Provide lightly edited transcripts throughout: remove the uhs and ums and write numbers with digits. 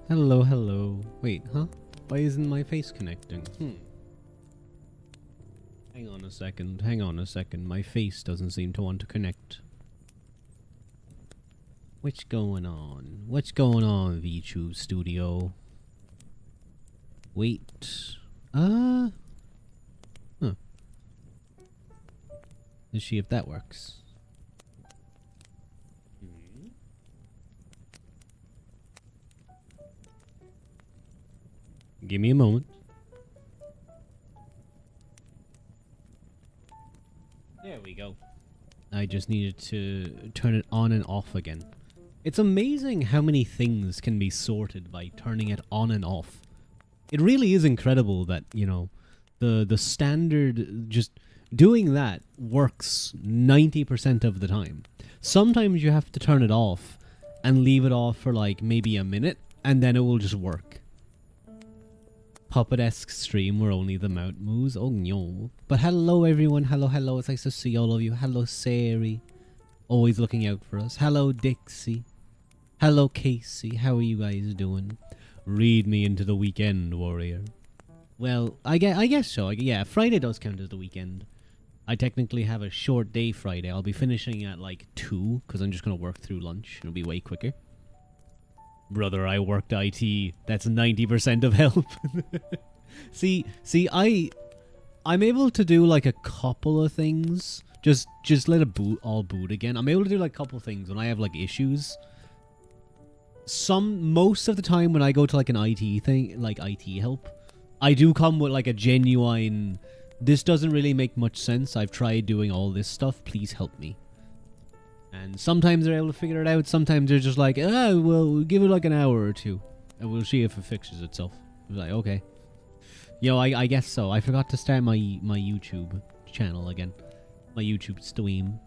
Hello, hello. Wait, huh? Why isn't my face connecting? Hang on a second, hang on a second. My face doesn't seem to want to connect. What's going on? What's going on, VTube Studio? Wait. Huh. Let's see if that works. Give me a moment. There we go. I just needed to turn it on and off again. It's amazing how many things can be sorted by turning it on and off. It really is incredible that, you know, the standard, just doing that works 90% of the time. Sometimes you have to turn it off and leave it off for like maybe a minute and then it will just work. Puppet-esque stream where only the mount moves. Oh no. But hello everyone. Hello, hello. It's nice to see all of you. Hello Sari. Always looking out for us. Hello Dixie. Hello Casey. How are you guys doing? Read me into the weekend, warrior. Well, I guess so. Yeah, Friday does count as the weekend. I technically have a short day Friday. I'll be finishing at like 2 because I'm just going to work through lunch. It'll be way quicker. Brother, I worked IT. That's 90% of help. see, I'm able to do like a couple of things. Just let it boot again. I'm able to do like a couple of things when I have like issues. Most of the time when I go to like an IT thing, like IT help, I do come with like a genuine, this doesn't really make much sense. I've tried doing all this stuff. Please help me. And sometimes they're able to figure it out. Sometimes they're just like, well, we'll give it like an hour or two. And we'll see if it fixes itself. I was like, okay. Yo, I guess so. I forgot to start my YouTube channel again. My YouTube stream.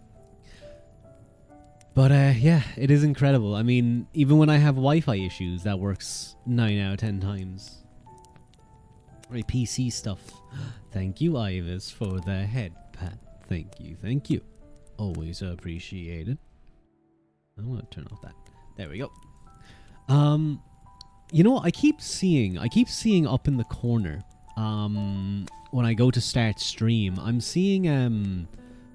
But yeah, it is incredible. I mean, even when I have Wi-Fi issues, that works 9 out of 10 times. Right, PC stuff. Thank you, Ivis, for the head pat. Thank you, thank you. Always appreciated. I'm gonna turn off that. There we go. You know, I keep seeing up in the corner, when I go to start stream, I'm seeing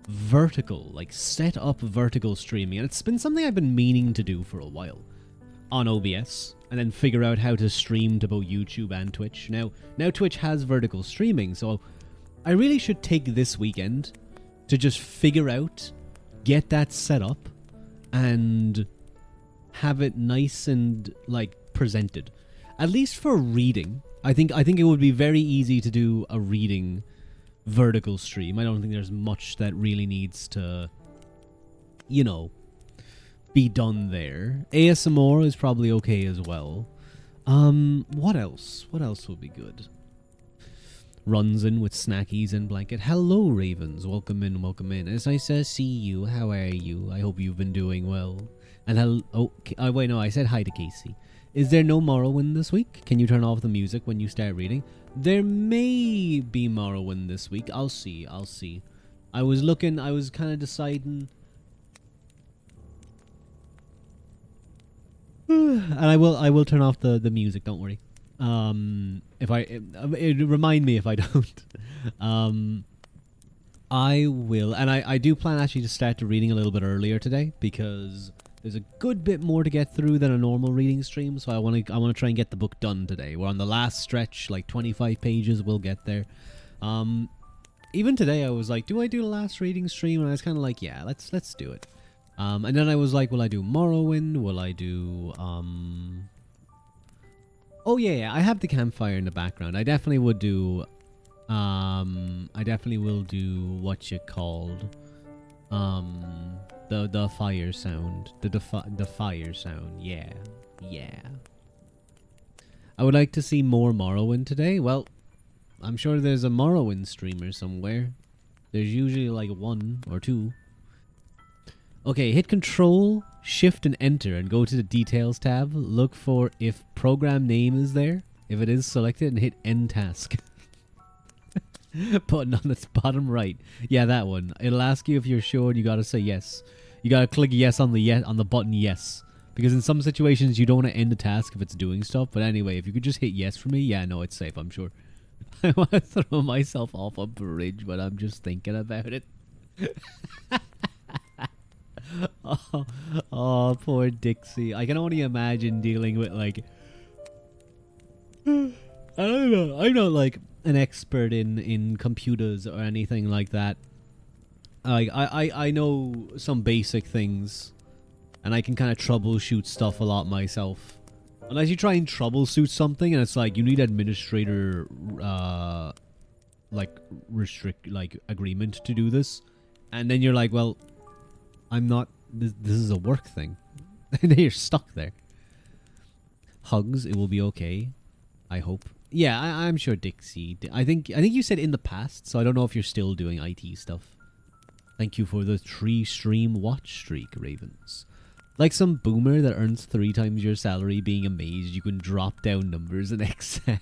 vertical, like set up vertical streaming, and it's been something I've been meaning to do for a while on OBS, and then figure out how to stream to both YouTube and Twitch. Now Twitch has vertical streaming, so I really should take this weekend to just figure out, get that set up, and have it nice and like presented. At least for reading, I think it would be very easy to do a reading vertical stream. I don't think there's much that really needs to, you know, be done there. ASMR is probably okay as well. What else? What else would be good? Runs in with snackies and blanket. Hello, Ravens. Welcome in, welcome in. As I said, see you. How are you? I hope you've been doing well. And hello. Oh, wait, no, I said hi to Casey. Is there no Morrowind this week? Can you turn off the music when you start reading? There may be Morrowind this week. I'll see. I'll see. I was kind of deciding. And I will turn off the music, don't worry. It remind me if I don't. I will, and I do plan actually to start reading a little bit earlier today because there's a good bit more to get through than a normal reading stream, so I want to try and get the book done today. We're on the last stretch, like 25 pages, we'll get there. Even today I was like, do I do the last reading stream? And I was kind of like, yeah, let's do it. And then I was like, will I do Morrowind? Will I do, oh yeah, I have the campfire in the background. I definitely would do, I definitely will do what you called, the fire sound, the fire sound. Yeah. I would like to see more Morrowind today. Well, I'm sure there's a Morrowind streamer somewhere. There's usually like 1 or 2. Okay, hit Control, Shift, and Enter, and go to the Details tab. Look for if program name is there. If it is, select it and hit End Task. Button on the bottom right. Yeah, that one. It'll ask you if you're sure and you gotta say yes. You gotta click yes on the button yes. Because in some situations you don't want to end the task if it's doing stuff. But anyway, if you could just hit yes for me, yeah, no, it's safe, I'm sure. I want to throw myself off a bridge, but I'm just thinking about it. Oh, poor Dixie. I can only imagine dealing with like... I don't know. I'm not like an expert in computers or anything like that. I know some basic things, and I can kind of troubleshoot stuff a lot myself. Unless you try and troubleshoot something, and it's like you need administrator agreement to do this, and then you're like, well, I'm not. This is a work thing, and then you're stuck there. Hugs, it will be okay. I hope. Yeah, I'm sure Dixie. I think you said in the past, so I don't know if you're still doing IT stuff. Thank you for the 3-stream watch streak, Ravens. Like some boomer that earns 3 times your salary being amazed you can drop down numbers in Excel.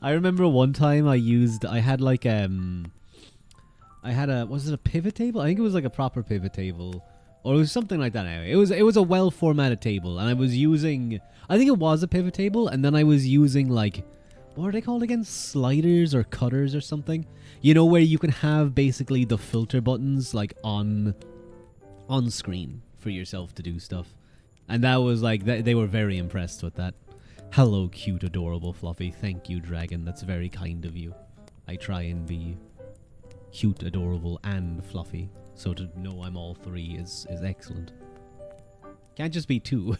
I remember one time I had was it a pivot table? I think it was like a proper pivot table. Or it was something like that anyway. It was a well formatted table, and I was using, I think it was a pivot table, and then I was using like, what are they called again? Sliders or cutters or something? You know, where you can have basically the filter buttons like on screen for yourself to do stuff. And that was like, they were very impressed with that. Hello, cute, adorable Fluffy. Thank you, Dragon. That's very kind of you. I try and be cute, adorable, and fluffy. So to know I'm all 3 is excellent. Can't just be 2.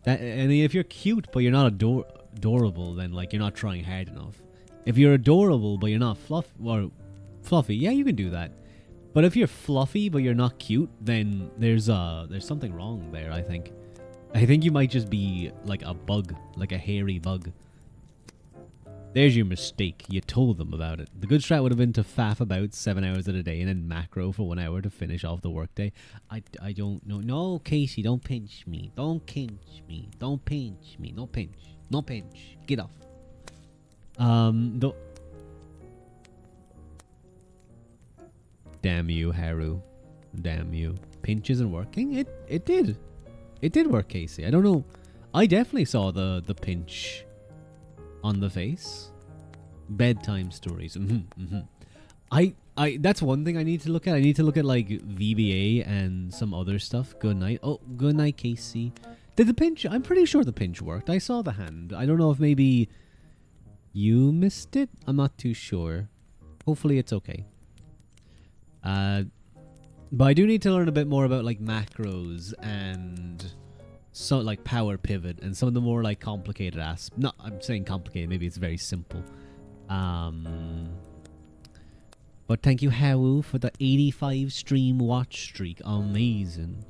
I mean, if you're cute but you're not adorable, then like you're not trying hard enough. If you're adorable but you're not fluffy, yeah, you can do that. But if you're fluffy but you're not cute, then there's something wrong there. I think you might just be like a bug, like a hairy bug. There's your mistake. You told them about it. The good strat would have been to faff about 7 hours of the day and then macro for 1 hour to finish off the workday. I don't know. No, Casey, don't pinch me. Don't pinch me. Don't pinch me. No pinch. No pinch. Get off. Damn you, Haru. Damn you. Pinch isn't working? It did. It did work, Casey. I don't know. I definitely saw the pinch on the face. Bedtime stories. That's one thing I need to look at. I need to look at like VBA and some other stuff. Good night. Oh, good night, Casey. Did the pinch? I'm pretty sure the pinch worked. I saw the hand. I don't know if maybe you missed it. I'm not too sure. Hopefully it's okay. But I do need to learn a bit more about like macros and so like power pivot and some of the more like complicated No, I'm saying complicated. Maybe it's very simple. But thank you, Hawu, for the 85 stream watch streak. Amazing.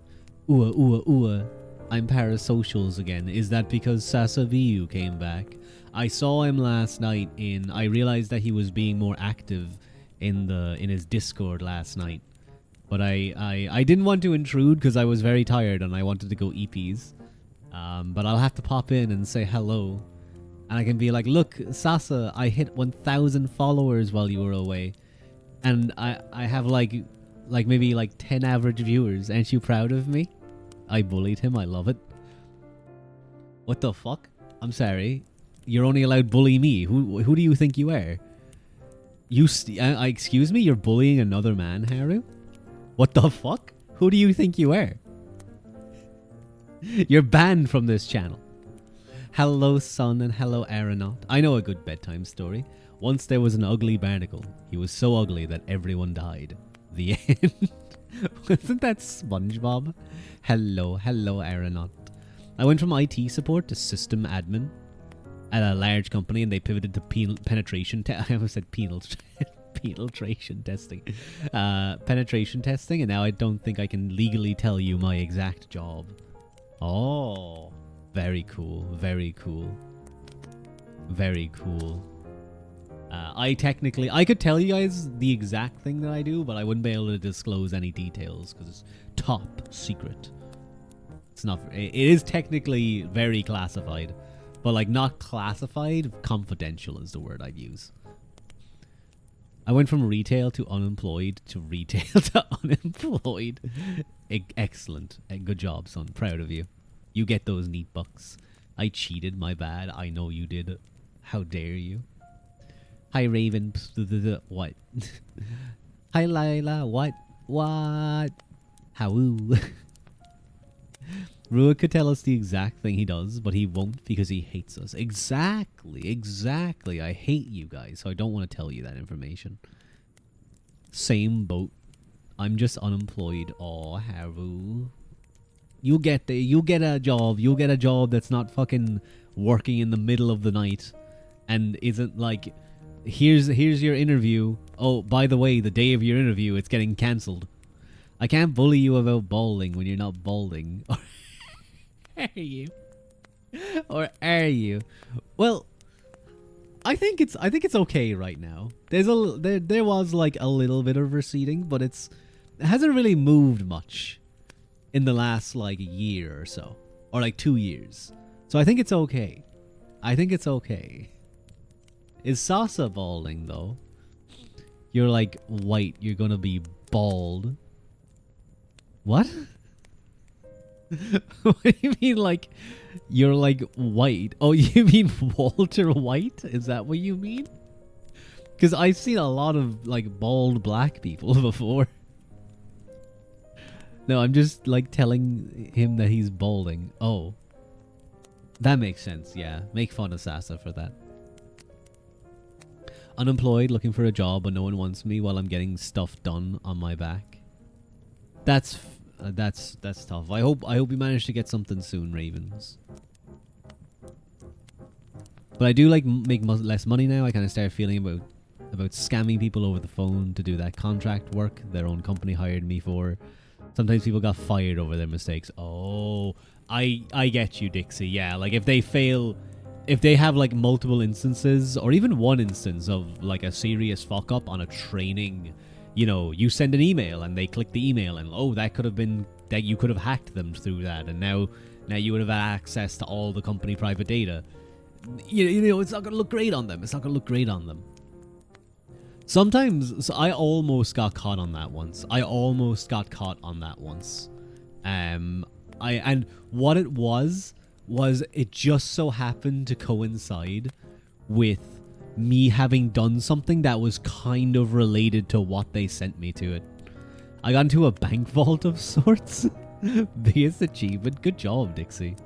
Ooh. I'm parasocials again. Is that because Sasaviu came back? I saw him last night I realized that he was being more active in his Discord last night. But I didn't want to intrude because I was very tired and I wanted to go EPs. But I'll have to pop in and say hello. And I can be like, look, Sasa, I hit 1,000 followers while you were away. And I have like maybe like 10 average viewers. Aren't you proud of me? I bullied him. I love it. What the fuck? I'm sorry. You're only allowed bully me. Who do you think you are? Excuse me? You're bullying another man, Haru? What the fuck? Who do you think you are? You're banned from this channel. Hello, son, and hello, Aeronaut. I know a good bedtime story. Once there was an ugly barnacle. He was so ugly that everyone died. The end. Wasn't that SpongeBob? Hello, Aeronaut. I went from IT support to system admin at a large company, and they pivoted to penetration. I almost said penetration testing. Penetration testing, and now I don't think I can legally tell you my exact job. Oh, very cool. Very cool. Very cool. I could tell you guys the exact thing that I do, but I wouldn't be able to disclose any details because it's top secret. It's not. It is technically very classified, but like not classified. Confidential is the word I'd use. I went from retail to unemployed to retail to unemployed. Excellent. Good job, son. Proud of you. You get those neat bucks. I cheated, my bad. I know you did. How dare you? Hi, Raven. What? Hi, Lila. What? What? How? Ruadh could tell us the exact thing he does, but he won't because he hates us. Exactly. I hate you guys, so I don't want to tell you that information. Same boat. I'm just unemployed. Oh, Haru. You get a job. You'll get a job that's not fucking working in the middle of the night and isn't like, here's your interview. Oh, by the way, the day of your interview, it's getting cancelled. I can't bully you about balding when you're not balding. Are you? Or are you? Well, I think it's okay right now. There was like a little bit of receding, but it hasn't really moved much in the last like year or so, or like 2 years. So I think it's okay. Is Sasa balding though? You're like white. You're gonna be bald. What? What do you mean, like, you're like white? Oh, you mean Walter White? Is that what you mean? Because I've seen a lot of like bald black people before. No, I'm just like telling him that he's balding. Oh, that makes sense. Yeah, make fun of Sasa for that. Unemployed, looking for a job, but no one wants me while I'm getting stuff done on my back. That's tough. I hope you manage to get something soon, Ravens. But I do like make less money now. I kind of start feeling about scamming people over the phone to do that contract work their own company hired me for. Sometimes people got fired over their mistakes. Oh, I get you, Dixie. Yeah, like if they have like multiple instances or even one instance of like a serious fuck up on a training. You know, you send an email and they click the email and oh, that could have been that you could have hacked them through that, and now you would have had access to all the company private data. You know, it's not going to look great on them. Sometimes, so I almost got caught on that once. And what it was it just so happened to coincide with me having done something that was kind of related to what they sent me to it. I got into a bank vault of sorts. Biggest achievement. Good job, Dixie.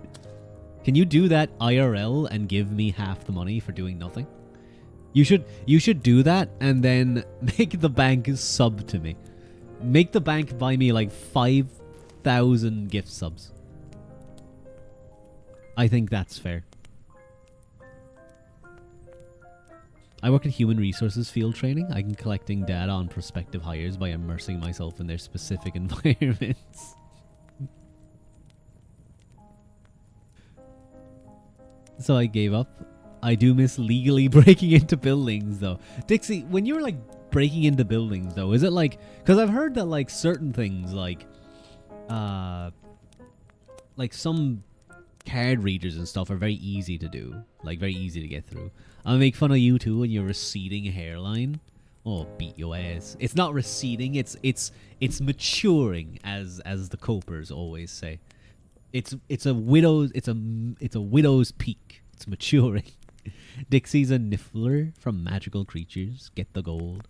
Can you do that IRL and give me half the money for doing nothing? You should do that and then make the bank sub to me. Make the bank buy me like 5,000 gift subs. I think that's fair. I work in human resources field training. I'm collecting data on prospective hires by immersing myself in their specific environments. So I gave up. I do miss legally breaking into buildings though. Dixie, when you're like breaking into buildings though, is it like, because I've heard that like certain things like some card readers and stuff are very easy to do, like very easy to get through. I'll make fun of you too when your receding hairline. Oh, beat your ass. It's not receding, it's maturing, as the copers always say. It's a widow's peak. It's maturing. Dixie's a niffler from magical creatures. Get the gold.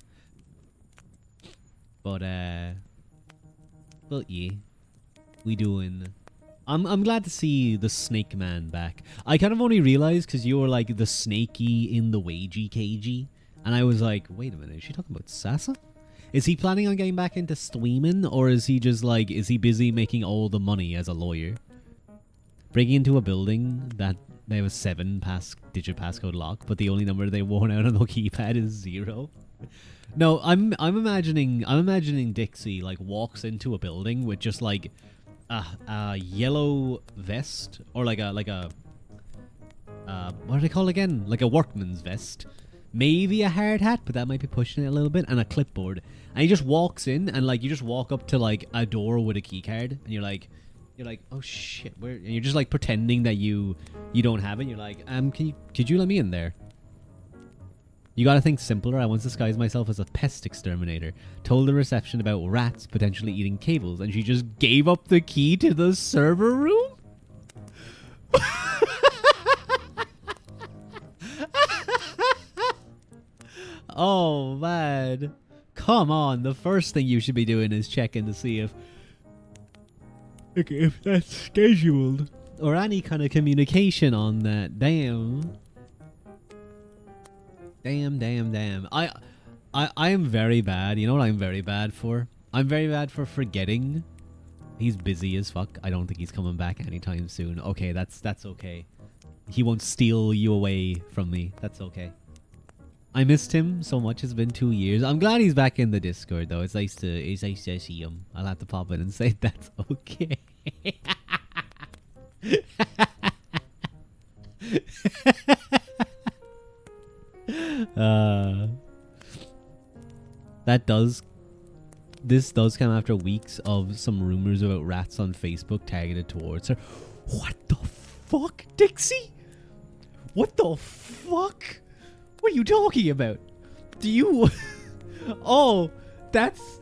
But yeah, we doing. I'm glad to see the Snake Man back. I kind of only realized because you were like the Snakey in the Wagey Cagey, and I was like, wait a minute, is she talking about Sasa? Is he planning on getting back into streaming, or is he just like, is he busy making all the money as a lawyer? Breaking into a building that they have a 7-digit passcode lock, but the only number they worn out on the keypad is 0. No, I'm imagining Dixie like walks into a building with just like a yellow vest, or like a what do they call it again? Like a workman's vest. Maybe a hard hat, but that might be pushing it a little bit, and a clipboard. And he just walks in, and like you just walk up to like a door with a key card, and you're like, oh shit, where? And you're just like pretending that you don't have it. You're like, could you let me in there? You gotta think simpler. I once disguised myself as a pest exterminator. Told the reception about rats potentially eating cables, and she just gave up the key to the server room? Oh, man. Come on. The first thing you should be doing is checking to see if that's scheduled. Or any kind of communication on that. Damn. Damn. I am very bad. You know what I'm very bad for? I'm very bad for forgetting. He's busy as fuck. I don't think he's coming back anytime soon. Okay, that's okay. He won't steal you away from me. That's okay. I missed him so much. It's been 2 years. I'm glad he's back in the Discord though. It's nice to see him. I'll have to pop in and say that's okay. This does come after weeks of some rumors about rats on Facebook targeted towards her. What the fuck, Dixie? What the fuck? What are you talking about? Do you... Oh, that's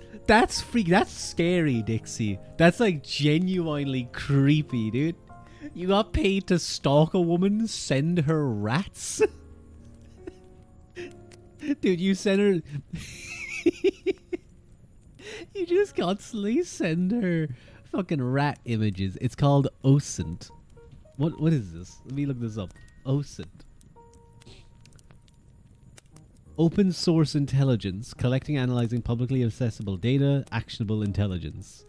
scary, Dixie. That's like genuinely creepy, dude. You got paid to stalk a woman, send her rats? Dude, you send her... You just constantly send her fucking rat images. It's called OSINT. What is this? Let me look this up. OSINT. Open source intelligence. Collecting, analyzing publicly accessible data. Actionable intelligence.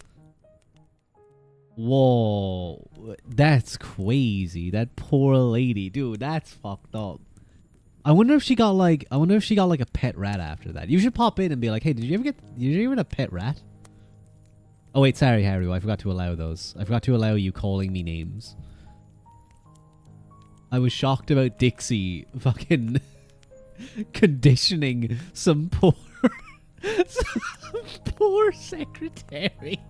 Whoa. That's crazy. That poor lady. Dude, that's fucked up. I wonder if she got like a pet rat after that. You should pop in and be like, hey, did you ever get a pet rat? Oh wait, sorry, Harry, I forgot to allow those. I forgot to allow you calling me names. I was shocked about Dixie fucking conditioning some poor secretary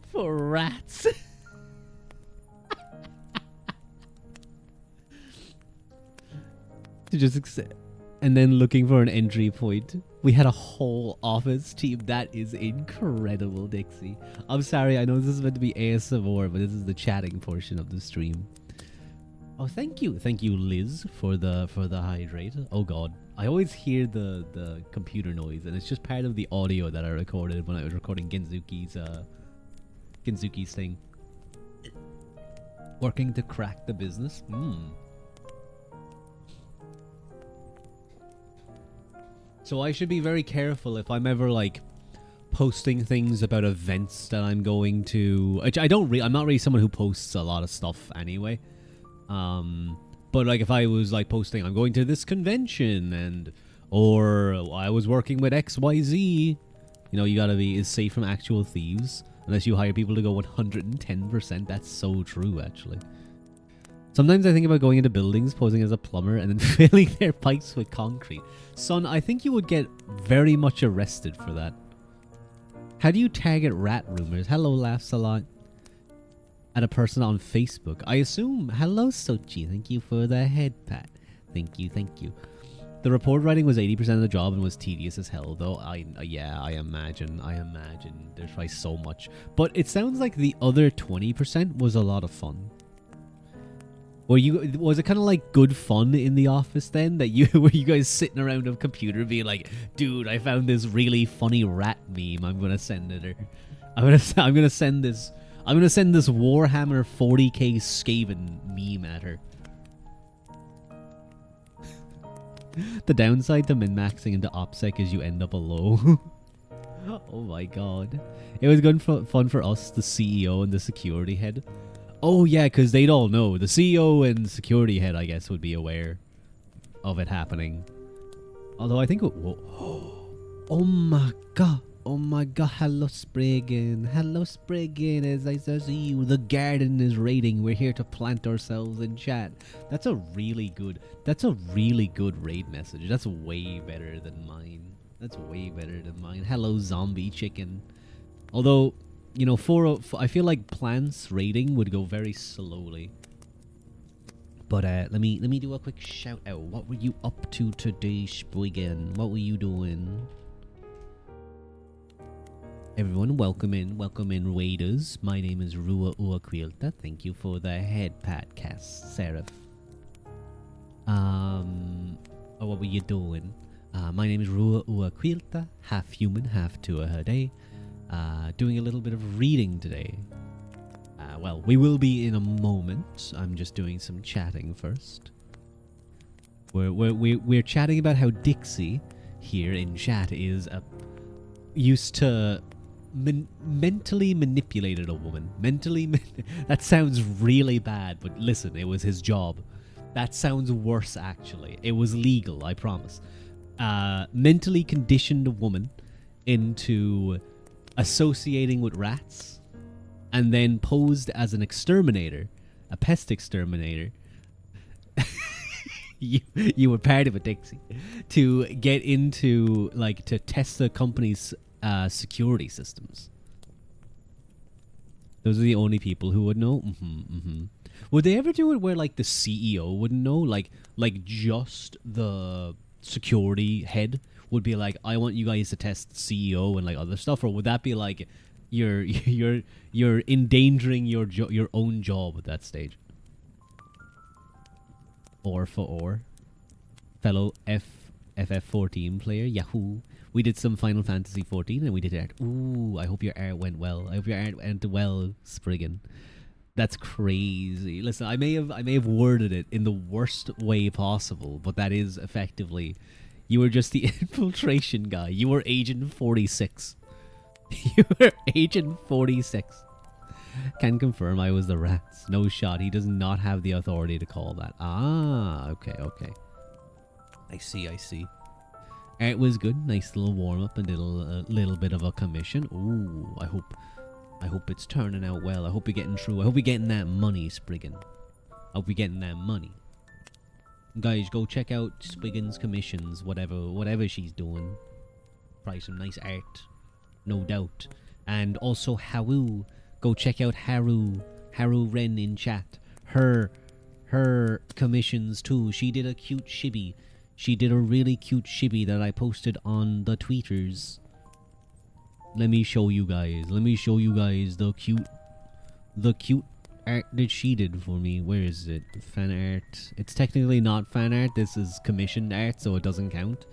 for rats. To just accept, and then looking for an entry point. We had a whole office team. That is incredible, Dixie. I'm sorry, I know this is meant to be ASMR, but this is the chatting portion of the stream. Oh, thank you, Liz, for the hydrate. Oh god, I always hear the computer noise, and it's just part of the audio that I recorded when I was recording Ginzuki's thing. Working to crack the business. So I should be very careful if I'm ever like posting things about events that I'm going to. Which I'm not really someone who posts a lot of stuff anyway. But like if I was like posting, I'm going to this convention or I was working with XYZ, you know, you gotta be safe from actual thieves unless you hire people to go 110%. That's so true, actually. Sometimes I think about going into buildings, posing as a plumber, and then filling their pipes with concrete. Son, I think you would get very much arrested for that. How do you target rat rumors? Hello, laughs a lot. At a person on Facebook. I assume. Hello, Sochi. Thank you for the head pat. Thank you. The report writing was 80% of the job and was tedious as hell, though. I imagine. There's probably so much. But it sounds like the other 20% was a lot of fun. Was it kind of like good fun in the office then? That were you guys sitting around a computer being like, dude, I found this really funny rat meme. I'm gonna send it her. I'm gonna send this Warhammer 40k Skaven meme at her. The downside to min-maxing into OPSEC is you end up a low. Oh my god. It was good fun for us, the CEO and the security head. Oh yeah, because they'd all know. The CEO and security head, I guess, would be aware of it happening. Although I think it will... Oh my god. Hello Spriggan. As I see you. The garden is raiding. We're here to plant ourselves in chat. That's a really good raid message. That's way better than mine. Hello zombie chicken. Although... You know, I feel like plants raiding would go very slowly. But let me do a quick shout out. What were you up to today, Spriggan? What were you doing? Everyone, welcome in raiders. My name is Ruadh. Thank you for the head pat cast, Seraph. What were you doing? My name is Ruadh, half human, half Tuatha. Doing a little bit of reading today. Well, we will be in a moment. I'm just doing some chatting first. We're chatting about how Dixie here in chat is used to mentally manipulated a woman. That sounds really bad, but listen, it was his job. That sounds worse, actually. It was legal, I promise. Mentally conditioned a woman into associating with rats, and then posed as an exterminator, a pest exterminator. You were part of it, Dixie, to get into, like, to test the company's security systems. Those are the only people who would know. Would they ever do it where, like, the CEO wouldn't know? Like just the security head would be like, I want you guys to test the CEO and, like, other stuff? Or would that be like, you're endangering your own job at that stage? Or fellow FF14 player, Yahoo. We did some Final Fantasy 14 and we did art. Ooh, I hope your art went well. I hope your art went well, Spriggan. That's crazy. Listen, I may have worded it in the worst way possible, but that is effectively, you were just the infiltration guy. You were Agent 46. You were Agent 46. Can confirm I was the rats. No shot. He does not have the authority to call that. Ah, okay. I see. It was good. Nice little warm up, a little bit of a commission. Ooh, I hope it's turning out well. I hope you're getting through. I hope you're getting that money, Spriggan. I hope you're getting that money. Guys, go check out Spriggan's commissions, whatever she's doing. Probably some nice art, no doubt. And also Haru. Go check out Haru Wren in chat. Her commissions too. She did a cute chibi. She did a really cute chibi that I posted on the tweeters. Let me show you guys the cute art that she did for me. Where is it? Fan art. It's technically not fan art. This is commissioned art, so it doesn't count.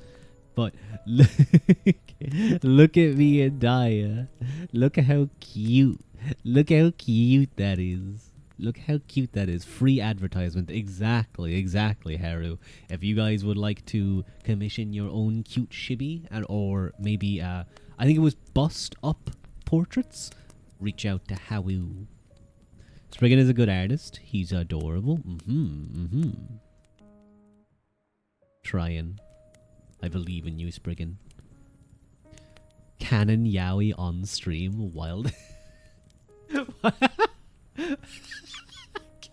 But look at me and Daya. Look at how cute. Look how cute that is. Look how cute that is. Free advertisement. Exactly, Haru. If you guys would like to commission your own cute chibi, or maybe, I think it was bust up portraits, reach out to Haru. Spriggan is a good artist. He's adorable. Trying. I believe in you, Spriggan. Canon Yowie on stream. Wild.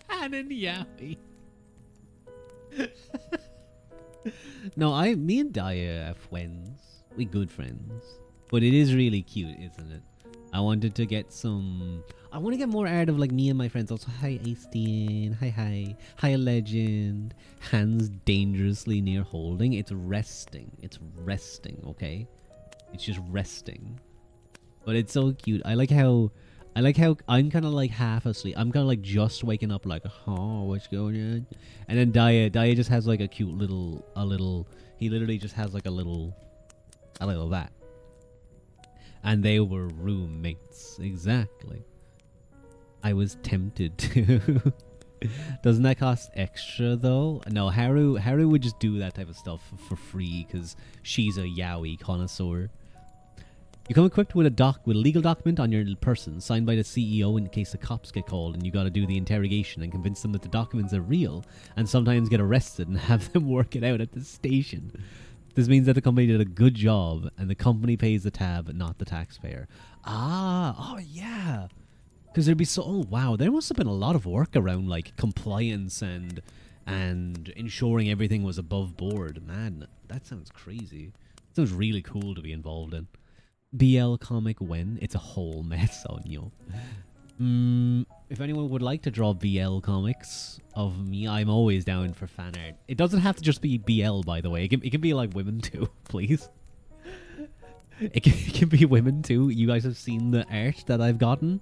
Canon Yowie. No, me and Daya are friends. We good friends. But it is really cute, isn't it? I wanted to get some... I want to get more art of, like, me and my friends. Also, hi, Astian. Hi. Hi, Legend. Hands dangerously near holding. It's resting, okay? It's just resting. But it's so cute. I like how I'm kind of like half asleep. I'm kind of like just waking up, like, oh, what's going on? And then Daya just has like a cute little, he literally just has like a little that. And they were roommates. Exactly. I was tempted to. Doesn't that cost extra though? No, Haru would just do that type of stuff for free because she's a yaoi connoisseur. You come equipped with a legal document on your person, signed by the CEO in case the cops get called, and you got to do the interrogation and convince them that the documents are real, and sometimes get arrested and have them work it out at the station. This means that the company did a good job, and the company pays the tab, not the taxpayer. Oh yeah. Because there'd be oh wow, there must have been a lot of work around like compliance and ensuring everything was above board. Man, that sounds crazy. It sounds really cool to be involved in. BL comic when it's a whole mess on you. If anyone would like to draw BL comics of me, I'm always down for fan art. It doesn't have to just be BL, by the way. It can be like women too, please. It can be women too. You guys have seen the art that I've gotten.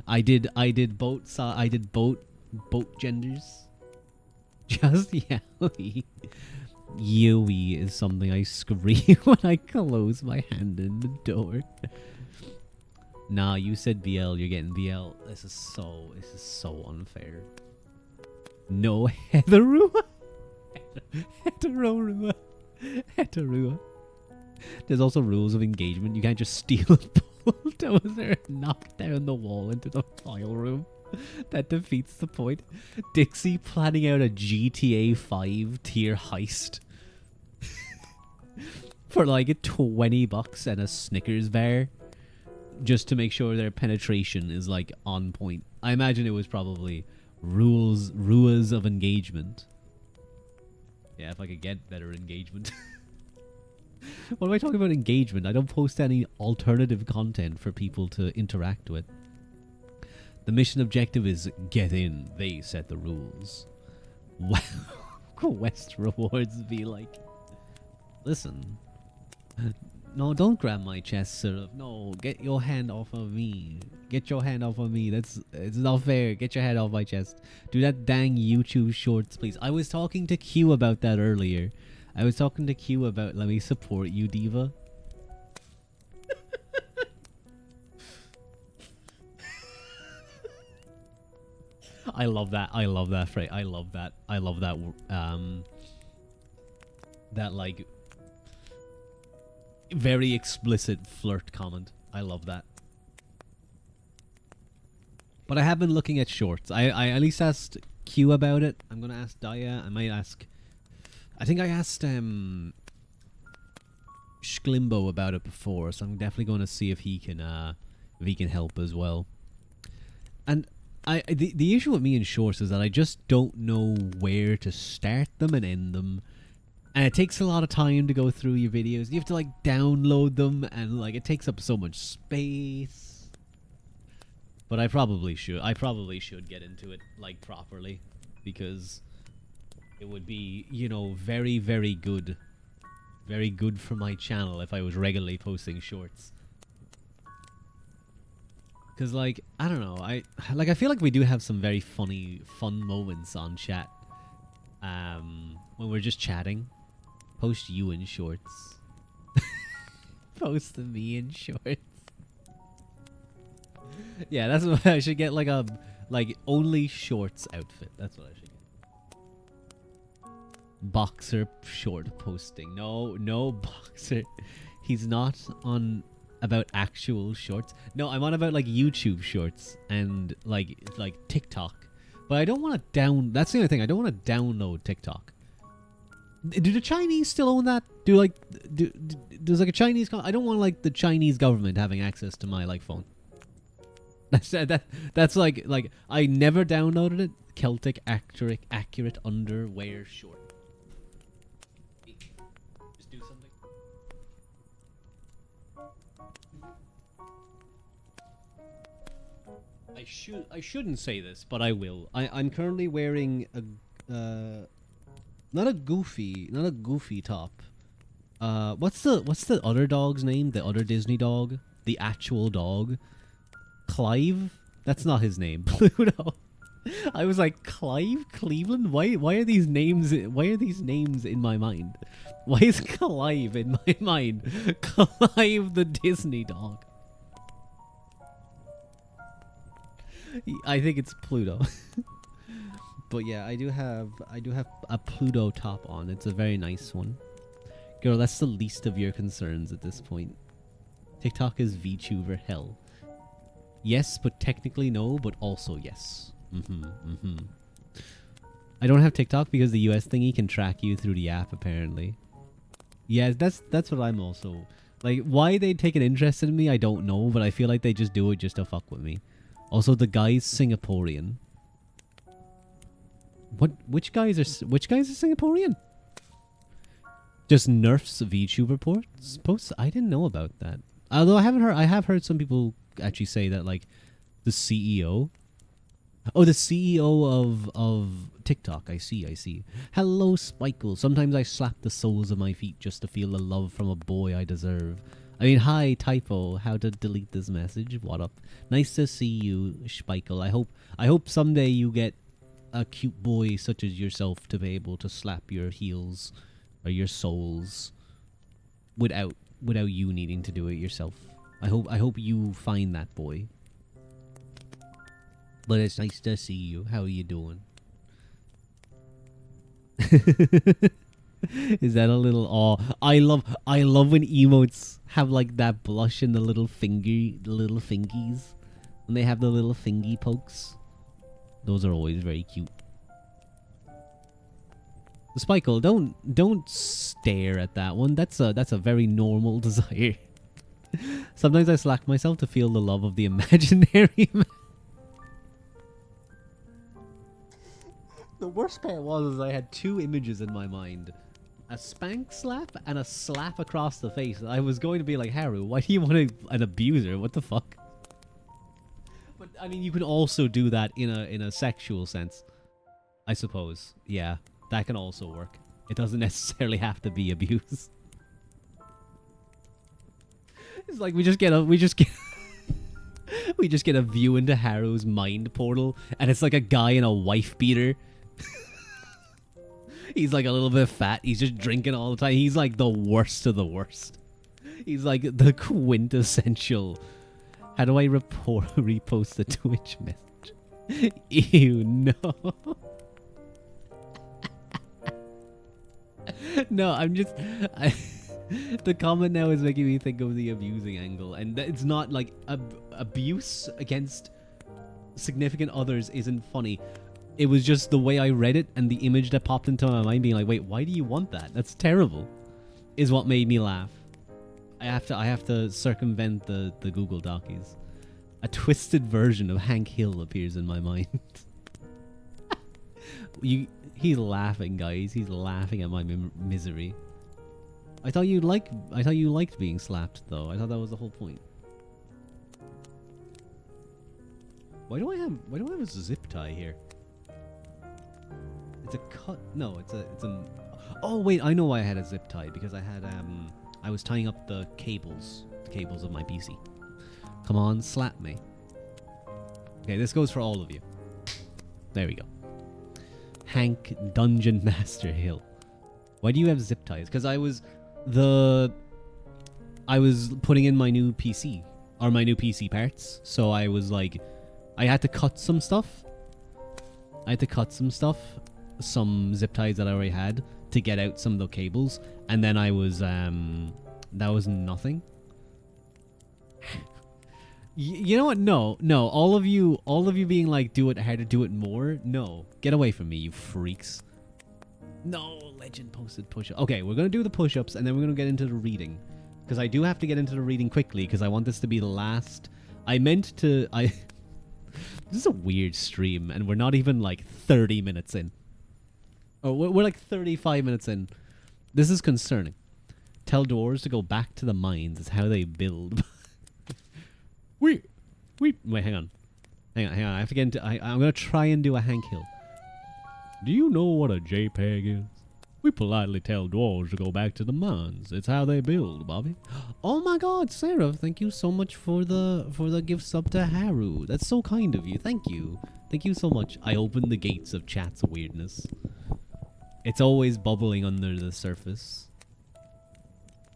I did both. I did both genders. Just yaoi. Yui is something I scream when I close my hand in the door. Nah, you said BL, you're getting BL. This is so unfair. No hetero. Hetero. There's also rules of engagement. You can't just steal a bulldozer and knock down the wall into the file room. That defeats the point. Dixie planning out a GTA 5 tier heist for like $20 and a Snickers bar, just to make sure their penetration is like on point. I imagine it was probably rules of engagement. Yeah, if I could get better engagement. What am I talking about engagement? I don't post any alternative content for people to interact with. The mission objective is get in. They set the rules. Wow. Quest rewards be like, listen. No, don't grab my chest, sir. No, get your hand off of me. Get your hand off of me. It's not fair. Get your hand off my chest. Do that dang YouTube shorts, please. I was talking to Q about that earlier. I was talking to Q about let me support you, Diva. I love that. I love that phrase. I love that. I love that. That like very explicit flirt comment. I love that. But I have been looking at shorts. I at least asked Q about it. I'm gonna ask Daya. I might ask. I think I asked Schlimbo about it before, so I'm definitely going to see if he can help as well. And the issue with me and shorts is that I just don't know where to start them and end them. And it takes a lot of time to go through your videos. You have to like download them, and like it takes up so much space. But I probably should get into it like properly, because it would be, you know, very, very good for my channel if I was regularly posting shorts. Because, like, I don't know, I feel like we do have some very fun moments on chat. When we're just chatting. Post you in shorts. Post me in shorts. Yeah, that's what I should get, like a only shorts outfit. That's what I should get. Boxer short posting. No boxer. He's not on about actual shorts. No, I'm on about like YouTube shorts and like TikTok. But I don't want to that's the only thing. I don't want to download TikTok. Do the Chinese still own that? Does like a Chinese I don't want like the Chinese government having access to my like phone. That's like I never downloaded it. Celtic accurate underwear short. Just do something. I shouldn't say this, but I will. I'm currently wearing a not a goofy top. What's the other dog's name? The other Disney dog? The actual dog? Clive? That's not his name. Pluto. I was like, Clive? Cleveland? Why are these names in my mind? Why is Clive in my mind? Clive the Disney dog. I think it's Pluto. But yeah, I do have a Pluto top on. It's a very nice one. Girl, that's the least of your concerns at this point. TikTok is VTuber hell. Yes, but technically no, but also yes. I don't have TikTok because the US thingy can track you through the app, apparently. Yeah, that's what I'm also... Like, why they take an interest in me, I don't know, but I feel like they just do it just to fuck with me. Also, the guy's Singaporean. Which guys are Singaporean? Just Nerf's VTuber posts? I didn't know about that. Although I have heard some people actually say that like the CEO Oh, the CEO of TikTok. I see, I see. Hello, Spikle. Sometimes I slap the soles of my feet just to feel the love from a boy I deserve. I mean, hi, typo. How to delete this message? What up? Nice to see you, Spikle. I hope someday you get a cute boy such as yourself to be able to slap your heels or your soles without you needing to do it yourself. I hope you find that boy. But it's nice to see you. How are you doing? Is that a little I love when emotes have like that blush in the little fingies. When they have the little fingy pokes. Those are always very cute. Spikle, don't stare at that one. That's a very normal desire. Sometimes I slack myself to feel the love of the imaginary man. The worst part was I had two images in my mind. A spank slap and a slap across the face. I was going to be like, Haru, why do you want an abuser? What the fuck? But I mean, you can also do that in a sexual sense, I suppose. Yeah, that can also work. It doesn't necessarily have to be abuse. It's like we just get we just get a view into Haru's mind portal, and it's like a guy in a wife beater. He's like a little bit fat. He's just drinking all the time. He's like the worst of the worst. He's like the quintessential. How do I repost the Twitch message? Ew, no. No, I'm just... the comment now is making me think of the abusing angle. And it's not like... abuse against significant others isn't funny. It was just the way I read it and the image that popped into my mind being like, wait, why do you want that? That's terrible. Is what made me laugh. I have to circumvent the Google Docies. A twisted version of Hank Hill appears in my mind. He's laughing, guys. He's laughing at my misery. I thought you liked being slapped, though. I thought that was the whole point. Why do I have a zip tie here? It's a cut. No, it's a. Oh wait, I know why I had a zip tie, because I was tying up the cables of my PC. Come on, slap me. Okay, this goes for all of you. There we go. Hank Dungeon Master Hill. Why do you have zip ties? Because I was putting in my new PC, or my new PC parts, so I was like, I had to cut some stuff. Some zip ties that I already had to get out some of the cables, and then I was that was nothing. You know what? No. All of you being like, do it harder, do it more. No, get away from me, you freaks. No, legend posted push-up. Okay, we're gonna do the push-ups, and then we're gonna get into the reading, because I do have to get into the reading quickly, because I want this to be the last. This is a weird stream, and we're not even like 30 minutes in. Oh, we're like 35 minutes in. This is concerning. Tell dwarves to go back to the mines. It's how they build. Wait, hang on. I have to get into... I'm going to try and do a Hank Hill. Do you know what a JPEG is? We politely tell dwarves to go back to the mines. It's how they build, Bobby. Oh my god, Sarah, thank you so much for the gift sub to Haru. That's so kind of you. Thank you. Thank you so much. I opened the gates of chat's weirdness. It's always bubbling under the surface.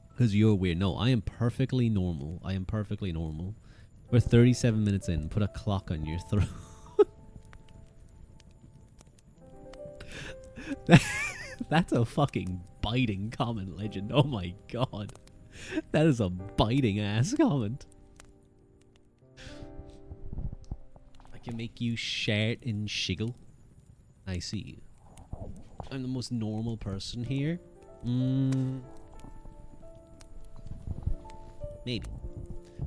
Because you're weird. No, I am perfectly normal. I am perfectly normal. We're 37 minutes in. Put a clock on your throat. That's a fucking biting comment, Legend. Oh my god. That is a biting ass comment. I can make you shart and shiggle. I see. I'm the most normal person here. Maybe.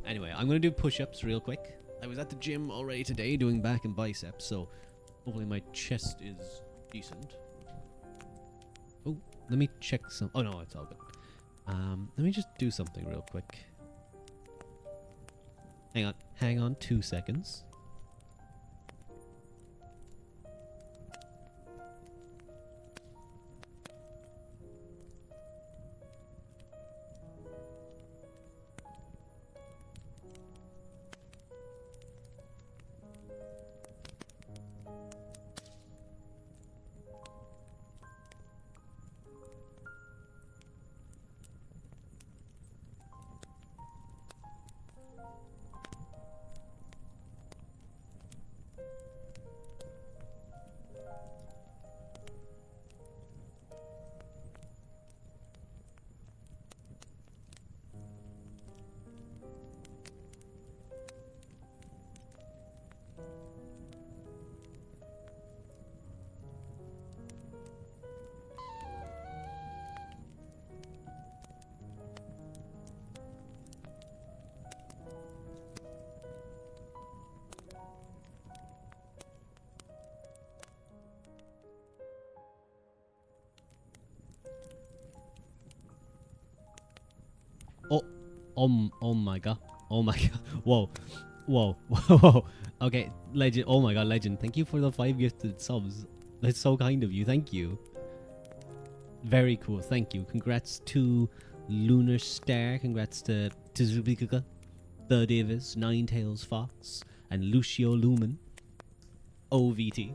Anyway, I'm going to do push-ups real quick. I was at the gym already today doing back and biceps, so hopefully my chest is decent. Oh, let me check some... Oh, no, it's all good. Let me just do something real quick. Hang on 2 seconds. Oh my god. Oh my god. Whoa. Whoa. Whoa. Okay, legend. Oh my god, legend. Thank you for the 5 gifted subs. That's so kind of you. Thank you. Very cool. Thank you. Congrats to Lunar Star. Congrats to Zubikaka, The Davis, Ninetails Fox, and Lucio Lumen. OVT.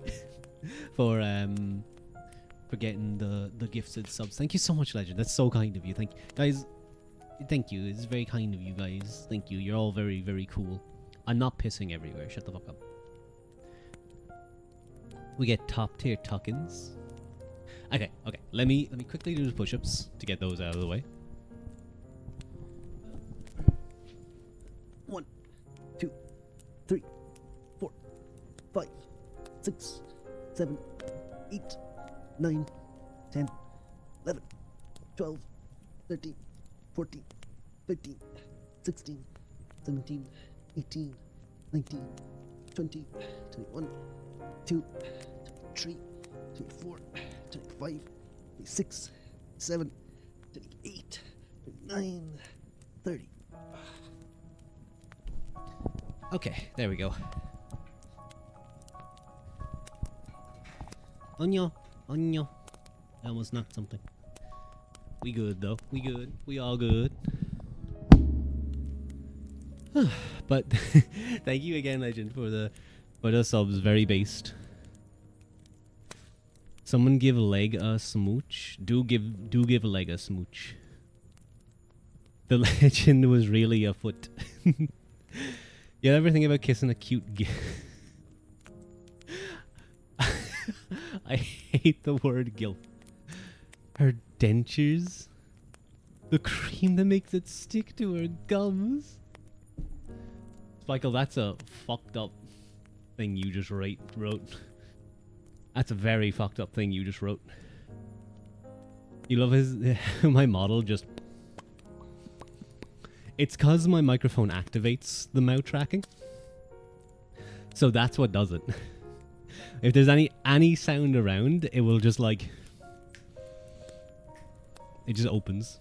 for getting the gifted subs. Thank you so much, legend. That's so kind of you. Thank you. Guys, thank you. It's very kind of you guys. Thank you. You're all very, very cool. I'm not pissing everywhere. Shut the fuck up. We get top tier tuck-ins. Okay. Let me quickly do the push-ups to get those out of the way. 1, 2, 3, 4, 5, 6, 7, 8, 9, 10, 11, 12, 13, 14, 15, 16, 17, 18, 19, 20, 21, 22, 23, 24, 25, 26, 27, 28, 29, 30. Okay, there we go. Onyo. I almost knocked something. We good though. We good. We all good. But thank you again, legend, for the subs. Very based. Someone give leg a smooch. Do give leg a smooch. The legend was really a foot. You ever think about kissing a cute I hate the word gilf. Her dentures. The cream that makes it stick to her gums. Michael, that's a fucked up thing you just wrote. That's a very fucked up thing you just wrote. You love his... my model just... It's cause my microphone activates the mouth tracking. So that's what does it. If there's any sound around, it will just like... It just opens.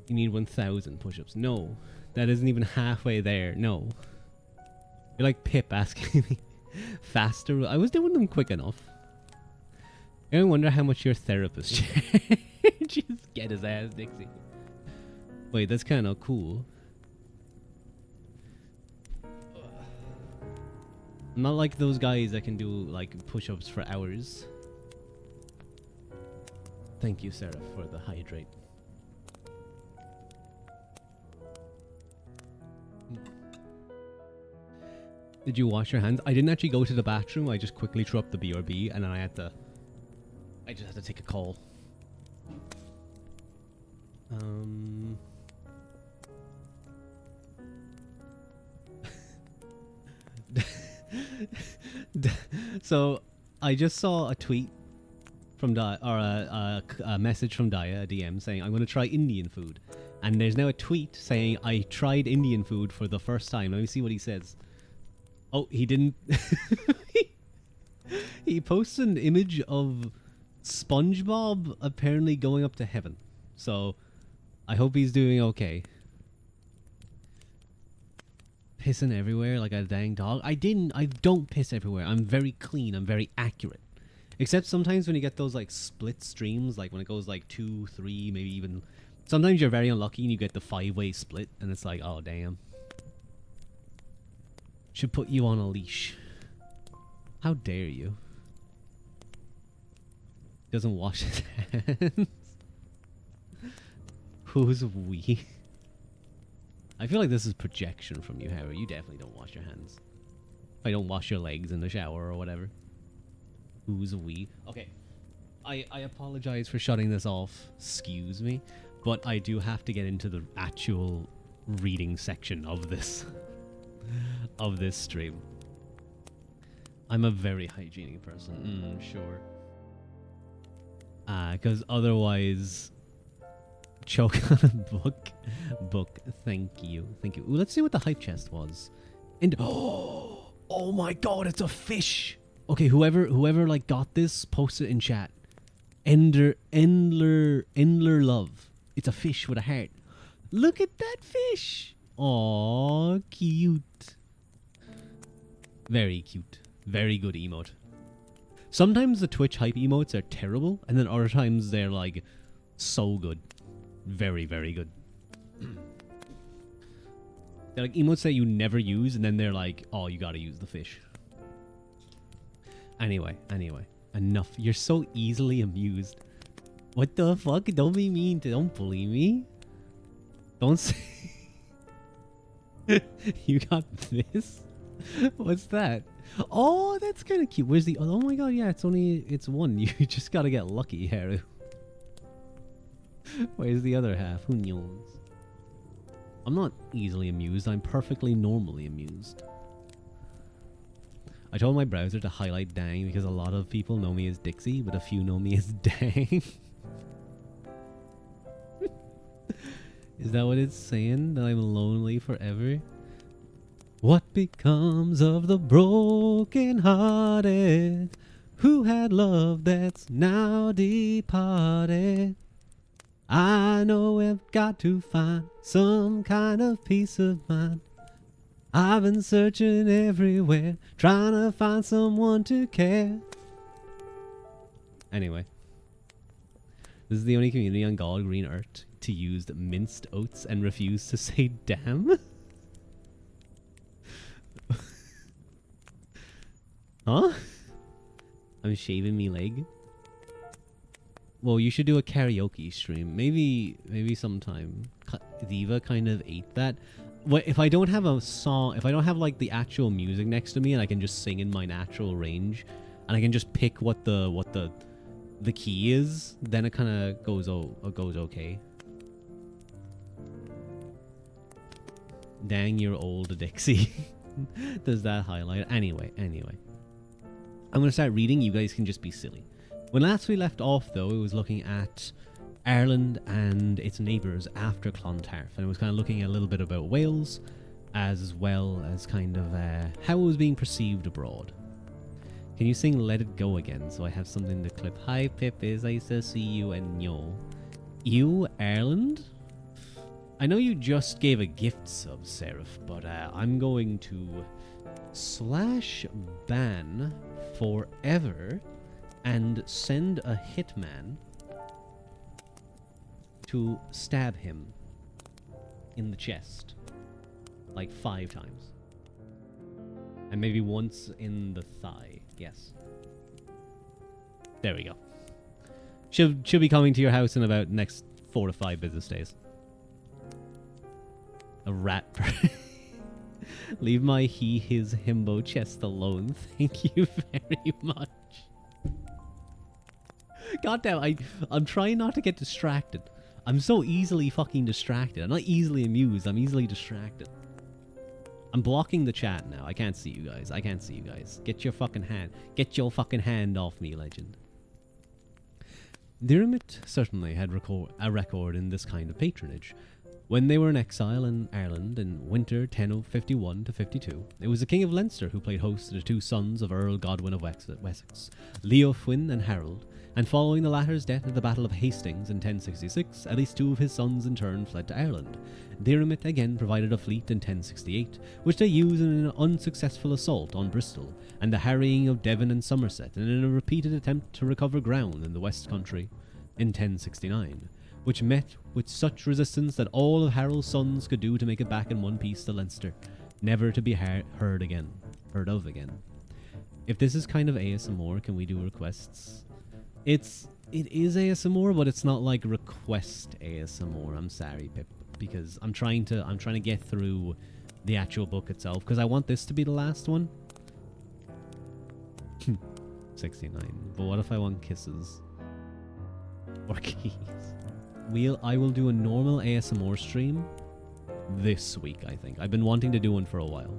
You need 1,000 push-ups. No. That isn't even halfway there. No. You're like Pip asking me faster. I was doing them quick enough. I wonder how much your therapist just get his ass, Dixie. Wait, that's kind of cool. I'm not like those guys that can do like push-ups for hours. Thank you, Sarah, for the hydrate. Did you wash your hands? I didn't actually go to the bathroom. I just quickly threw up the BRB and then I just had to take a call. So I just saw a tweet from Daya, or a message from Daya, a DM saying I'm going to try Indian food, and there's now a tweet saying I tried Indian food for the first time. Let me see what he says. Oh, he didn't. He posted an image of SpongeBob apparently going up to heaven. So I hope he's doing okay. Pissing everywhere like a dang dog. I don't piss everywhere. I'm very clean. I'm very accurate. Except sometimes when you get those like split streams, like when it goes like 2, 3, maybe even... Sometimes you're very unlucky and you get the 5-way split and it's like, oh damn. Should put you on a leash. How dare you? Doesn't wash his hands. Who's we? I feel like this is projection from you, Harry. You definitely don't wash your hands. I don't wash your legs in the shower or whatever. Who's we? Okay. I apologize for shutting this off. Excuse me. But I do have to get into the actual reading section of this. Of this stream. I'm a very hygienic person. Sure. Because otherwise... Choke on a book. Thank you. Ooh, let's see what the hype chest was. And oh my god, it's a fish. Okay, whoever like got this, post it in chat. Endler love. It's a fish with a heart. Look at that fish. Aw, cute. Very cute. Very good emote. Sometimes the Twitch hype emotes are terrible, and then other times they're like so good. Very, very good. They're like emotes that you never use, and then they're like, oh, you gotta use the fish. Anyway, enough. You're so easily amused. What the fuck? Don't be mean to, don't bully me. Don't say... You got this? What's that? Oh, that's kind of cute. Where's the... Oh my god, yeah, it's one. You just gotta get lucky, Haru. Where's the other half? Who knows? I'm not easily amused. I'm perfectly normally amused. I told my browser to highlight dang because a lot of people know me as Dixie, but a few know me as dang. Is that what it's saying? That I'm lonely forever? What becomes of the broken hearted who had love that's now departed? I know I've got to find some kind of peace of mind. I've been searching everywhere, trying to find someone to care. Anyway. This is the only community on God Green Earth to use minced oats and refuse to say damn. Huh? I'm shaving me leg. Well, you should do a karaoke stream. Maybe sometime. Diva kind of ate that. If I don't have a song, if I don't have like the actual music next to me, and I can just sing in my natural range, and I can just pick what the key is, then it kind of goes okay. Dang, you're old, Dixie. Does that highlight? Anyway. I'm going to start reading. You guys can just be silly. When last we left off, though, it was looking at Ireland and its neighbours after Clontarf. And it was kind of looking a little bit about Wales, as well as kind of how it was being perceived abroad. Can you sing Let It Go again so I have something to clip? Hi, Pip, is nice to see you and yo. You, Ireland? I know you just gave a gift sub, Seraph, but I'm going to /ban forever and send a hitman to stab him in the chest like 5 times. And maybe once in the thigh. Yes. There we go. Should be coming to your house in about next 4 to 5 business days. A rat. Leave my he, his, himbo chest alone. Thank you very much. Goddamn, I'm trying not to get distracted. I'm so easily fucking distracted. I'm not easily amused. I'm easily distracted. I'm blocking the chat now. I can't see you guys. Get your fucking hand off me, legend. Diarmid certainly had a record in this kind of patronage. When they were in exile in Ireland in winter 1051 to 52, it was the King of Leinster who played host to the 2 sons of Earl Godwin of Wessex, Leofwin and Harold, and following the latter's death at the Battle of Hastings in 1066, at least 2 of his sons in turn fled to Ireland. Diarmid again provided a fleet in 1068, which they used in an unsuccessful assault on Bristol, and the harrying of Devon and Somerset, and in a repeated attempt to recover ground in the West Country in 1069. Which met with such resistance that all of Harold's sons could do to make it back in one piece to Leinster, never to be heard of again. If this is kind of ASMR, can we do requests? It is ASMR, but it's not like request ASMR. I'm sorry, Pip, because I'm trying to get through the actual book itself, because I want this to be the last one. 69. But what if I want kisses? Or keys? I will do a normal ASMR stream this week, I think. I've been wanting to do one for a while.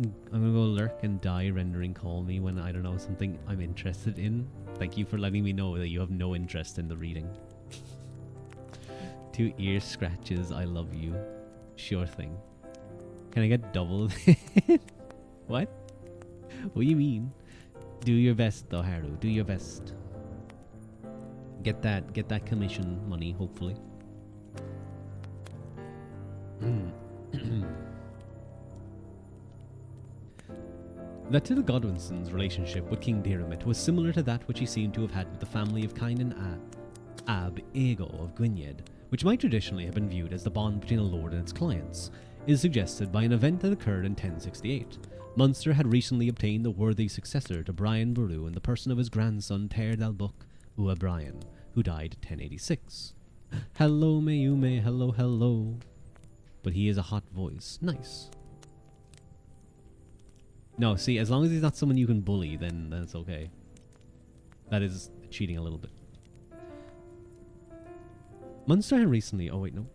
I'm gonna go lurk and die rendering call me when, I don't know, something I'm interested in. Thank you for letting me know that you have no interest in the reading. 2 ear scratches, I love you. Sure thing. Can I get double? What? What do you mean? Do your best though, Haru. Do your best. Get that commission money, hopefully. That Till Godwinson's relationship with King Diarmid was similar to that which he seemed to have had with the family of Kynan Ab Aego of Gwynedd, which might traditionally have been viewed as the bond between a lord and its clients, is suggested by an event that occurred in 1068. Munster had recently obtained a worthy successor to Brian Boru in the person of his grandson Taird al-Buch Ua Brian, who died 1086. Hello, Mayume, hello, hello. But he is a hot voice. Nice. No, see, as long as he's not someone you can bully, then it's okay. That is cheating a little bit. Munster had recently... Oh, wait, no.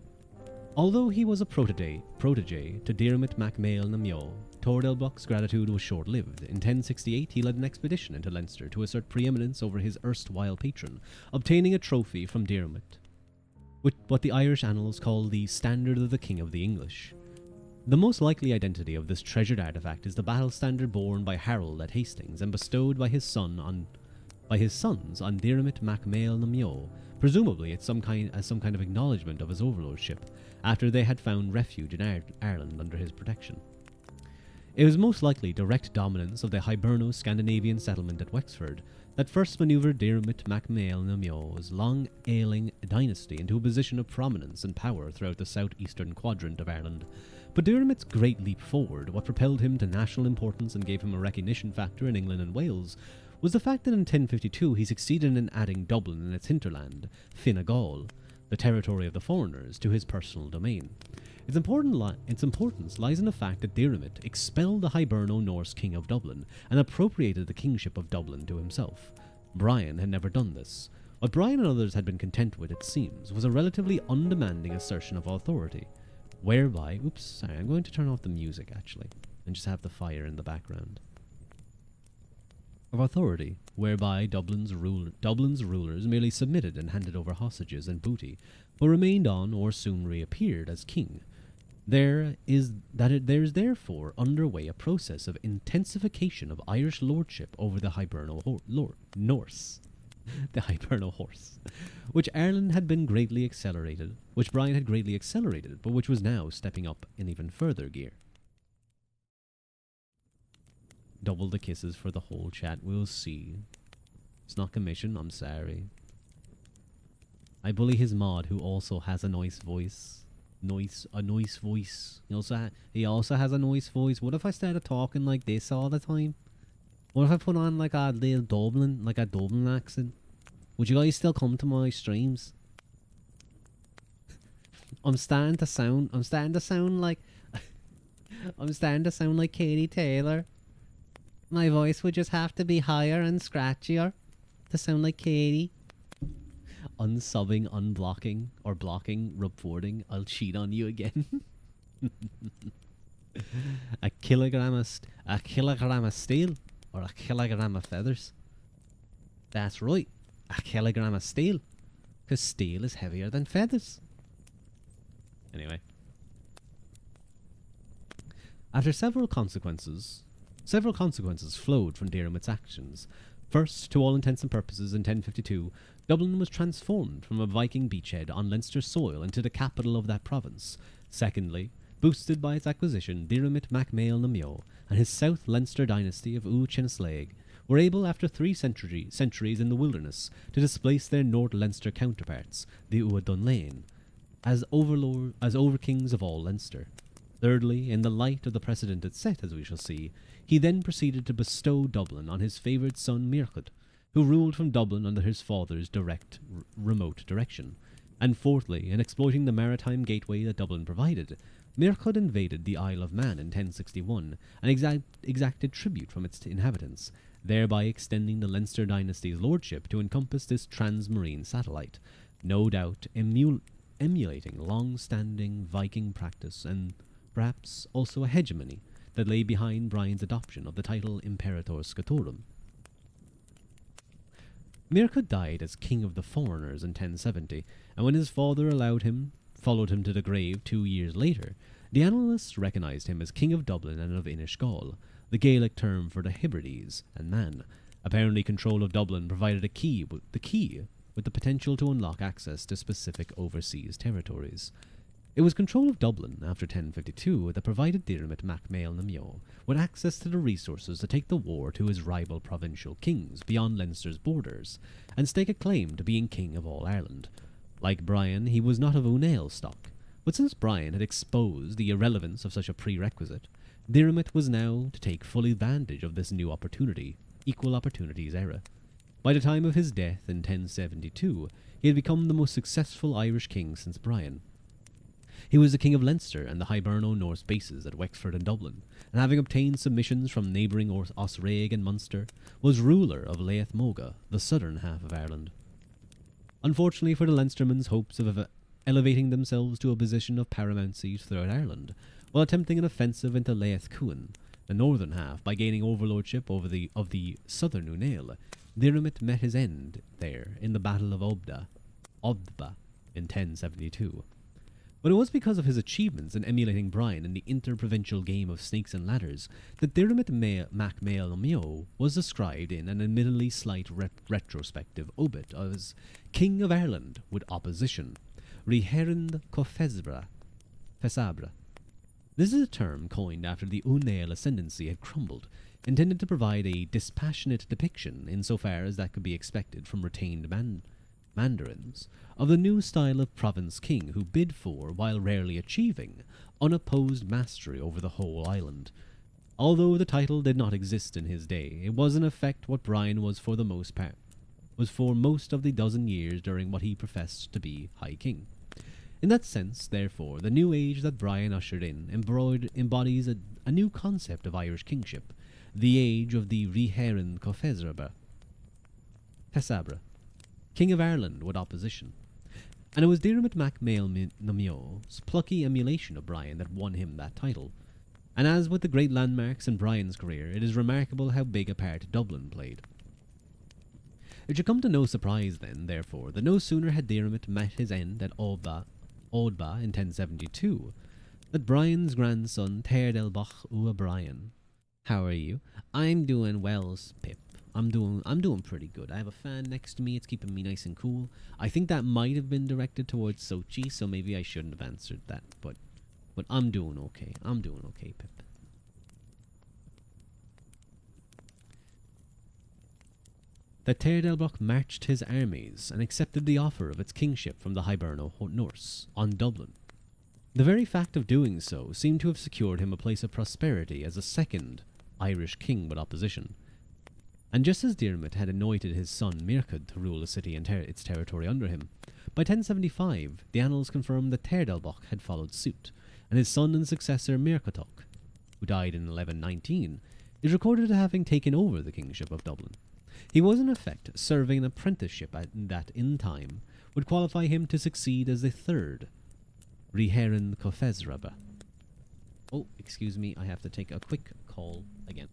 Although he was a protege to Diarmid mac Mael na Meo, Tord Elbuch's gratitude was short-lived. In 1068, he led an expedition into Leinster to assert preeminence over his erstwhile patron, obtaining a trophy from Diarmid, what the Irish annals call the Standard of the King of the English. The most likely identity of this treasured artifact is the battle standard borne by Harold at Hastings and bestowed by his sons on Diarmid mac Mael na Meo, presumably as some kind of acknowledgement of his overlordship, after they had found refuge in Ireland under his protection. It was most likely direct dominance of the Hiberno-Scandinavian settlement at Wexford that first manoeuvred Diarmid mac Mael na Meo's long-ailing dynasty into a position of prominence and power throughout the southeastern quadrant of Ireland. But Diarmid's great leap forward, what propelled him to national importance and gave him a recognition factor in England and Wales, was the fact that in 1052 he succeeded in adding Dublin and its hinterland, Fine Gael, the territory of the foreigners, to his personal domain. Its importance lies in the fact that Diarmid expelled the Hiberno-Norse king of Dublin and appropriated the kingship of Dublin to himself. Brian had never done this. What Brian and others had been content with, it seems, was a relatively undemanding assertion of authority, whereby... Oops, sorry, I'm going to turn off the music, actually, and just have the fire in the background. Of authority, whereby Dublin's rulers merely submitted and handed over hostages and booty, but remained on or soon reappeared as king. There is therefore underway a process of intensification of Irish lordship over the Norse, the Hiberno horse, which Ireland had been greatly accelerated, which Brian had greatly accelerated, but which was now stepping up in even further gear. Double the kisses for the whole chat, we'll see. It's not commission, I'm sorry. I bully his mod, who also has a nice voice. A nice voice. He also has a nice voice. What if I started talking like this all the time? What if I put on like a Dublin accent? Would you guys still come to my streams? I'm starting to sound like Katie Taylor. My voice would just have to be higher and scratchier to sound like Katie. Unsubbing, unblocking, or blocking, reporting. I'll cheat on you again. a kilogram of steel or a kilogram of feathers. That's right, a kilogram of steel, because steel is heavier than feathers. Anyway, after several consequences flowed from Diarmid's actions. First, to all intents and purposes in 1052, Dublin was transformed from a Viking beachhead on Leinster soil into the capital of that province. Secondly, boosted by its acquisition, Diarmid mac Mael na Meo and his South Leinster dynasty of Uachensleig were able, after 3 centuries in the wilderness, to displace their North Leinster counterparts, the Ua Dunlain, as overkings of all Leinster. Thirdly, in the light of the precedent it set, as we shall see, he then proceeded to bestow Dublin on his favoured son Muirchad, who ruled from Dublin under his father's remote direction. And fourthly, in exploiting the maritime gateway that Dublin provided, Muirchad invaded the Isle of Man in 1061 and exacted tribute from its inhabitants, thereby extending the Leinster dynasty's lordship to encompass this transmarine satellite, no doubt emulating long-standing Viking practice and perhaps also a hegemony that lay behind Brian's adoption of the title Imperator Scotorum. Muirchad died as King of the Foreigners in 1070, and when his father followed him to the grave 2 years later, the annalists recognised him as King of Dublin and of Inish Gaul, the Gaelic term for the Hebrides and Man. Apparently control of Dublin provided the key with the potential to unlock access to specific overseas territories. It was control of Dublin after 1052 that provided Diarmid mac Mael na Meo with access to the resources to take the war to his rival provincial kings beyond Leinster's borders and stake a claim to being king of all Ireland. Like Brian, he was not of Unail stock, but since Brian had exposed the irrelevance of such a prerequisite, Diarmid was now to take full advantage of this new opportunity, equal opportunities era. By the time of his death in 1072, he had become the most successful Irish king since Brian. He was the king of Leinster and the Hiberno Norse bases at Wexford and Dublin, and having obtained submissions from neighbouring Osraig and Munster, was ruler of Leath Moga, the southern half of Ireland. Unfortunately for the Leinstermen's hopes of elevating themselves to a position of paramountcy throughout Ireland, while attempting an offensive into Leath Cuan, the northern half, by gaining overlordship of the southern Unail, Diarmid met his end there in the Battle of Obda in 1072. But it was because of his achievements in emulating Brian in the interprovincial game of snakes and ladders that Diarmid mac Mael na Meo was described in an admittedly slight retrospective obit as King of Ireland with opposition, Riherind Cofesabra. This is a term coined after the Unail ascendancy had crumbled, intended to provide a dispassionate depiction, insofar as that could be expected from retained mandarins, of the new style of province king who bid for, while rarely achieving, unopposed mastery over the whole island. Although the title did not exist in his day, it was in effect what Brian was for most of the dozen years during what he professed to be High King. In that sense, therefore, the new age that Brian ushered in embodies a new concept of Irish kingship, the age of the Riherind Cofesabra, King of Ireland with opposition. And it was Diarmid mac Mael na Meo's plucky emulation of Brian that won him that title. And as with the great landmarks in Brian's career, it is remarkable how big a part Dublin played. It should come to no surprise then, therefore, that no sooner had Diarmid met his end at Oldba in 1072, that Brian's grandson, Teirdelbach Ua Brian. How are you? I'm doing well, Pip. I'm doing pretty good. I have a fan next to me. It's keeping me nice and cool. I think that might have been directed towards Sochi, so maybe I shouldn't have answered that. But I'm doing okay. I'm doing okay, Pip. That Teirdelbach marched his armies and accepted the offer of its kingship from the Hiberno Norse on Dublin. The very fact of doing so seemed to have secured him a place of prosperity as a second Irish king with opposition. And just as Diarmid had anointed his son Mircud to rule the city and its territory under him, by 1075 the annals confirmed that Teirdelbach had followed suit, and his son and successor Mircatoch, who died in 1119, is recorded as having taken over the kingship of Dublin. He was in effect serving an apprenticeship that in time would qualify him to succeed as the third Riherind Cofesabra. Oh, excuse me, I have to take a quick call again.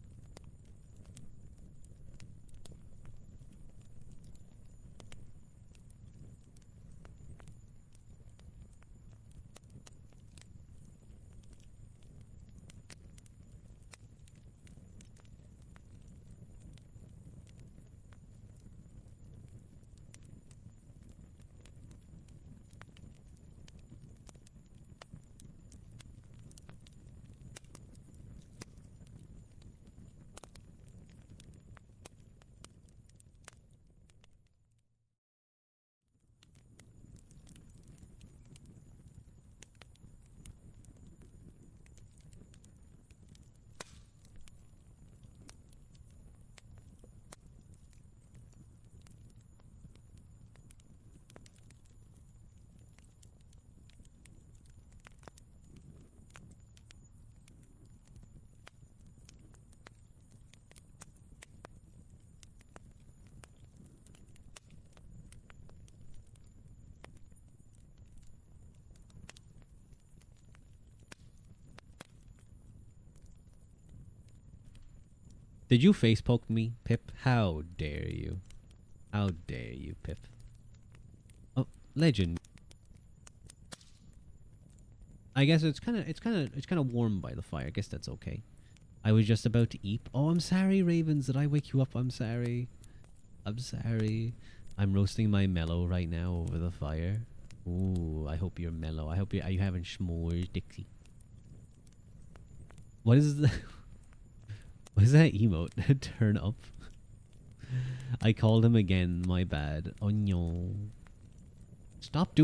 Did you facepoke me, Pip? How dare you? How dare you, Pip? Oh, legend. I guess it's kind of warm by the fire. I guess that's okay. I was just about to eat. Oh, I'm sorry, Ravens. Did I wake you up? I'm sorry. I'm sorry. I'm roasting my mellow right now over the fire. Ooh, I hope you're mellow. I hope are you having s'mores, Dixie? What is the what is that emote? Turn up. I called him again, my bad. Oh no. Stop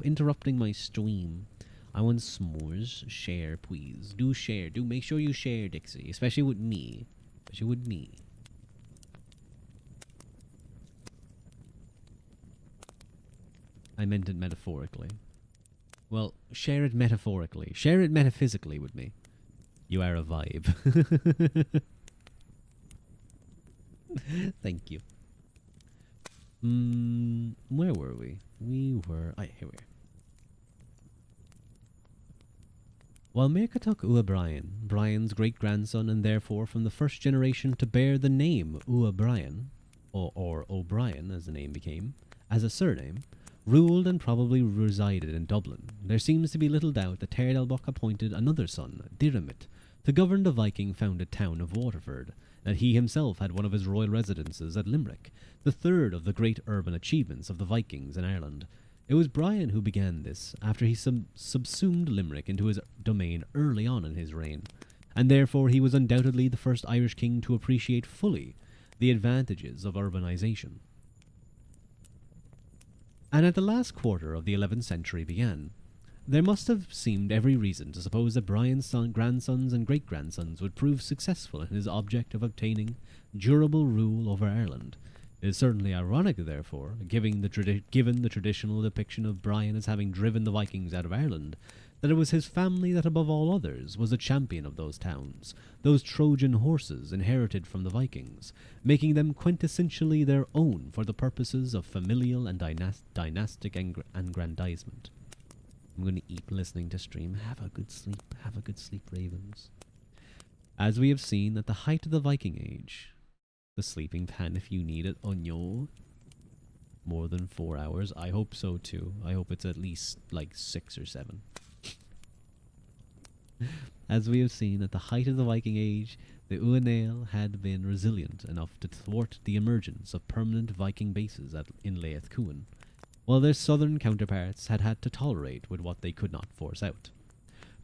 interrupting my stream. I want s'mores. Share, please. Do share. Do make sure you share, Dixie. Especially with me. Especially with me. I meant it metaphorically. Well, share it metaphorically. Share it metaphysically with me. You are a vibe. Thank you. Where were we? We were... here we are. While Mercatuk Ua Brian, Brian's great-grandson and therefore from the first generation to bear the name Ua Brian, or O'Brien as the name became, as a surname, ruled and probably resided in Dublin, there seems to be little doubt that Teirdelbach appointed another son, Diarmid, to govern the Viking-founded town of Waterford, that he himself had one of his royal residences at Limerick, the third of the great urban achievements of the Vikings in Ireland. It was Brian who began this, after he subsumed Limerick into his domain early on in his reign, and therefore he was undoubtedly the first Irish king to appreciate fully the advantages of urbanization. And at the last quarter of the 11th century began, there must have seemed every reason to suppose that Brian's grandsons and great-grandsons would prove successful in his object of obtaining durable rule over Ireland. It is certainly ironic, therefore, given the traditional depiction of Brian as having driven the Vikings out of Ireland, that it was his family that above all others was the champion of those towns, those Trojan horses inherited from the Vikings, making them quintessentially their own for the purposes of familial and dynastic aggrandizement. I'm going to eat listening to stream. Have a good sleep, ravens. As we have seen, at the height of the Viking Age, the sleeping pan if you need it, onyo. More than 4 hours. I hope so too. I hope it's at least like 6 or 7. As we have seen, at the height of the Viking Age, the Uanale had been resilient enough to thwart the emergence of permanent Viking bases in Leith Cuan, while their southern counterparts had had to tolerate with what they could not force out.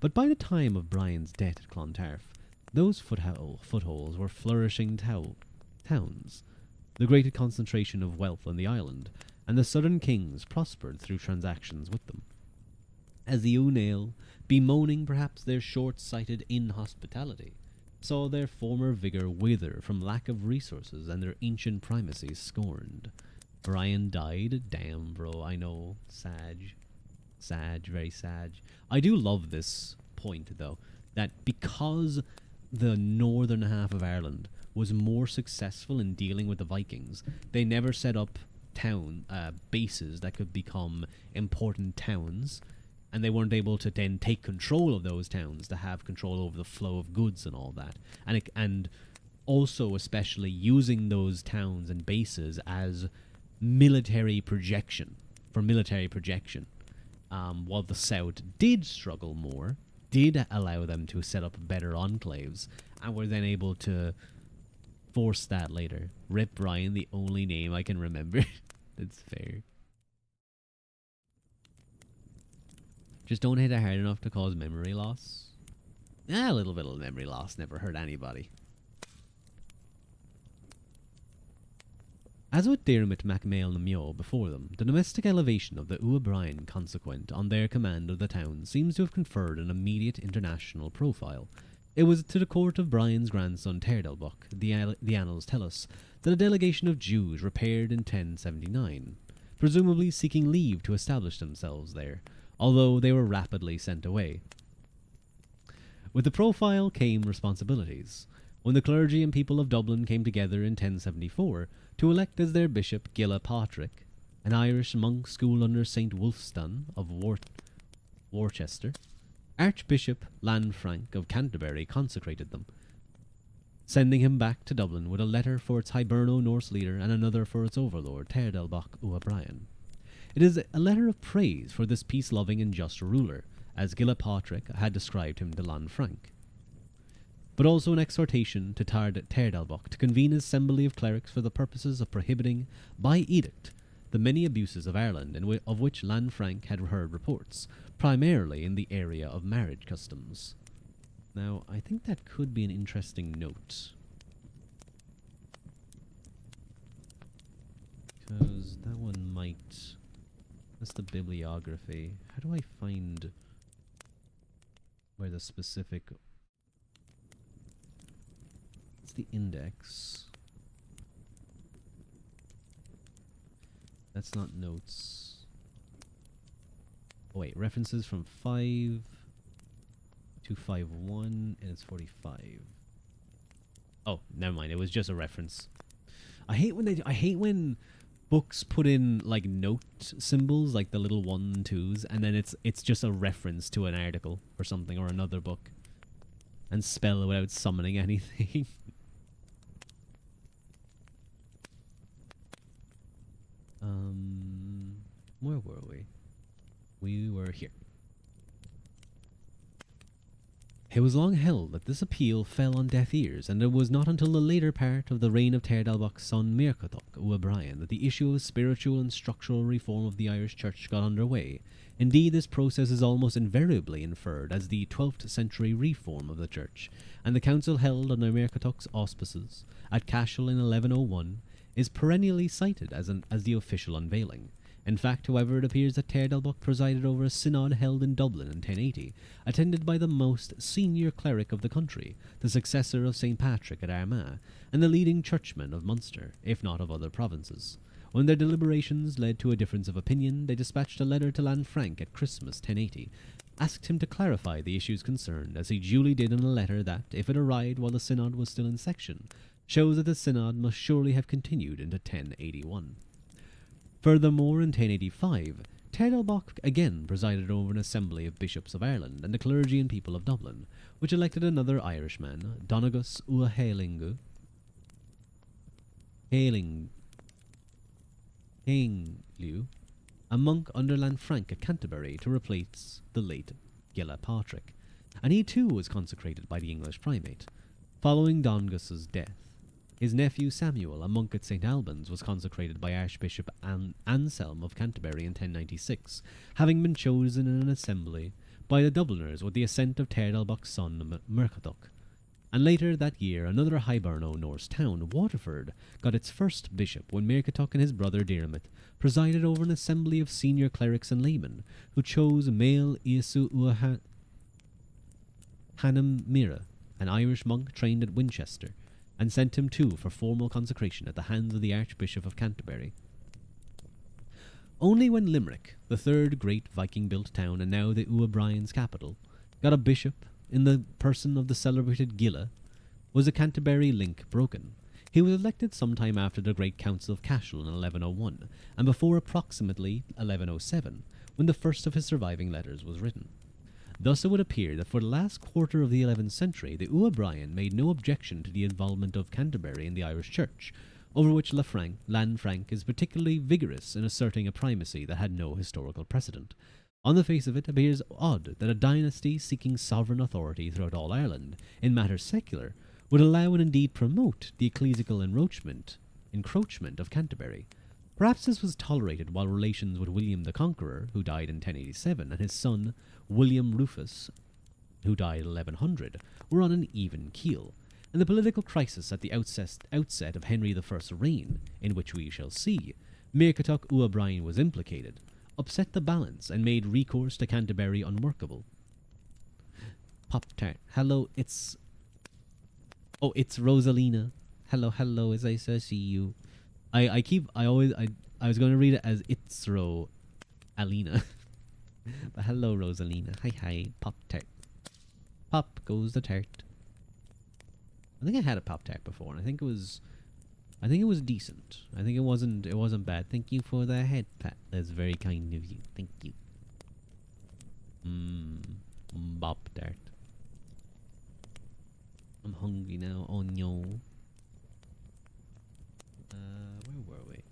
But by the time of Brian's death at Clontarf, those footholds were flourishing towns, the greatest concentration of wealth on the island, and the southern kings prospered through transactions with them. As the Uanale, bemoaning perhaps their short-sighted inhospitality, saw their former vigour wither from lack of resources and their ancient primacy scorned. Brian died. Damn, bro, I know. Sag, very sag. I do love this point, though, that because the northern half of Ireland was more successful in dealing with the Vikings, they never set up bases that could become important towns, and they weren't able to then take control of those towns to have control over the flow of goods and all that, and also especially using those towns and bases as military projection, while the South did struggle more, did allow them to set up better enclaves, and were then able to force that later. Rip Brian, the only name I can remember. That's fair. Just don't hit it hard enough to cause memory loss. A little bit of memory loss never hurt anybody. As with Diarmid MacMail Namio before them, the domestic elevation of the Ua Brian consequent on their command of the town seems to have conferred an immediate international profile. It was to the court of Brian's grandson Teirdelbach, the annals tell us, that a delegation of Jews repaired in 1079, presumably seeking leave to establish themselves there, although they were rapidly sent away. With the profile came responsibilities. When the clergy and people of Dublin came together in 1074 to elect as their bishop Gilpatrick, an Irish monk schooled under St. Wulfstan of Worcester, Archbishop Lanfranc of Canterbury consecrated them, sending him back to Dublin with a letter for its Hiberno-Norse leader and another for its overlord, Teirdelbach Ua Brian. It is a letter of praise for this peace-loving and just ruler, as Gilpatrick had described him to Lanfranc, but also an exhortation to Teirdelbach to convene his assembly of clerics for the purposes of prohibiting, by edict, the many abuses of Ireland of which Lanfranc had heard reports, primarily in the area of marriage customs. Now, I think that could be an interesting note. Because that one might... That's the bibliography. How do I find where the specific... It's the index. That's not notes. Oh wait, references from 5 to 5.1, and it's 45. Oh, never mind. It was just a reference. I hate when books put in like note symbols, like the little 1 and 2s, and then it's just a reference to an article or something or another book, and spell it without summoning anything. Where were we? We were here. It was long held that this appeal fell on deaf ears, and it was not until the later part of the reign of Teardalbach's son Muircheartacht O'Brien that the issue of spiritual and structural reform of the Irish Church got underway. Indeed, this process is almost invariably inferred as the 12th century reform of the Church, and the council held under Muircheartacht's auspices at Cashel in 1101 is perennially cited as the official unveiling. In fact, however, it appears that Teardalbach presided over a synod held in Dublin in 1080, attended by the most senior cleric of the country, the successor of St. Patrick at Armagh, and the leading churchman of Munster, if not of other provinces. When their deliberations led to a difference of opinion, they dispatched a letter to Lanfranc at Christmas 1080, asked him to clarify the issues concerned, as he duly did in a letter that, if it arrived while the synod was still in session, shows that the synod must surely have continued into 1081. Furthermore, in 1085, Teardalbach again presided over an assembly of bishops of Ireland and the clergy and people of Dublin, which elected another Irishman, Donagus Ua Hailinglu, a monk under Lanfranc at Canterbury, to replace the late Gilla Patrick, and he too was consecrated by the English primate. Following Dongus's death, his nephew Samuel, a monk at St. Albans, was consecrated by Archbishop Anselm of Canterbury in 1096, having been chosen in an assembly by the Dubliners with the assent of Teardalbach's son Muircheartacht. And later that year, another Hiberno Norse town, Waterford, got its first bishop when Muircheartacht and his brother Diarmid presided over an assembly of senior clerics and laymen, who chose Mael Iesu Ua Hanam Mira, an Irish monk trained at Winchester, and sent him too for formal consecration at the hands of the Archbishop of Canterbury. Only when Limerick, the third great Viking-built town and now the O'Brien's capital, got a bishop in the person of the celebrated Gilla, was the Canterbury link broken. He was elected sometime after the Great Council of Cashel in 1101, and before approximately 1107, when the first of his surviving letters was written. Thus it would appear that for the last quarter of the 11th century, the O'Brien made no objection to the involvement of Canterbury in the Irish Church, over which Lanfranc is particularly vigorous in asserting a primacy that had no historical precedent. On the face of it, appears odd that a dynasty seeking sovereign authority throughout all Ireland, in matters secular, would allow and indeed promote the ecclesiastical encroachment of Canterbury. Perhaps this was tolerated while relations with William the Conqueror, who died in 1087, and his son, William Rufus, who died in 1100, were on an even keel, and the political crisis at the outset of Henry I's reign, in which we shall see, Muircheartacht O'Brien was implicated, upset the balance and made recourse to Canterbury unworkable. Pop-Tart. Hello, it's Rosalina. Hello, as I see you. I was going to read it as Itzro Alina. But hello, Rosalina. Hi, Pop-Tart. Pop goes the tart. I think I had a Pop-Tart before, and I think it was decent. I think it wasn't bad. Thank you for the head pat. That's very kind of you. Thank you. Pop-Tart. I'm hungry now. Oh no. Where were we?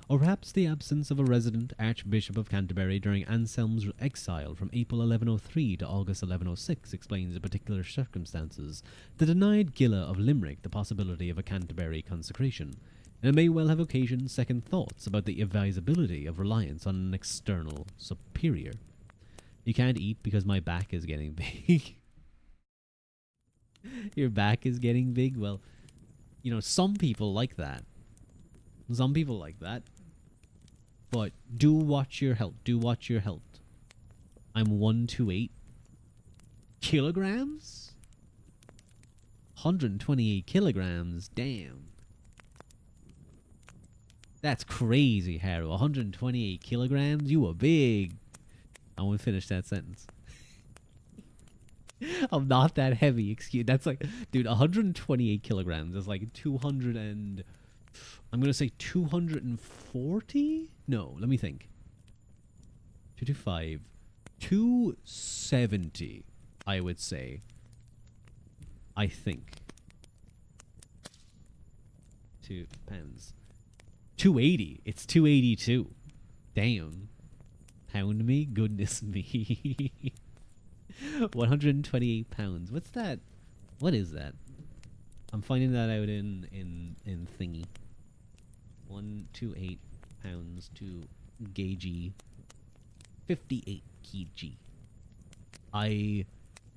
Or perhaps the absence of a resident Archbishop of Canterbury during Anselm's exile from April 1103 to August 1106 explains the particular circumstances that denied Gilla of Limerick the possibility of a Canterbury consecration. and it may well have occasioned second thoughts about the advisability of reliance on an external superior. You can't eat because my back is getting big. Your back is getting big? Well, you know, some people like that. Some people like that. But do watch your health. Do watch your health. I'm 128 kilograms? 128 kilograms. Damn. That's crazy, Haru. 128 kilograms? You were big. I won't finish that sentence. I'm not that heavy. Excuse. That's like, dude, 128 kilograms is like 200 and... I'm going to say 240? No, let me think. 225. 270, I would say. I think. 2 pounds. 280. It's 282. Damn. Pound me? Goodness me. 128 pounds. What's that? What is that? I'm finding that out in thingy. 128 pounds to kg. 58 kg. I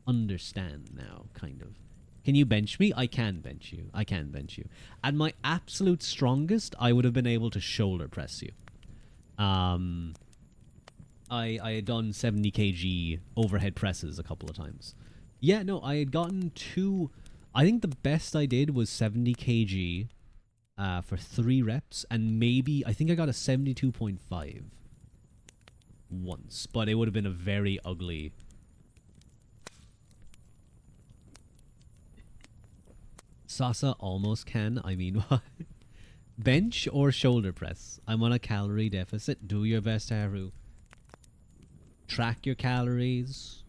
understand now, kind of. Can you bench me? I can bench you. I can bench you. At my absolute strongest, I would have been able to shoulder press you. I had done 70 kg overhead presses a couple of times. Yeah, no, I had gotten two... I think the best I did was 70 kg for 3 reps, and maybe... I think I got a 72.5 once, but it would have been a very ugly... Sasa almost can. I mean, what? Bench or shoulder press? I'm on a calorie deficit. Do your best, Haru. Track your calories.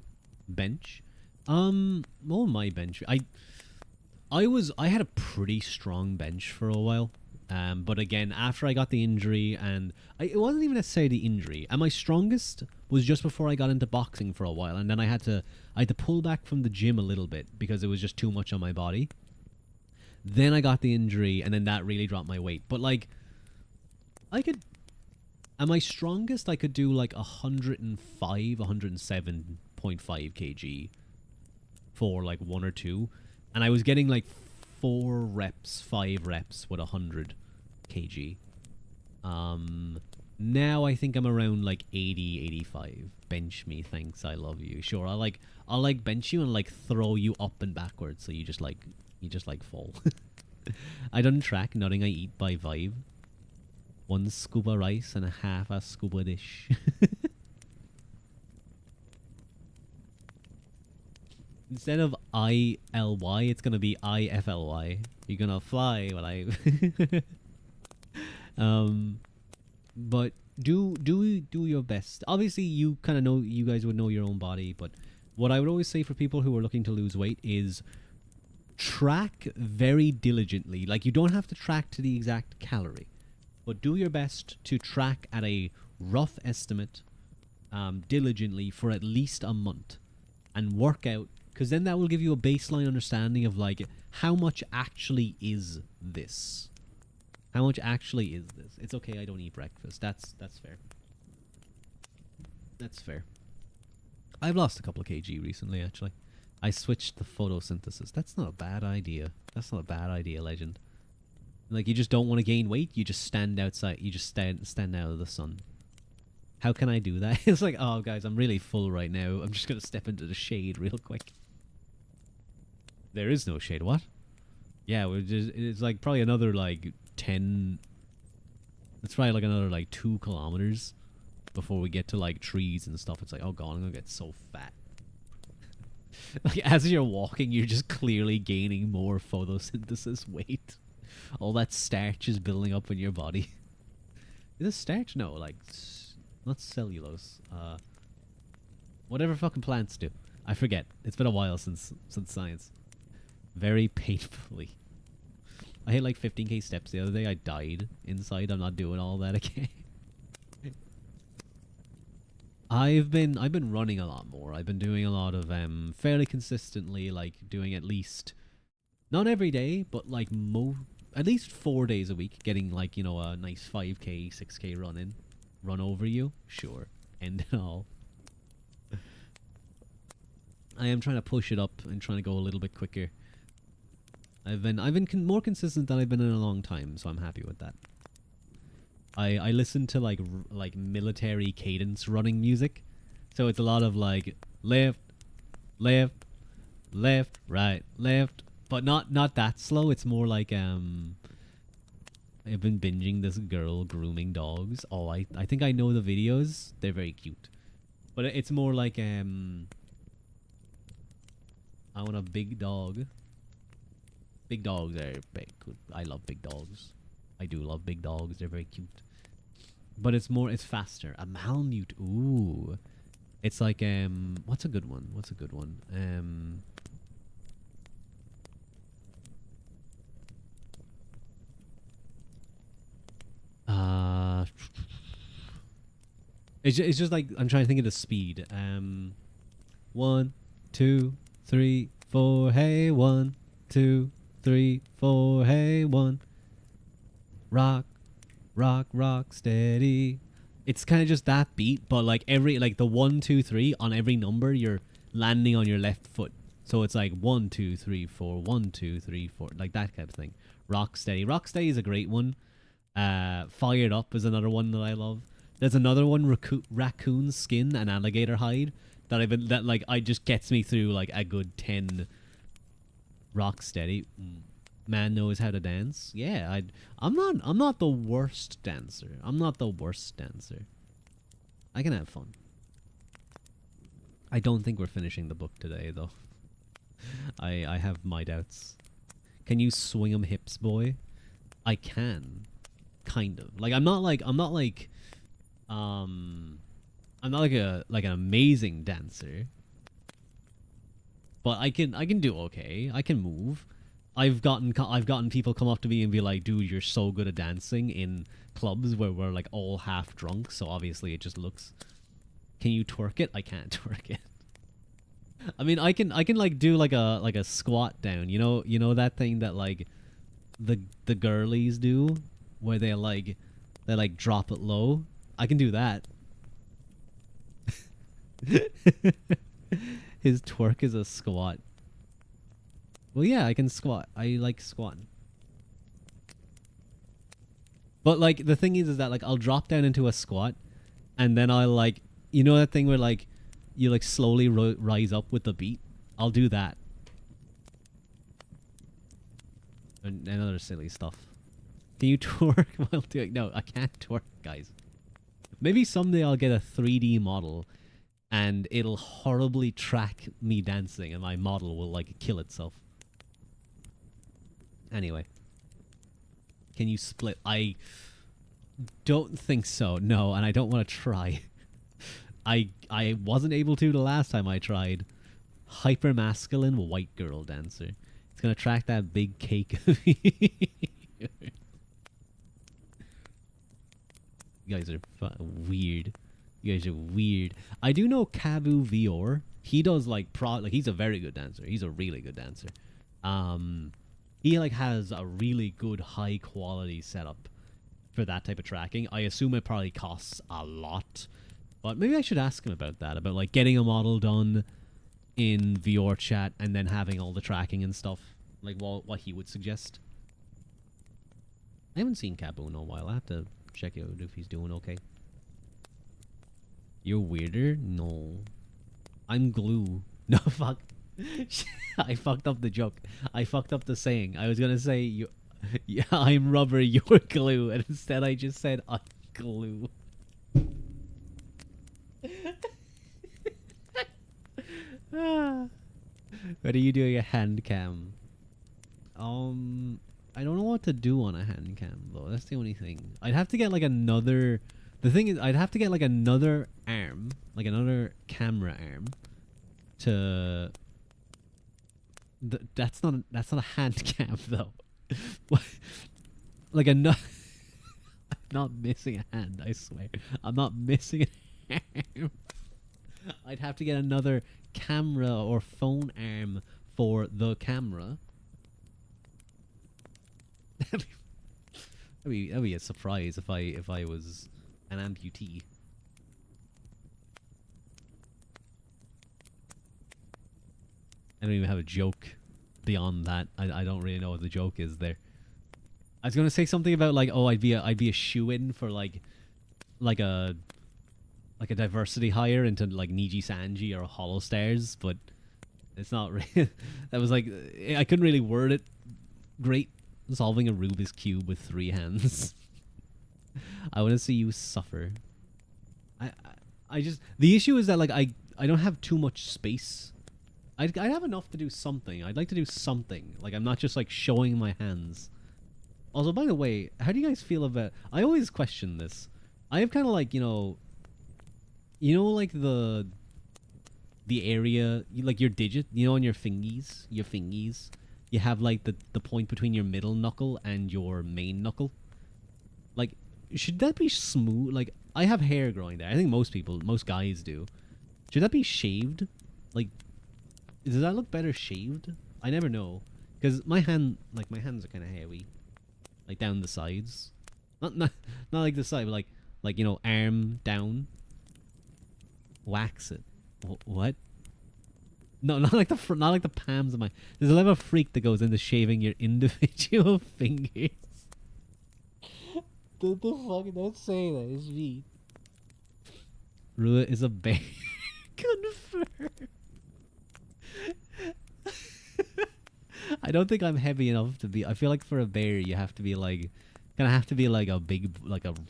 Bench. Well, my bench. I had a pretty strong bench for a while. But again, after I got the injury, and it wasn't even necessarily the injury. And my strongest was just before I got into boxing for a while, and then I had to pull back from the gym a little bit because it was just too much on my body. Then I got the injury, and then that really dropped my weight. But like, I could... At my strongest, I could do like 105, 107.5 kg for like 1 or 2. And I was getting like 4 reps, 5 reps with 100 kg. Now I think I'm around like 80, 85. Bench me, thanks, I love you. Sure, I'll like bench you and like throw you up and backwards so you just like fall. I don't track nothing I eat by vibe. 1 scuba rice and a half a scuba dish. Instead of ILY, it's gonna be IFLY. You're gonna fly while I... But do your best. Obviously, you kind of know, you guys would know your own body, but what I would always say for people who are looking to lose weight is track very diligently. Like, you don't have to track to the exact calorie, but do your best to track at a rough estimate diligently for at least a month and work out, because then that will give you a baseline understanding of like how much actually is this. How much actually is this? It's okay, I don't eat breakfast. That's fair. That's fair. I've lost a couple of kg recently, actually. I switched the photosynthesis. That's not a bad idea. That's not a bad idea, legend. Like, you just don't want to gain weight, you just stand outside. You just stand out of the sun. How can I do that? It's like, oh, guys, I'm really full right now. I'm just going to step into the shade real quick. There is no shade. What? Yeah, it's like probably another, like, 10... It's probably like another, like, 2 kilometers before we get to, like, trees and stuff. It's like, oh, God, I'm going to get so fat. Like, as you're walking, you're just clearly gaining more photosynthesis weight. All that starch is building up in your body. Is it starch? No, like, not cellulose. Whatever fucking plants do. I forget. It's been a while since science. Very painfully. I hit like 15k steps the other day. I died inside. I'm not doing all that again. I've been running a lot more. I've been doing a lot of fairly consistently, like doing at least, not every day, but like at least 4 days a week, getting like, you know, a nice 5k, 6k run over you. Sure. End it all. I am trying to push it up and trying to go a little bit quicker. I've been more consistent than I've been in a long time, so I'm happy with that. I listen to like military cadence running music, so it's a lot of like left, left, left, right, left, but not that slow. It's more like I've been binging this girl grooming dogs. Oh, I think I know the videos. They're very cute, but it's more like I want a big dog. Big dogs are big. I love big dogs. I do love big dogs. They're very cute. But it's faster. A Malamute. Ooh. It's like, what's a good one? What's a good one? It's just like, I'm trying to think of the speed. 1, 2, 3, 4, hey, 1, 2, 3, 4, hey, 1. Rock, rock, rock, steady. It's kind of just that beat, but like the 1, 2, 3 on every number, you're landing on your left foot. So it's like 1, 2, 3, 4, 1, 2, 3, 4, like that kind of thing. Rock steady. Rock steady is a great one. Fired up is another one that I love. There's another one, raccoon skin and alligator hide, that I just gets me through like a good 10. Rock steady. Man knows how to dance. Yeah, I'm not the worst dancer. I'm not the worst dancer. I can have fun. I don't think we're finishing the book today though. I have my doubts. Can you swing 'em hips, boy? I can. Kind of. Like I'm not like an amazing dancer. But I can do okay. I can move. I've gotten people come up to me and be like, "Dude, you're so good at dancing," in clubs where we're like all half drunk, so obviously it just looks. Can you twerk it? I can't twerk it. I mean, I can like do like a squat down. You know that thing that like the girlies do, where they drop it low. I can do that. His twerk is a squat. Well, yeah, I can squat. I like squatting. But like the thing is that like I'll drop down into a squat, and then I'll like, you know that thing where like you like slowly rise up with the beat. I'll do that. And other silly stuff. Can you twerk while doing? No, I can't twerk, guys. Maybe someday I'll get a 3D model, and it'll horribly track me dancing, and my model will like kill itself. Anyway. Can you split? I don't think so. No, and I don't want to try. I wasn't able to the last time I tried. Hyper masculine white girl dancer. It's gonna track that big cake of you. You guys are weird. You guys are weird. I do know Kabu Vior. He does like he's a very good dancer. He's a really good dancer. He like has a really good high quality setup for that type of tracking. I assume it probably costs a lot, but maybe I should ask him about that, about like getting a model done in VR chat and then having all the tracking and stuff, like what he would suggest. I haven't seen Kabu in a while. I have to check out if he's doing okay. You're weirder? No. I'm glue. No, fuck. I fucked up the joke. I fucked up the saying. I was gonna say, yeah, I'm rubber, you're glue. And instead I just said, I'm glue. What are you doing a hand cam? I don't know what to do on a hand cam though. That's the only thing. I'd have to get like another. The thing is, I'd have to get like another arm, like another camera arm, to. That's not a hand cam though. Like a I'm not missing a hand. I swear, I'm not missing a arm. I'd have to get another camera or phone arm for the camera. That'd be a surprise if I was an amputee. I don't even have a joke beyond that. I don't really know what the joke is there. I was gonna say something about like, oh, I'd be a shoe-in for like a diversity hire into like Niji Sanji or Hollow Stairs, but it's not really. That was like, I couldn't really word it great. Solving a Rubik's Cube with 3 hands. I want to see you suffer. I just, the issue is that like I don't have too much space. I'd have enough to do something. I'd like to do something. Like, I'm not just like showing my hands. Also, by the way, how do you guys feel about... I always question this. I have kind of like, you know, like the area, like your digit, you know, on your fingies, you have like the point between your middle knuckle and your main knuckle. Like, should that be smooth? Like, I have hair growing there. I think most guys do. Should that be shaved? Like, does that look better shaved? I never know. Because my hands are kind of hairy. Like, down the sides. Not like the side, but like, you know, arm down. Wax it. What? No, not like the palms of my... There's a level of freak that goes into shaving your individual fingers. The fuck? Don't say that. It's me. Ruadh is a bear. Confirm. I don't think I'm heavy enough to be... I feel like for a bear, you have to be like... Gonna have to be like a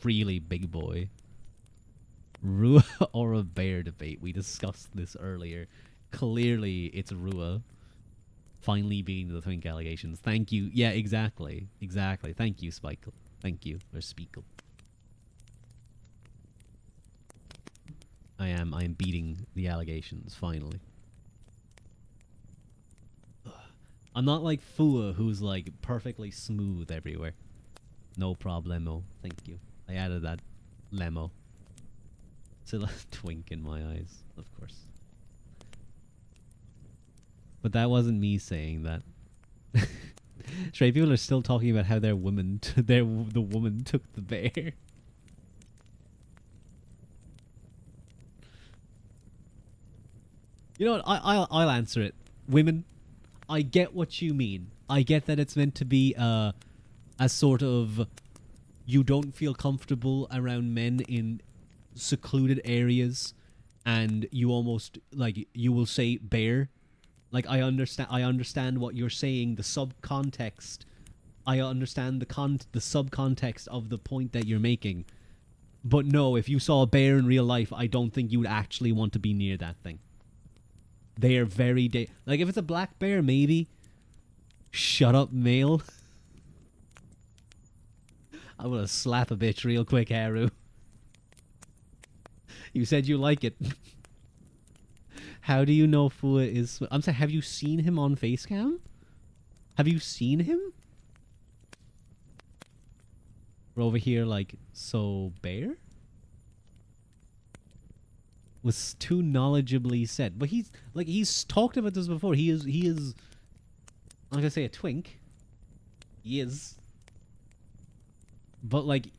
really big boy. Ruadh or a bear debate. We discussed this earlier. Clearly, it's Ruadh. Finally beating the Twink allegations. Thank you. Yeah, exactly. Exactly. Thank you, Spikle. Thank you. Or Speakle. I am beating the allegations, finally. Ugh. I'm not like Fua, who's like perfectly smooth everywhere. No problemo. Thank you. I added that lemo. Still a twink in my eyes, of course. But that wasn't me saying that. Straight people are still talking about how the woman took the bear. You know what? I'll answer it. Women, I get what you mean. I get that it's meant to be a sort of, you don't feel comfortable around men in secluded areas, and you almost like you will say bear. Like, I understand what you're saying, the subcontext. I understand the subcontext of the point that you're making. But no, if you saw a bear in real life, I don't think you would actually want to be near that thing. They are very like, if it's a black bear, maybe. Shut up, male. I'm gonna slap a bitch real quick, Haru. You said you like it. How do you know Fua is... I'm saying, have you seen him on Facecam? Have you seen him? We're over here like, so bear? Was too knowledgeably said. But he's talked about this before. He is I'm gonna say a twink. He is. But like,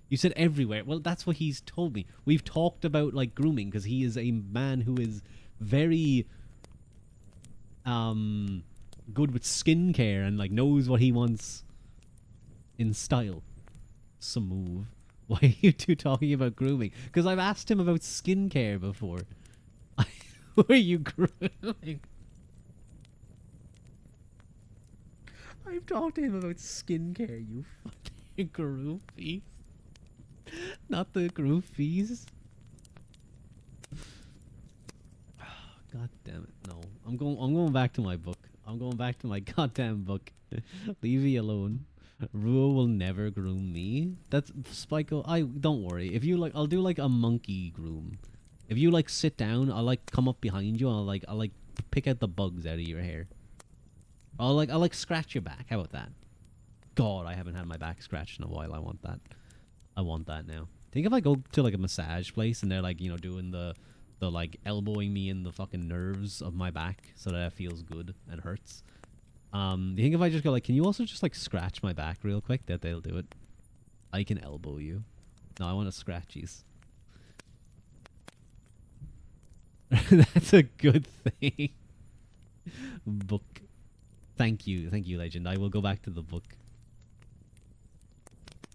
you said everywhere. Well, that's what he's told me. We've talked about like grooming, because he is a man who is very good with skincare and like knows what he wants in style. Smooth. Why are you two talking about grooming? Because I've asked him about skincare before. Who are you grooming? I've talked to him about skincare, you fucking groupies. Not the groupies. God damn it, no. I'm going back to my book. I'm going back to my goddamn book. Leave me alone. Ruadh will never groom me. That's Spiko. Don't worry. If you like, I'll do like a monkey groom. If you like sit down, I'll like come up behind you and I'll like pick out the bugs out of your hair. I'll like scratch your back. How about that? God, I haven't had my back scratched in a while. I want that. I want that now. Think if I go to like a massage place and they're like, you know, doing the like elbowing me in the fucking nerves of my back so that it feels good and hurts. Do you think if I just go like, can you also just like scratch my back real quick, that they'll do it? I can elbow you. No, I want to scratchies. That's a good thing. Book. Thank you, Legend. I will go back to the book.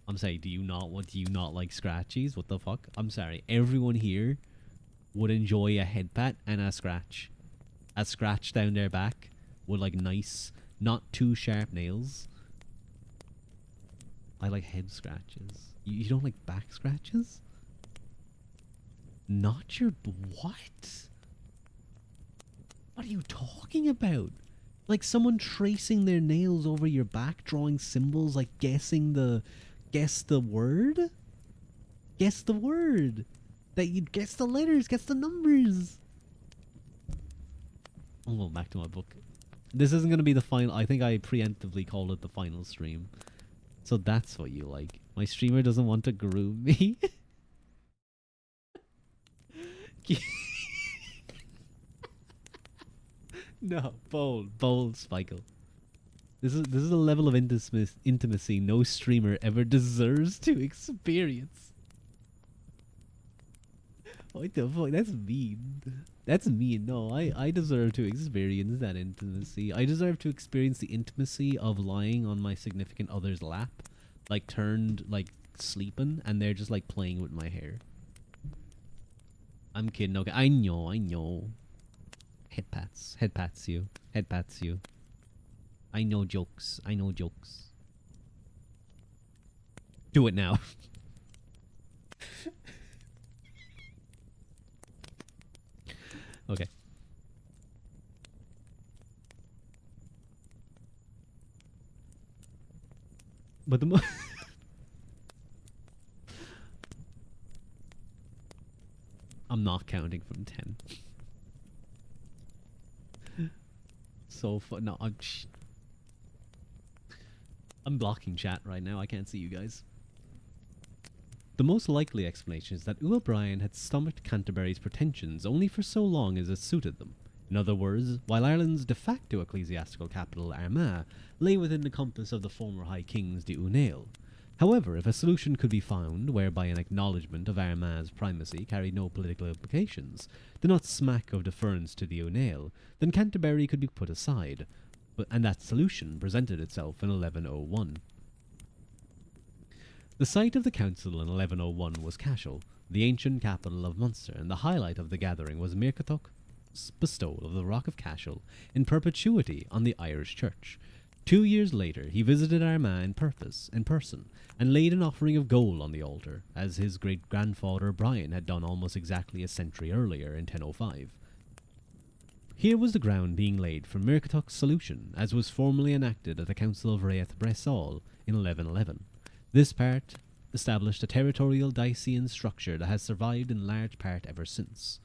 I'm sorry. Do you not like scratchies? What the fuck? I'm sorry. Everyone here would enjoy a head pat and a scratch down their back with like nice, not too sharp nails. I like head scratches. You don't like back scratches? Not your what? What are you talking about? Like someone tracing their nails over your back, drawing symbols, like guess the word? Guess the word. That you'd guess the letters, guess the numbers. I'm going back to my book. This isn't going to be the final. I think I preemptively called it the final stream. So that's what you like. My streamer doesn't want to groom me. No, bold, Spikel. This is a level of intimacy no streamer ever deserves to experience. What the fuck? That's mean. That's mean. No, I deserve to experience that intimacy. I deserve to experience the intimacy of lying on my significant other's lap, like turned, like sleeping, and they're just like playing with my hair. I'm kidding. Okay, I know. Head pats you. I know jokes. Do it now. Okay. But the I'm not counting from 10. So fun. No, I'm blocking chat right now. I can't see you guys. The most likely explanation is that O'Brien had stomached Canterbury's pretensions only for so long as it suited them. In other words, while Ireland's de facto ecclesiastical capital, Armagh, lay within the compass of the former High Kings de Unail. However, if a solution could be found whereby an acknowledgement of Armagh's primacy carried no political implications, did not smack of deference to the Unail, then Canterbury could be put aside, and that solution presented itself in 1101. The site of the council in 1101 was Cashel, the ancient capital of Munster, and the highlight of the gathering was Mircatoc's bestowal of the Rock of Cashel in perpetuity on the Irish Church. 2 years later, he visited Armagh in person, and laid an offering of gold on the altar, as his great-grandfather Brian had done almost exactly a century earlier in 1005. Here was the ground being laid for Mircatoc's solution, as was formally enacted at the Council of Raeth Bressall in 1111. This part established a territorial Dacian structure that has survived in large part ever since.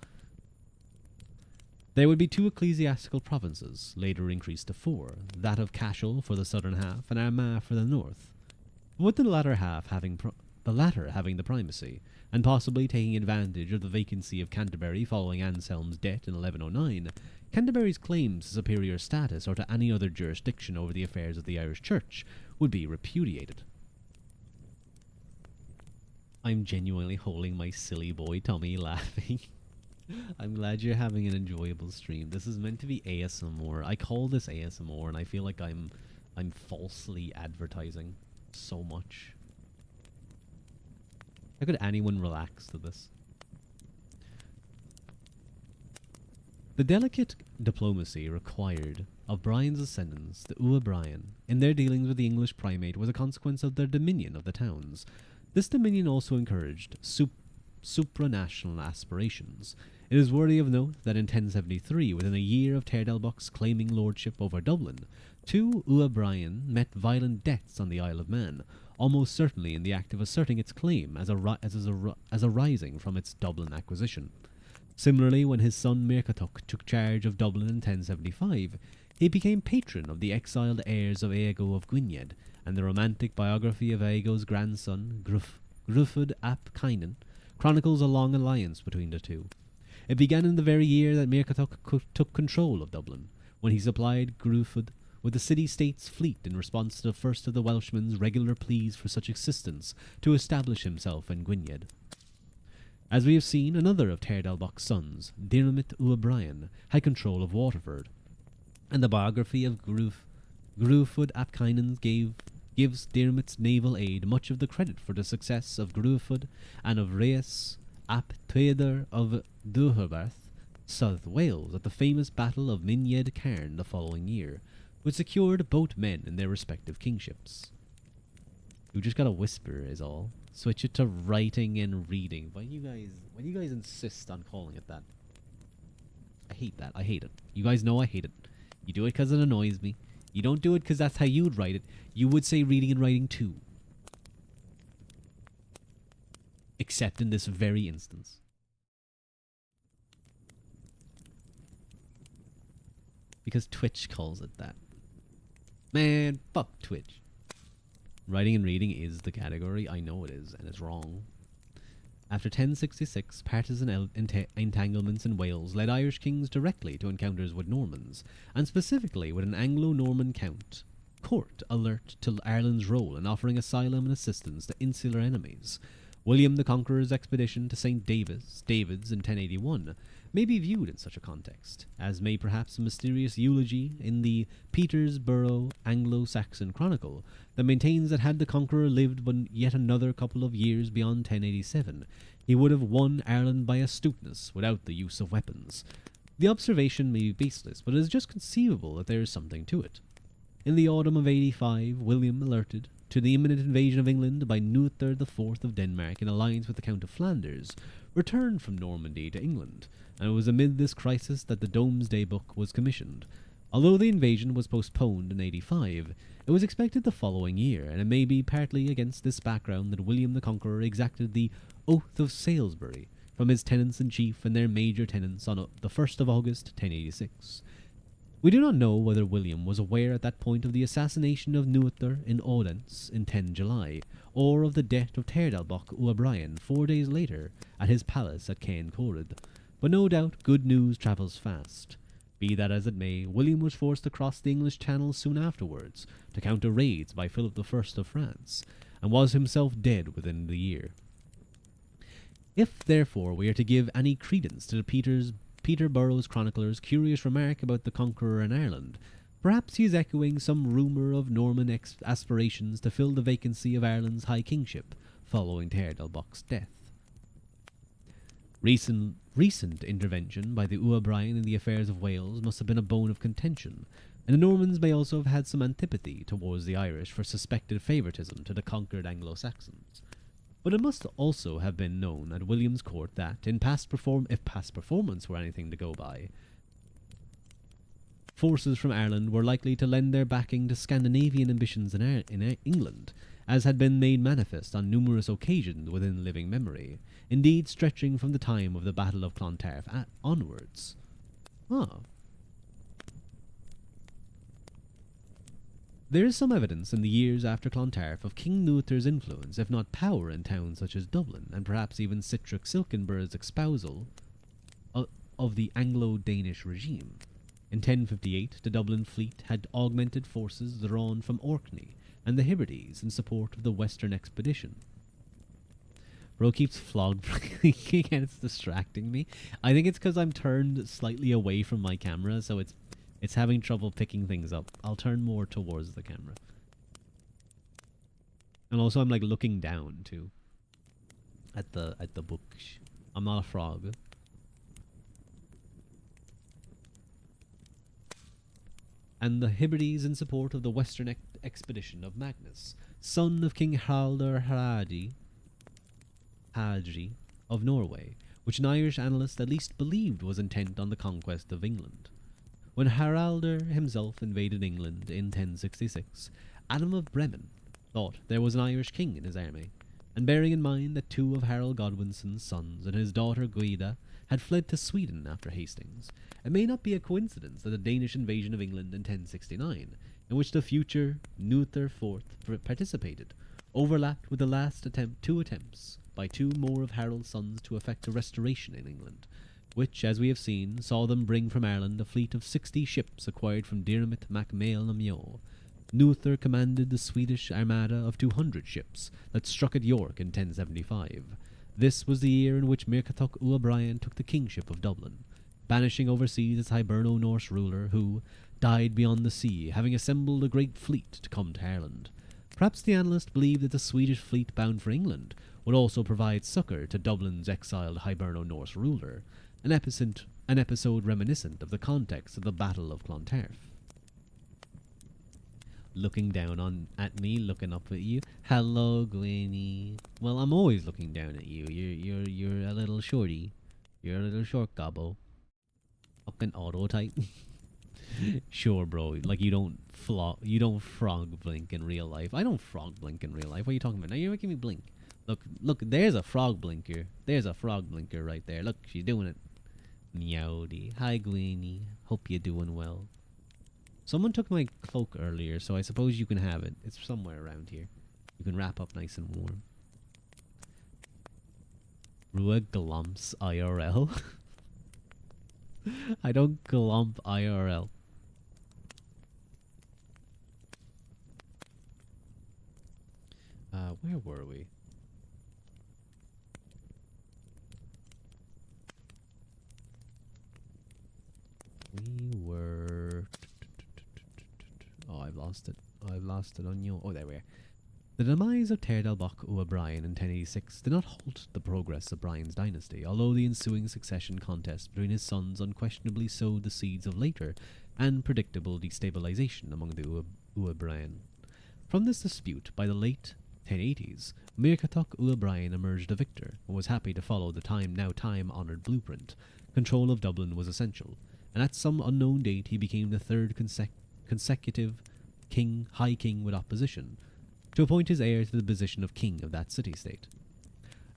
There would be 2 ecclesiastical provinces, later increased to 4, that of Cashel for the southern half and Armagh for the north, with the latter having the primacy, and possibly taking advantage of the vacancy of Canterbury following Anselm's death in 1109. Canterbury's claims to superior status or to any other jurisdiction over the affairs of the Irish Church would be repudiated. I'm genuinely holding my silly boy tummy laughing. I'm glad you're having an enjoyable stream. This is meant to be ASMR. I call this ASMR and I feel like I'm falsely advertising so much. How could anyone relax to this? The delicate diplomacy required of Brian's ascendants, the O'Brien, in their dealings with the English primate was a consequence of their dominion of the towns. This dominion also encouraged supranational aspirations. It is worthy of note that in 1073, within a year of Terdelbuck's claiming lordship over Dublin, 2 O'Brien met violent deaths on the Isle of Man, almost certainly in the act of asserting its claim as arising from its Dublin acquisition. Similarly, when his son Mircatoc took charge of Dublin in 1075, he became patron of the exiled heirs of Aego of Gwynedd, and the romantic biography of Aego's grandson, Gruffudd ap Cynan, chronicles a long alliance between the two. It began in the very year that Mircatoc took control of Dublin, when he supplied Gruffudd with the city-state's fleet in response to the first of the Welshman's regular pleas for such assistance to establish himself in Gwynedd. As we have seen, another of Teirdelbach's sons, Diarmid O'Brien, had control of Waterford, and the biography of Gruffudd ap Cynan gives Diarmid's naval aid much of the credit for the success of Gruffudd and of Rhys ap Tuedr of Deheubarth, South Wales, at the famous Battle of Myned Cairn the following year, which secured both men in their respective kingships. You just gotta whisper is all. Switch it to writing and reading. Why do you guys insist on calling it that? I hate that. I hate it. You guys know I hate it. You do it because it annoys me. You don't do it because that's how you'd write it. You would say reading and writing too. Except in this very instance. Because Twitch calls it that. Man, fuck Twitch. Writing and reading is the category. I know it is, and it's wrong. After 1066, partisan entanglements in Wales led Irish kings directly to encounters with Normans, and specifically with an Anglo-Norman court alert to Ireland's role in offering asylum and assistance to insular enemies. William the Conqueror's expedition to St. David's in 1081 may be viewed in such a context, as may perhaps a mysterious eulogy in the Peterborough Anglo-Saxon Chronicle that maintains that had the Conqueror lived but yet another couple of years beyond 1087, he would have won Ireland by astuteness without the use of weapons. The observation may be baseless, but it is just conceivable that there is something to it. In the autumn of 85, William, alerted to the imminent invasion of England by Nuthar IV of Denmark in alliance with the Count of Flanders, returned from Normandy to England, and it was amid this crisis that the Domesday Book was commissioned. Although the invasion was postponed in 85, it was expected the following year, and it may be partly against this background that William the Conqueror exacted the Oath of Salisbury from his tenants-in-chief and their major tenants on the 1st of August 1086. We do not know whether William was aware at that point of the assassination of Nuthar in Odense in 10 July, or of the death of Teirdelbach O'Brien 4 days later at his palace at Caen Corrid, but no doubt good news travels fast. Be that as it may, William was forced to cross the English Channel soon afterwards to counter raids by Philip I of France, and was himself dead within the year. If, therefore, we are to give any credence to the Peterborough's chronicler's curious remark about the Conqueror in Ireland, perhaps he is echoing some rumour of Norman aspirations to fill the vacancy of Ireland's high kingship following Teirdelbach's death. Recent intervention by the O'Brien in the affairs of Wales must have been a bone of contention, and the Normans may also have had some antipathy towards the Irish for suspected favouritism to the conquered Anglo-Saxons. But it must also have been known at William's court that, if past performance were anything to go by, forces from Ireland were likely to lend their backing to Scandinavian ambitions in England, as had been made manifest on numerous occasions within living memory, indeed stretching from the time of the Battle of Clontarf onwards. There is some evidence in the years after Clontarf of King Nuthar's influence, if not power, in towns such as Dublin, and perhaps even Sitrick Silkenberg's espousal of the Anglo-Danish regime. In 1058, the Dublin fleet had augmented forces drawn from Orkney and the Hebrides in support of the Western expedition. Bro keeps flogged again, it's distracting me. I think it's because I'm turned slightly away from my camera, so it's having trouble picking things up. I'll turn more towards the camera. And also I'm like looking down too. At the book. I'm not a frog. And the Hebrides in support of the Western expedition of Magnus, son of King Haraldr Hadri of Norway, which an Irish annalist at least believed was intent on the conquest of England. When Haraldr himself invaded England in 1066, Adam of Bremen thought there was an Irish king in his army, and bearing in mind that 2 of Harold Godwinson's sons and his daughter Guida had fled to Sweden after Hastings, it may not be a coincidence that the Danish invasion of England in 1069, in which the future Nuthar IV participated, overlapped with the last 2 attempts by 2 more of Harold's sons to effect a restoration in England, which, as we have seen, saw them bring from Ireland a fleet of 60 ships acquired from Diarmid mac Mael na Meo. Luther commanded the Swedish armada of 200 ships that struck at York in 1075. This was the year in which Muirchertach O'Brien took the kingship of Dublin, banishing overseas its Hiberno-Norse ruler, who died beyond the sea, having assembled a great fleet to come to Ireland. Perhaps the annalist believed that the Swedish fleet bound for England would also provide succour to Dublin's exiled Hiberno-Norse ruler, an episode reminiscent of the context of the Battle of Clontarf. Looking down at me, looking up at you. Hello, Gwenny. Well, I'm always looking down at you. You're a little shorty. You're a little short gobbo. Fucking auto type. Sure, bro. Like you don't frog blink in real life. I don't frog blink in real life. What are you talking about? Now you're making me blink. Look. There's a frog blinker. There's a frog blinker right there. Look, she's doing it. Meowdy. Hi, Gwenny. Hope you're doing well. Someone took my cloak earlier, so I suppose you can have it. It's somewhere around here. You can wrap up nice and warm. Ruadh glumps IRL. I don't glump IRL. Where were we? We were... Oh, I've lost it. I've lost it on you. Oh, there we are. The demise of Teirdelbach O'Brien in 1086 did not halt the progress of Brian's dynasty, although the ensuing succession contest between his sons unquestionably sowed the seeds of later and predictable destabilization among the O'Brien. From this dispute, by the late 1080s, Muirchertach O'Brien emerged a victor and was happy to follow the time-honoured blueprint. Control of Dublin was essential, and at some unknown date he became the third consecutive High King with opposition, to appoint his heir to the position of king of that city-state.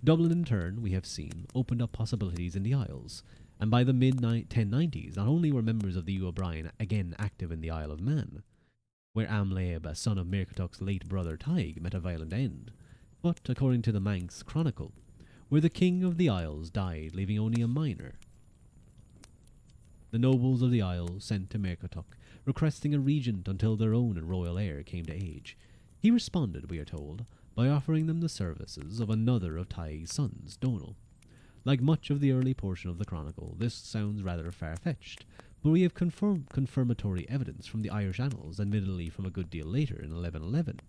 Dublin, in turn, we have seen, opened up possibilities in the Isles, and by the mid-1090s not only were members of the O'Brien again active in the Isle of Man, where Amlaeb, a son of Muirchertach's late brother Tig, met a violent end, but, according to the Manx Chronicle, where the king of the Isles died, leaving only a minor. The nobles of the Isles sent to Muirchertach, requesting a regent until their own royal heir came to age. He responded, we are told, by offering them the services of another of Tig's sons, Donal. Like much of the early portion of the Chronicle, this sounds rather far-fetched, but we have confirmatory evidence from the Irish annals, admittedly from a good deal later in 1111,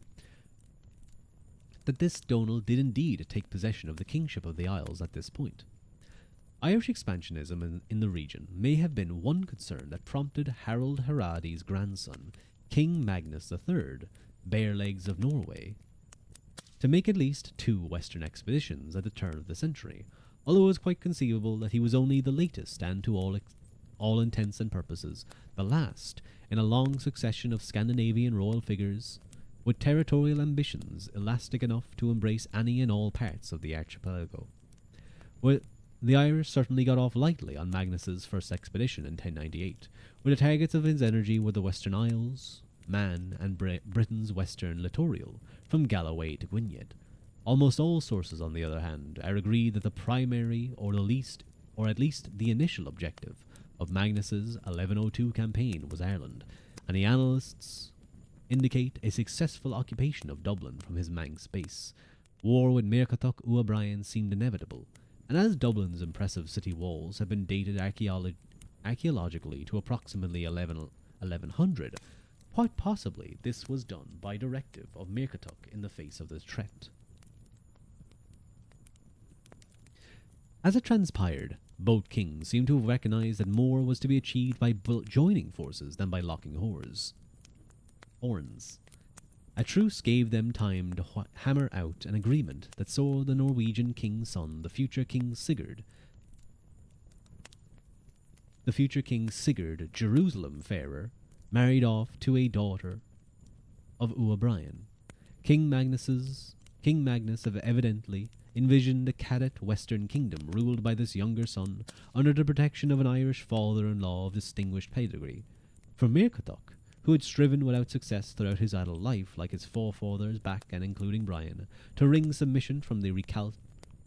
that this Donal did indeed take possession of the kingship of the Isles at this point. Irish expansionism in the region may have been one concern that prompted Harold Haraldi's grandson, King Magnus III, Barelegs of Norway, to make at least 2 western expeditions at the turn of the century, although it is quite conceivable that he was only the latest and, to all intents and purposes, the last in a long succession of Scandinavian royal figures with territorial ambitions elastic enough to embrace any and all parts of the archipelago. Well, the Irish certainly got off lightly on Magnus's first expedition in 1098, where the targets of his energy were the Western Isles, Man, and Britain's western littoral, from Galloway to Gwynedd. Almost all sources, on the other hand, are agreed that the primary, or at least the initial objective, of Magnus's 1102 campaign was Ireland, and the annalists indicate a successful occupation of Dublin from his Manx base. War with Muirchertach O'Brien seemed inevitable, and as Dublin's impressive city walls have been dated archaeologically to approximately 1100, quite possibly this was done by directive of Muirchertach in the face of this threat. As it transpired, both kings seemed to have recognized that more was to be achieved by joining forces than by locking horns. A truce gave them time to hammer out an agreement that saw the Norwegian king's son, the future King Sigurd, Jerusalem-farer, married off to a daughter of O'Brien. King Magnus have evidently envisioned a cadet western kingdom ruled by this younger son under the protection of an Irish father-in-law of distinguished pedigree. For Muirchertach, who had striven without success throughout his adult life, like his forefathers back and including Brian, to wring submission from the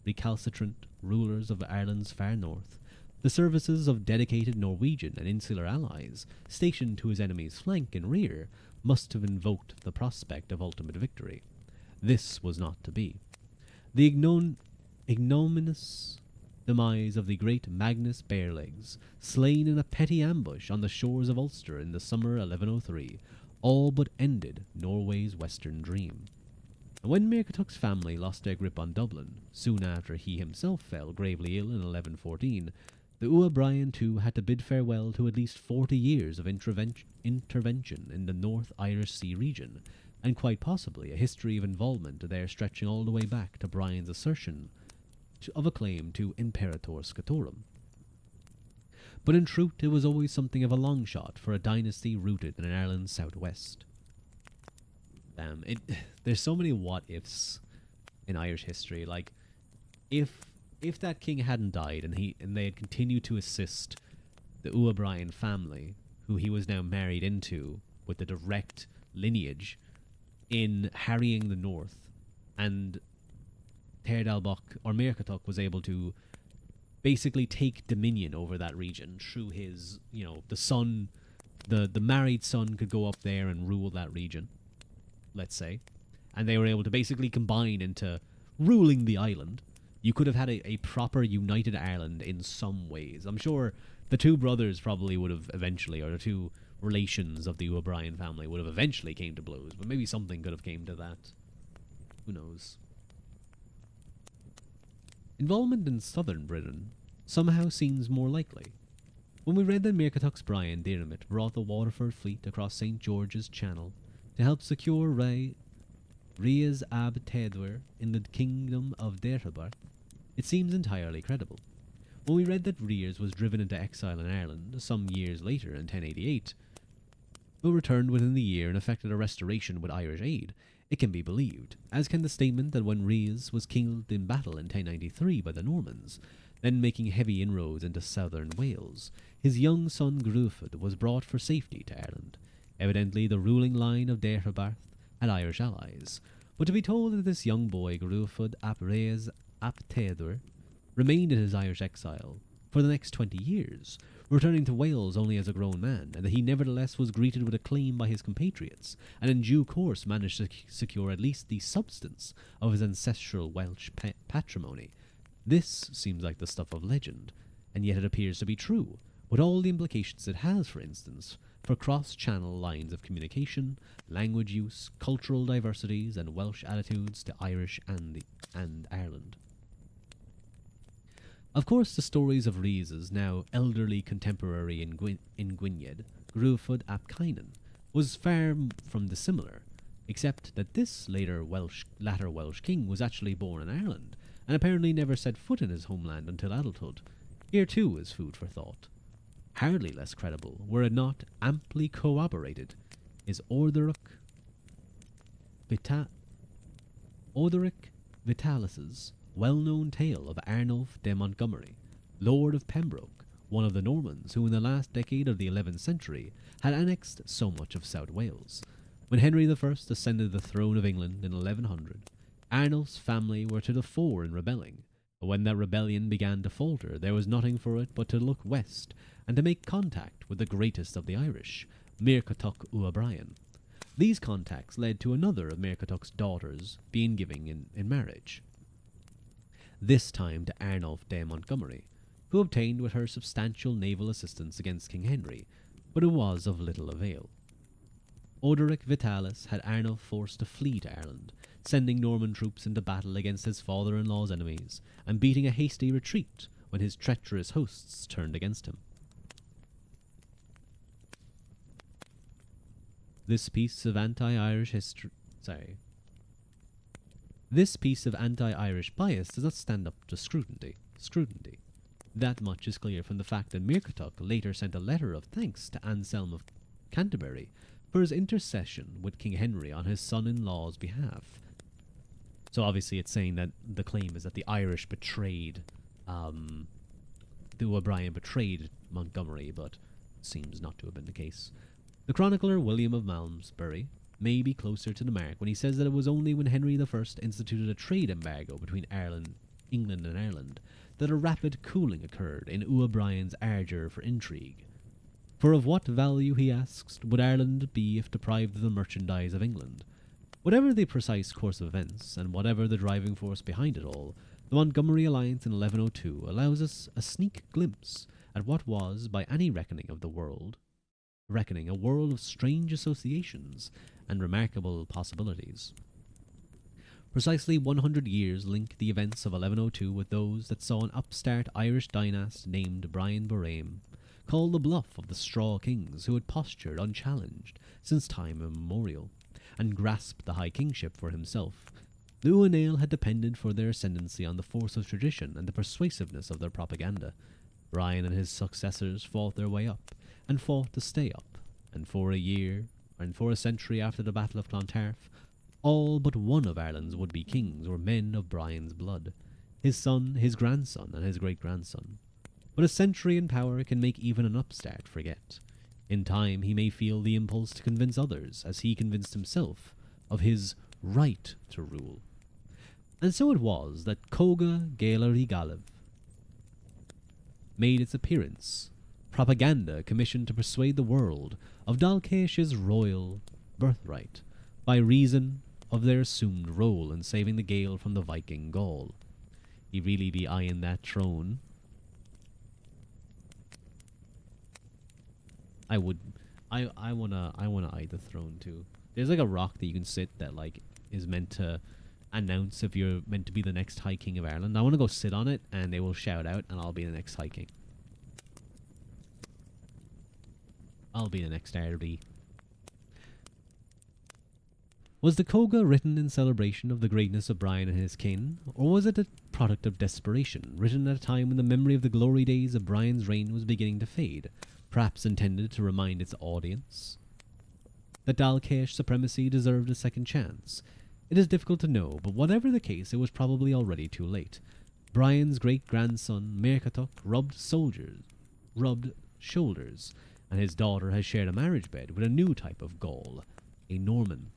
recalcitrant rulers of Ireland's far north, The services of dedicated Norwegian and insular allies, stationed to his enemy's flank and rear, must have invoked the prospect of ultimate victory. This was not to be. The ignominious demise of the great Magnus Barelegs, slain in a petty ambush on the shores of Ulster in the summer 1103, all but ended Norway's western dream. And when Mercatoc's family lost their grip on Dublin, soon after he himself fell gravely ill in 1114, the O'Brien too had to bid farewell to at least 40 years of intervention in the North Irish Sea region, and quite possibly a history of involvement there stretching all the way back to Brian's assertion of a claim to Imperator Scotorum. But in truth, it was always something of a long shot for a dynasty rooted in Ireland's southwest. There's so many what ifs in Irish history. Like, if that king hadn't died and they had continued to assist the O'Brien family, who he was now married into with the direct lineage, in harrying the north, and Teardalbach or Mercatoc was able to basically take dominion over that region through his, the son, the married son could go up there and rule that region, let's say, and they were able to basically combine into ruling the island. You could have had a proper united Ireland in some ways. I'm sure the two brothers probably would have eventually, or the two relations of the O'Brien family would have eventually came to blows, but maybe something could have came to that. Who knows? Involvement in southern Britain somehow seems more likely. When we read that Mercatoc's Brian Diarmid brought the Waterford fleet across St. George's Channel to help secure Riaz ab Tedwyr in the kingdom of Deheubarth, it seems entirely credible. When we read that Riaz was driven into exile in Ireland some years later in 1088, but returned within the year and effected a restoration with Irish aid, it can be believed, as can the statement that when Riaz was killed in battle in 1093 by the Normans, then making heavy inroads into southern Wales, his young son Gruffydd was brought for safety to Ireland. Evidently the ruling line of Deheubarth had Irish allies, but to be told that this young boy Gruffydd ap Rhys ap Tedwyr remained in his Irish exile for the next 20 years, returning to Wales only as a grown man, and that he nevertheless was greeted with acclaim by his compatriots, and in due course managed to secure at least the substance of his ancestral Welsh patrimony. This seems like the stuff of legend, and yet it appears to be true, with all the implications it has, for instance, for cross-channel lines of communication, language use, cultural diversities, and Welsh attitudes to Irish and Ireland. Of course, the stories of Rhys's now elderly contemporary in Gwynedd, Gruffydd ap Cynan, was far from dissimilar, except that this latter Welsh king was actually born in Ireland, and apparently never set foot in his homeland until adulthood. Here too is food for thought. Hardly less credible, were it not amply corroborated, is Orderic Vitalis's well-known tale of Arnulf de Montgomery, Lord of Pembroke, one of the Normans who in the last decade of the 11th century had annexed so much of South Wales. When Henry I ascended the throne of England in 1100, Arnulf's family were to the fore in rebelling, but when that rebellion began to falter, there was nothing for it but to look west and to make contact with the greatest of the Irish, Mercatoc O'Brien. These contacts led to another of Mercatoc's daughters being given in marriage, this time to Arnulf de Montgomery, who obtained with her substantial naval assistance against King Henry, but it was of little avail. Orderic Vitalis had Arnulf forced to flee to Ireland, sending Norman troops into battle against his father-in-law's enemies, and beating a hasty retreat when his treacherous hosts turned against him. This piece of anti-Irish bias does not stand up to scrutiny. That much is clear from the fact that Mercatoc later sent a letter of thanks to Anselm of Canterbury for his intercession with King Henry on his son-in-law's behalf. So obviously it's saying that the claim is that the Irish betrayed, the O'Brien betrayed Montgomery, but seems not to have been the case. The chronicler William of Malmesbury may be closer to the mark when he says that it was only when Henry I instituted a trade embargo between England and Ireland, that a rapid cooling occurred in Brian's ardour for intrigue. For of what value, he asked, would Ireland be if deprived of the merchandise of England? Whatever the precise course of events, and whatever the driving force behind it all, the Montgomery Alliance in 1102 allows us a sneak glimpse at what was, by any reckoning of the world, a world of strange associations and remarkable possibilities. Precisely 100 years link the events of 1102 with those that saw an upstart Irish dynast named Brian Boru, called the Bluff of the Straw Kings, who had postured unchallenged since time immemorial, and grasped the high kingship for himself. The Uanale had depended for their ascendancy on the force of tradition and the persuasiveness of their propaganda. Brian and his successors fought their way up, and fought to stay up, and for a year, and for a century after the Battle of Clontarf, all but one of Ireland's would-be kings were men of Brian's blood, his son, his grandson, and his great-grandson. But a century in power can make even an upstart forget. In time he may feel the impulse to convince others, as he convinced himself, of his right to rule. And so it was that Coga Gaelar Galav made its appearance, propaganda commissioned to persuade the world of Dalkeish's royal birthright, by reason of their assumed role in saving the Gael from the Viking Gaul. He really be eyeing that throne. I wanna eye the throne too. There's like a rock that you can sit that like is meant to announce if you're meant to be the next High King of Ireland. I want to go sit on it, and they will shout out, and I'll be the next High King. I'll be the next RB. Was the Coga written in celebration of the greatness of Brian and his kin, or was it a product of desperation, written at a time when the memory of the glory days of Brian's reign was beginning to fade, perhaps intended to remind its audience that Dalkeish supremacy deserved a second chance? It is difficult to know, but whatever the case, it was probably already too late. Brian's great-grandson, Mercatuk, rubbed shoulders, and his daughter has shared a marriage bed with a new type of Gaul, a Norman.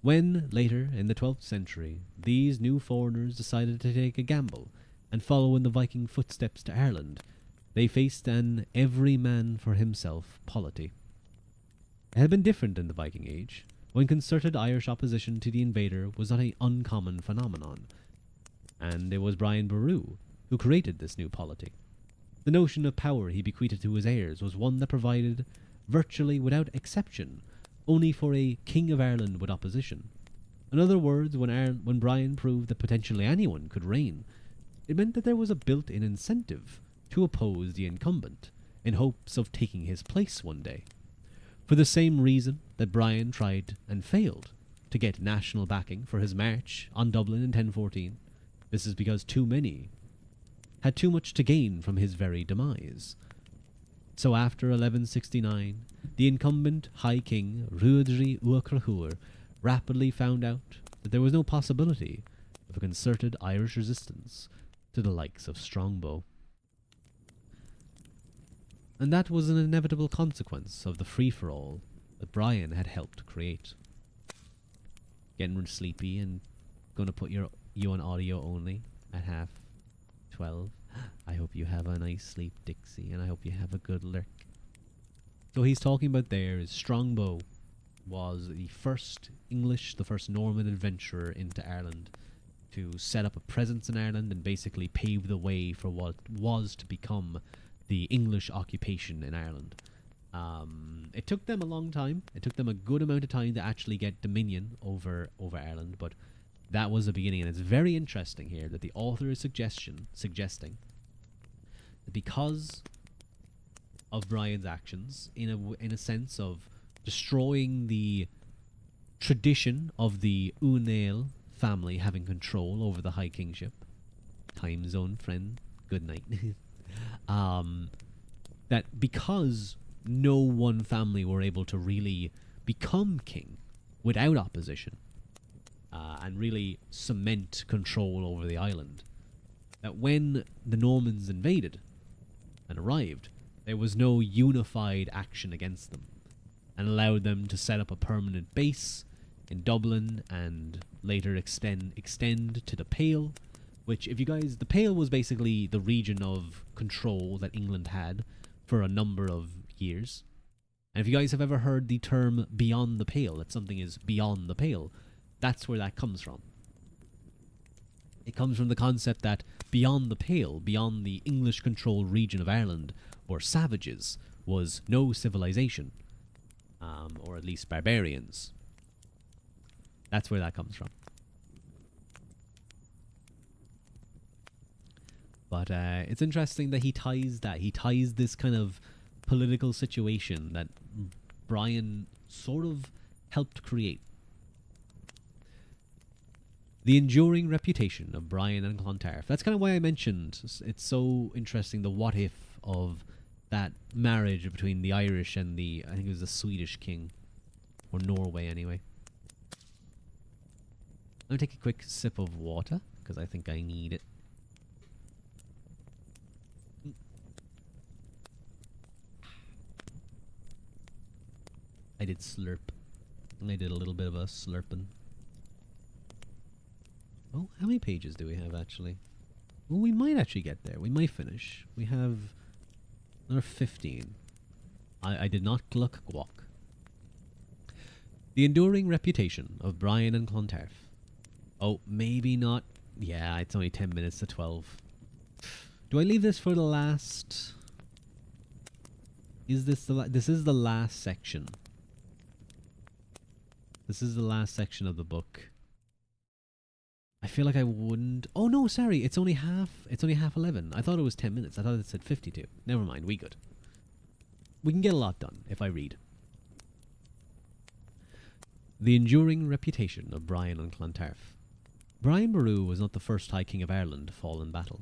When, later, in the 12th century, these new foreigners decided to take a gamble and follow in the Viking footsteps to Ireland, they faced an every man for himself polity. It had been different in the Viking Age, when concerted Irish opposition to the invader was not an uncommon phenomenon, and it was Brian Boru who created this new polity. The notion of power he bequeathed to his heirs was one that provided, virtually without exception, only for a King of Ireland with opposition. In other words, when Brian proved that potentially anyone could reign, it meant that there was a built-in incentive to oppose the incumbent, in hopes of taking his place one day. For the same reason that Brian tried and failed to get national backing for his march on Dublin in 1014, this is because too many had too much to gain from his very demise. So after 1169, the incumbent High King Ruadh Uachrahuar rapidly found out that there was no possibility of a concerted Irish resistance to the likes of Strongbow. And that was an inevitable consequence of the free-for-all that Brian had helped create. Getting sleepy and gonna put you on audio only at 12:30. I hope you have a nice sleep, Dixie, and I hope you have a good lurk. So he's talking about there is Strongbow was the first Norman adventurer into Ireland to set up a presence in Ireland and basically pave the way for what was to become the English occupation in Ireland. It took them a long time. It took them a good amount of time to actually get dominion over Ireland, but that was the beginning. And it's very interesting here that the author is suggesting that because of Brian's actions, in a sense of destroying the tradition of the Uanale family having control over the High Kingship, time zone friend, good night. That because no one family were able to really become king without opposition, and really cement control over the island, that when the Normans invaded and arrived, there was no unified action against them, and allowed them to set up a permanent base in Dublin and later extend to the Pale, which, if you guys, the Pale was basically the region of control that England had for a number of years. And if you guys have ever heard the term beyond the pale, that something is beyond the pale, that's where that comes from. It comes from the concept that beyond the pale, beyond the English-controlled region of Ireland, or savages, was no civilization, or at least barbarians. That's where that comes from. But it's interesting that he ties this kind of political situation that Brian sort of helped create. The enduring reputation of Brian and Clontarf. That's kind of why I mentioned it's so interesting, the what if of that marriage between the Irish and the, I think it was the Swedish king, or Norway anyway. I'm going to take a quick sip of water, because I think I need it. I did slurp. I did a little bit of a slurping. Oh, how many pages do we have actually? Well, we might actually get there. We might finish. We have another 15. I did not gluck guac. The enduring reputation of Brian and Clontarf. Oh, maybe not. Yeah, it's only 10 minutes to 12. Do I leave this for the last? Is this the this is the last section. This is the last section of the book. I feel like I wouldn't. Oh no, sorry. It's only half 11. I thought it was 10 minutes. I thought it said 52. Never mind. We good. We can get a lot done if I read. The enduring reputation of Brian and Clontarf. Brian Boru was not the first High King of Ireland to fall in battle.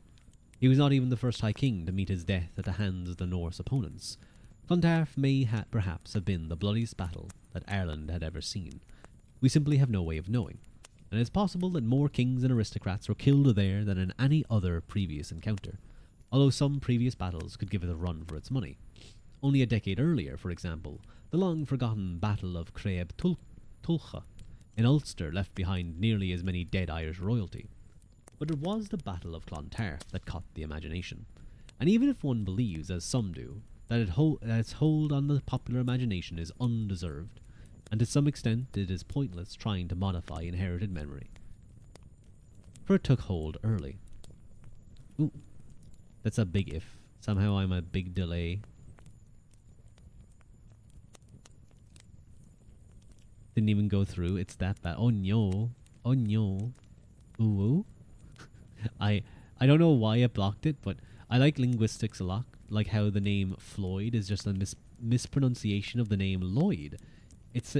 He was not even the first High King to meet his death at the hands of the Norse opponents. Clontarf may perhaps have been the bloodiest battle that Ireland had ever seen. We simply have no way of knowing, and it is possible that more kings and aristocrats were killed there than in any other previous encounter, although some previous battles could give it a run for its money. Only a decade earlier, for example, the long-forgotten Battle of Craib Tulcha in Ulster left behind nearly as many dead Irish royalty. But it was the Battle of Clontarf that caught the imagination, and even if one believes, as some do, that its hold on the popular imagination is undeserved, and to some extent it is pointless trying to modify inherited memory. For it took hold early. Ooh, that's a big if. Somehow I'm a big delay. Didn't even go through. It's that bad. Oh no. Oh no. Ooh. I don't know why I blocked it, but I like linguistics a lot. Like how the name Floyd is just a mispronunciation of the name Lloyd. It's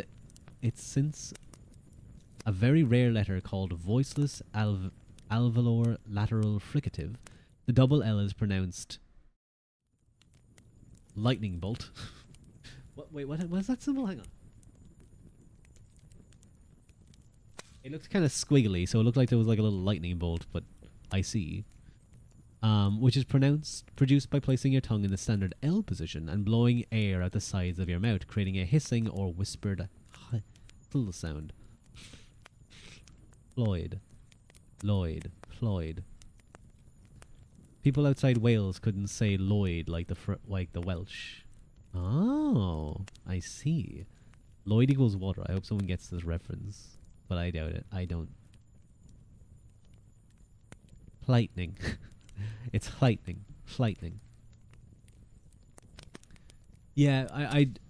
since a very rare letter called voiceless alveolar lateral fricative. The double L is pronounced lightning bolt. What's that symbol? Hang on. It looks kind of squiggly, so it looked like there was like a little lightning bolt, but I see. Which is produced by placing your tongue in the standard L position and blowing air out the sides of your mouth, creating a hissing or whispered little sound. Floyd. Lloyd. Floyd. People outside Wales couldn't say Lloyd like the Welsh. Oh, I see. Lloyd equals water. I hope someone gets this reference, but I doubt it. I don't. Lightning. It's lightning. Lightning. Yeah,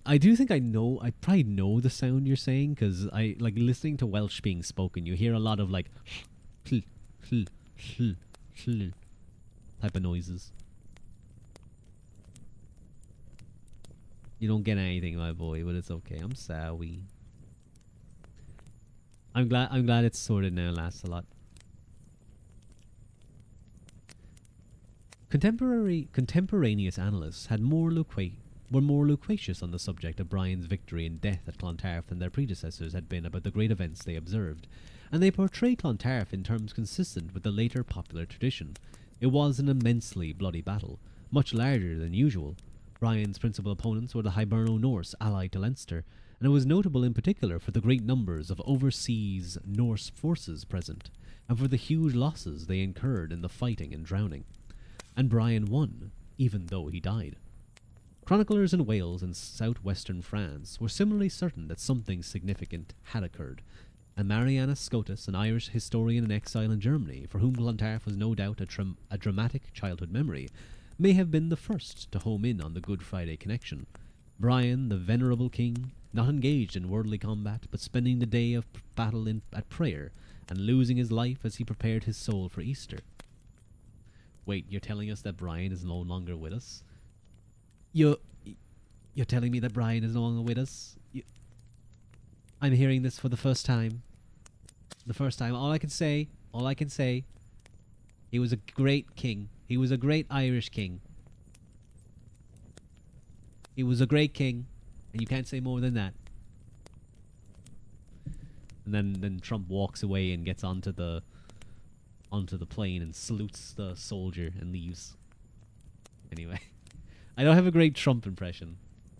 I do think I probably know the sound you're saying, because I like listening to Welsh being spoken. You hear a lot of like type of noises. You don't get anything, my boy, but it's okay. I'm sorry. I'm glad it's sorted now, lasts a lot. Contemporaneous analysts were more loquacious on the subject of Brian's victory and death at Clontarf than their predecessors had been about the great events they observed, and they portray Clontarf in terms consistent with the later popular tradition. It was an immensely bloody battle, much larger than usual. Brian's principal opponents were the Hiberno-Norse allied to Leinster, and it was notable in particular for the great numbers of overseas Norse forces present, and for the huge losses they incurred in the fighting and drowning. And Brian won, even though he died. Chroniclers in Wales and southwestern France were similarly certain that something significant had occurred, and Mariana Scotus, an Irish historian in exile in Germany, for whom Clontarf was no doubt a dramatic childhood memory, may have been the first to home in on the Good Friday connection. Brian, the venerable king, not engaged in worldly combat, but spending the day of battle at prayer, and losing his life as he prepared his soul for Easter. Wait, you're telling us that Brian is no longer with us? You're telling me that Brian is no longer with us? I'm hearing this for the first time. The first time. All I can say, he was a great king. He was a great Irish king. He was a great king, and you can't say more than that. And then Trump walks away and gets onto the plane and salutes the soldier and leaves. Anyway, I don't have a great Trump impression.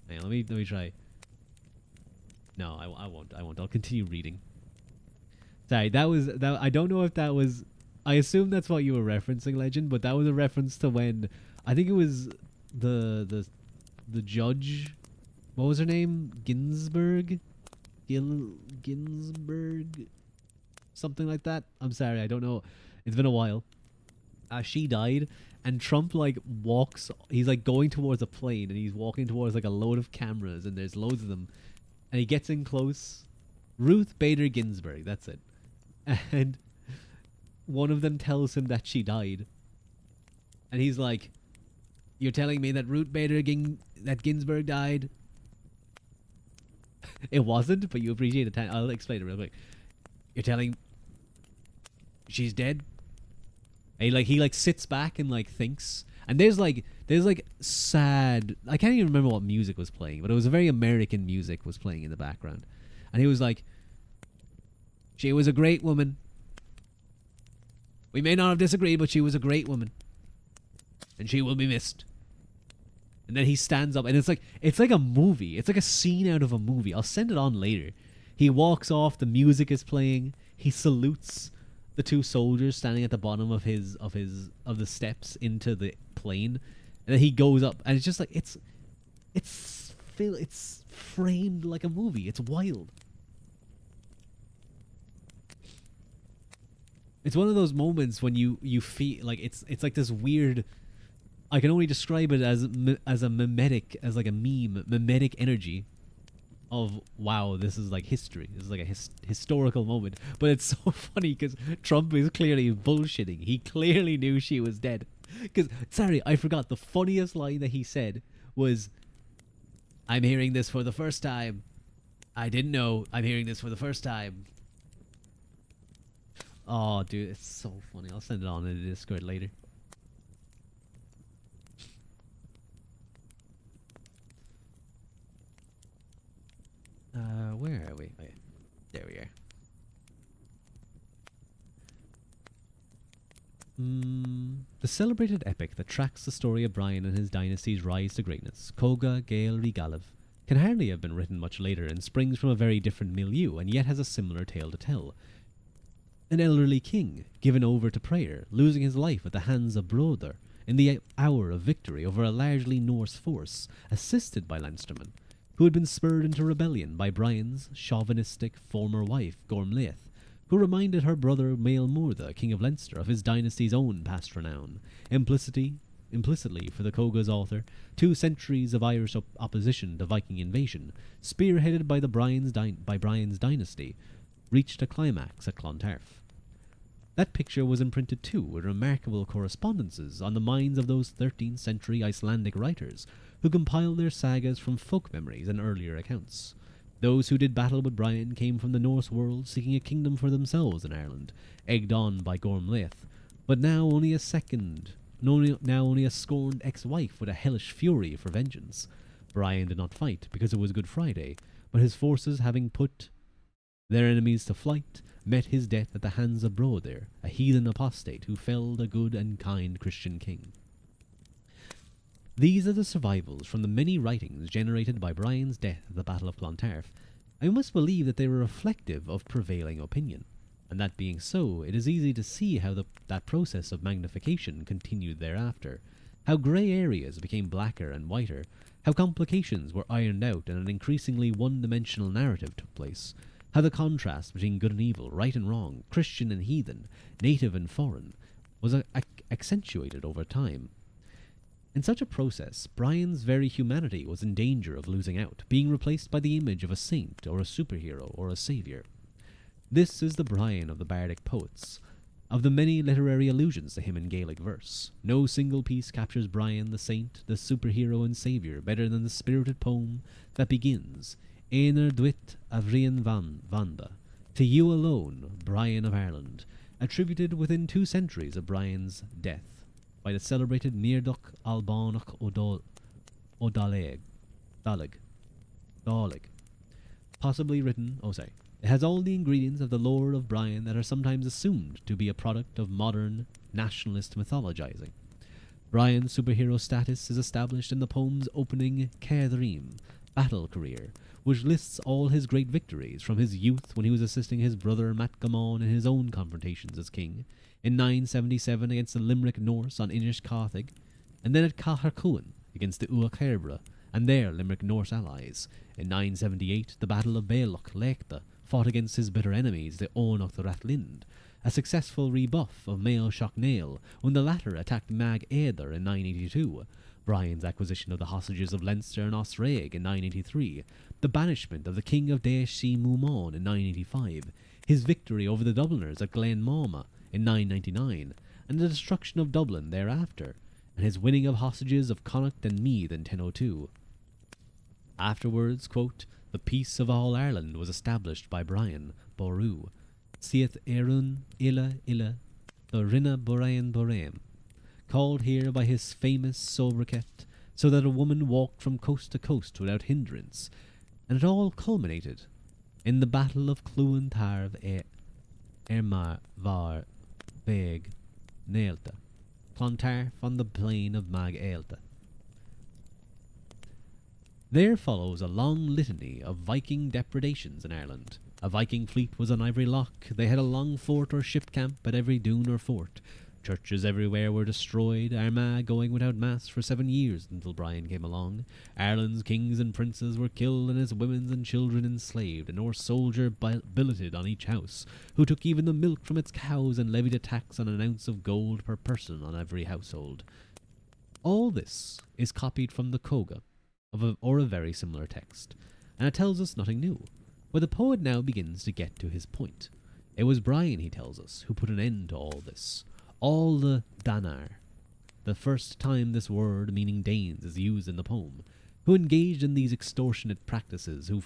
Hang on, let me try. No, I won't. I'll continue reading. Sorry, that. I don't know if that was. I assume that's what you were referencing, Legend, but that was a reference to when I think it was the judge. What was her name? Ginsburg, something like that. I'm sorry, I don't know. It's been a while. She died, and Trump walks. He's going towards a plane, and he's walking towards a load of cameras, and there's loads of them. And he gets in close. Ruth Bader Ginsburg, that's it. And one of them tells him that she died. And he's like, "You're telling me that Ruth Bader Ginsburg died?" It wasn't, but you appreciate it. I'll explain it real quick. You're telling she's dead? And he sits back and thinks. And there's sad. I can't even remember what music was playing, but it was a very American music was playing in the background. And he was like, "She was a great woman. We may not have disagreed, but she was a great woman, and she will be missed." And then he stands up, and it's like a movie. It's like a scene out of a movie. I'll send it on later. He walks off. The music is playing. He salutes the two soldiers standing at the bottom of the steps into the plane, and then he goes up, and it's just it's framed like a movie. It's wild. It's one of those moments when you feel like it's like this weird. I can only describe it as a mimetic, as like a meme, mimetic energy of, wow, this is like history. This is like a historical moment. But it's so funny because Trump is clearly bullshitting. He clearly knew she was dead. Because, sorry, I forgot. The funniest line that he said was, "I'm hearing this for the first time. I didn't know. I'm hearing this for the first time." Oh, dude, it's so funny. I'll send it on in the Discord later. Where are we? Wait, there we are. The celebrated epic that tracks the story of Brian and his dynasty's rise to greatness, Coga Gael Rigalav, can hardly have been written much later and springs from a very different milieu, and yet has a similar tale to tell. An elderly king, given over to prayer, losing his life at the hands of Broder in the hour of victory over a largely Norse force, assisted by Leinstermen, who had been spurred into rebellion by Brian's chauvinistic former wife, Gormlaith, who reminded her brother Maelmorda, king of Leinster, of his dynasty's own past renown. Implicitly, for the Coga's author, 2 centuries of Irish opposition to Viking invasion, spearheaded by Brian's dynasty, reached a climax at Clontarf. That picture was imprinted too, with remarkable correspondences on the minds of those 13th century Icelandic writers who compiled their sagas from folk memories and earlier accounts. Those who did battle with Brian came from the Norse world, seeking a kingdom for themselves in Ireland, egged on by Gormlaith, but now only a scorned ex-wife with a hellish fury for vengeance. Brian did not fight because it was Good Friday, but his forces, having put their enemies to flight, met his death at the hands of Broder, a heathen apostate who felled a good and kind Christian king. These are the survivals from the many writings generated by Brian's death at the Battle of Clontarf. I must believe that they were reflective of prevailing opinion, and that being so, it is easy to see how that process of magnification continued thereafter, how grey areas became blacker and whiter, how complications were ironed out and an increasingly one-dimensional narrative took place, how the contrast between good and evil, right and wrong, Christian and heathen, native and foreign, was accentuated over time. In such a process, Brian's very humanity was in danger of losing out, being replaced by the image of a saint or a superhero or a saviour. This is the Brian of the bardic poets. Of the many literary allusions to him in Gaelic verse, no single piece captures Brian the saint, the superhero and saviour better than the spirited poem that begins Einar Dwit Avrian Vanda, to you alone, Brian of Ireland, attributed within 2 centuries of Brian's death by the celebrated Neardoch Albánach O'Dalig, possibly written, it has all the ingredients of the lore of Brian that are sometimes assumed to be a product of modern nationalist mythologizing. Brian's superhero status is established in the poem's opening Caedrim, battle career, which lists all his great victories from his youth when he was assisting his brother Matgamon in his own confrontations as king, in 977 against the Limerick Norse on Inish Carthag, and then at Caharcuan against the Uachherbra and their Limerick Norse allies. In 978, the Battle of Bailach Leachta fought against his bitter enemies, the Onach the Rathlind, a successful rebuff of Mael Shocknail when the latter attacked Mag Éidir in 982, Brian's acquisition of the hostages of Leinster and Osraig in 983, the banishment of the King of Déisi Mumon in 985, his victory over the Dubliners at Glen Mama in 999, and the destruction of Dublin thereafter, and his winning of hostages of Connacht and Meath in 1002. Afterwards, quote, the peace of all Ireland was established by Brian, Boru, Siath Erun Illa Illa, the Rinna Borain Boraim, called here by his famous sobriquet, so that a woman walked from coast to coast without hindrance, and it all culminated in the Battle of Clontarf Ermar Var Beg Neilta, Clontarf on the plain of Mag Éilte. There follows a long litany of Viking depredations in Ireland. A Viking fleet was on Ivory Loch. They had a long fort or ship camp at every dune or fort. Churches everywhere were destroyed, Armagh going without mass for 7 years until Brian came along. Ireland's kings and princes were killed and his women and children enslaved. A Norse soldier billeted on each house, who took even the milk from its cows and levied a tax on an ounce of gold per person on every household. All this is copied from the Coga, or a very similar text, and it tells us nothing new. But the poet now begins to get to his point. It was Brian, he tells us, who put an end to all this. All the Danar, the first time this word meaning Danes is used in the poem, who engaged in these extortionate practices who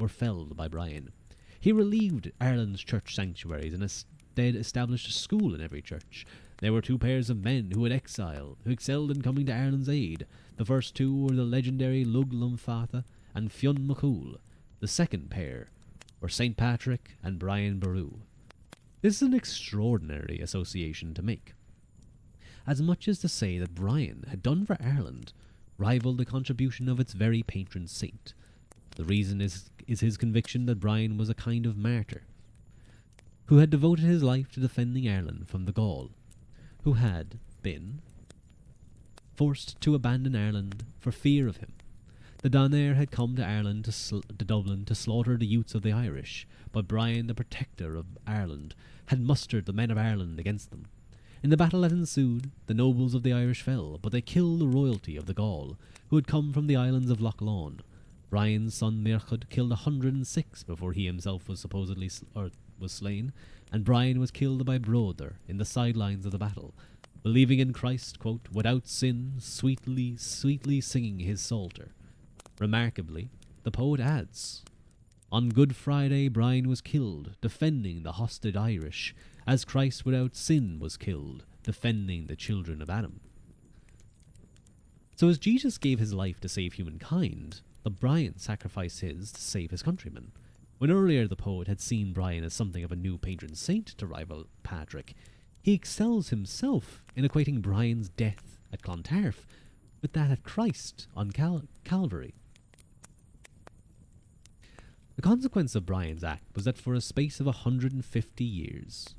were felled by Brian. He relieved Ireland's church sanctuaries and instead established a school in every church. There were 2 pairs of men who excelled in coming to Ireland's aid. The first 2 were the legendary Lug Lumfatha and Fionn MacCool. The second pair were St. Patrick and Brian Boru. This is an extraordinary association to make, as much as to say that Brian had done for Ireland rivaled the contribution of its very patron saint. The reason is his conviction that Brian was a kind of martyr, who had devoted his life to defending Ireland from the Gaul, who had been forced to abandon Ireland for fear of him. The Donair had come to Ireland, to Dublin, to slaughter the youths of the Irish, but Brian, the protector of Ireland, had mustered the men of Ireland against them. In the battle that ensued, the nobles of the Irish fell, but they killed the royalty of the Gaul, who had come from the islands of Loch Lomond. Brian's son Merchud killed 106 before he himself was supposedly was slain, and Brian was killed by Broder in the sidelines of the battle, believing in Christ, quote, without sin, sweetly singing his psalter. Remarkably, the poet adds, on Good Friday Brian was killed, defending the hosted Irish, as Christ without sin was killed, defending the children of Adam. So as Jesus gave his life to save humankind, the Brian sacrificed his to save his countrymen. When earlier the poet had seen Brian as something of a new patron saint to rival Patrick, he excels himself in equating Brian's death at Clontarf with that at Christ on Calvary. The consequence of Brian's act was that for a space of 150 years,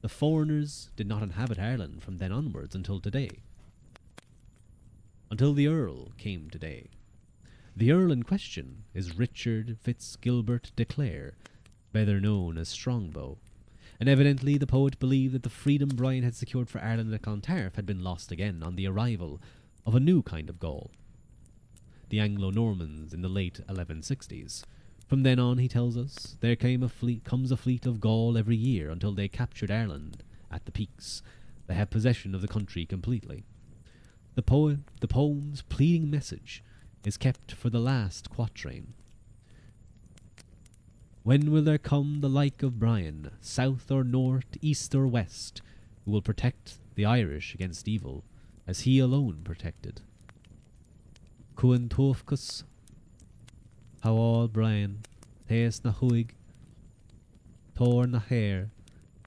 the foreigners did not inhabit Ireland from then onwards until today. Until the Earl came today. The Earl in question is Richard Fitzgilbert de Clare, better known as Strongbow, and evidently the poet believed that the freedom Brian had secured for Ireland at Clontarf had been lost again on the arrival of a new kind of Gaul, the Anglo-Normans in the late 1160s. From then on, he tells us, there comes a fleet of Gaul every year until they captured Ireland at the peaks. They have possession of the country completely. The poem's pleading message is kept for the last quatrain. When will there come the like of Brian, south or north, east or west, who will protect the Irish against evil, as he alone protected? Cuan Tuafcus, Howall Brian, Theas na Huig, Tor na Hair,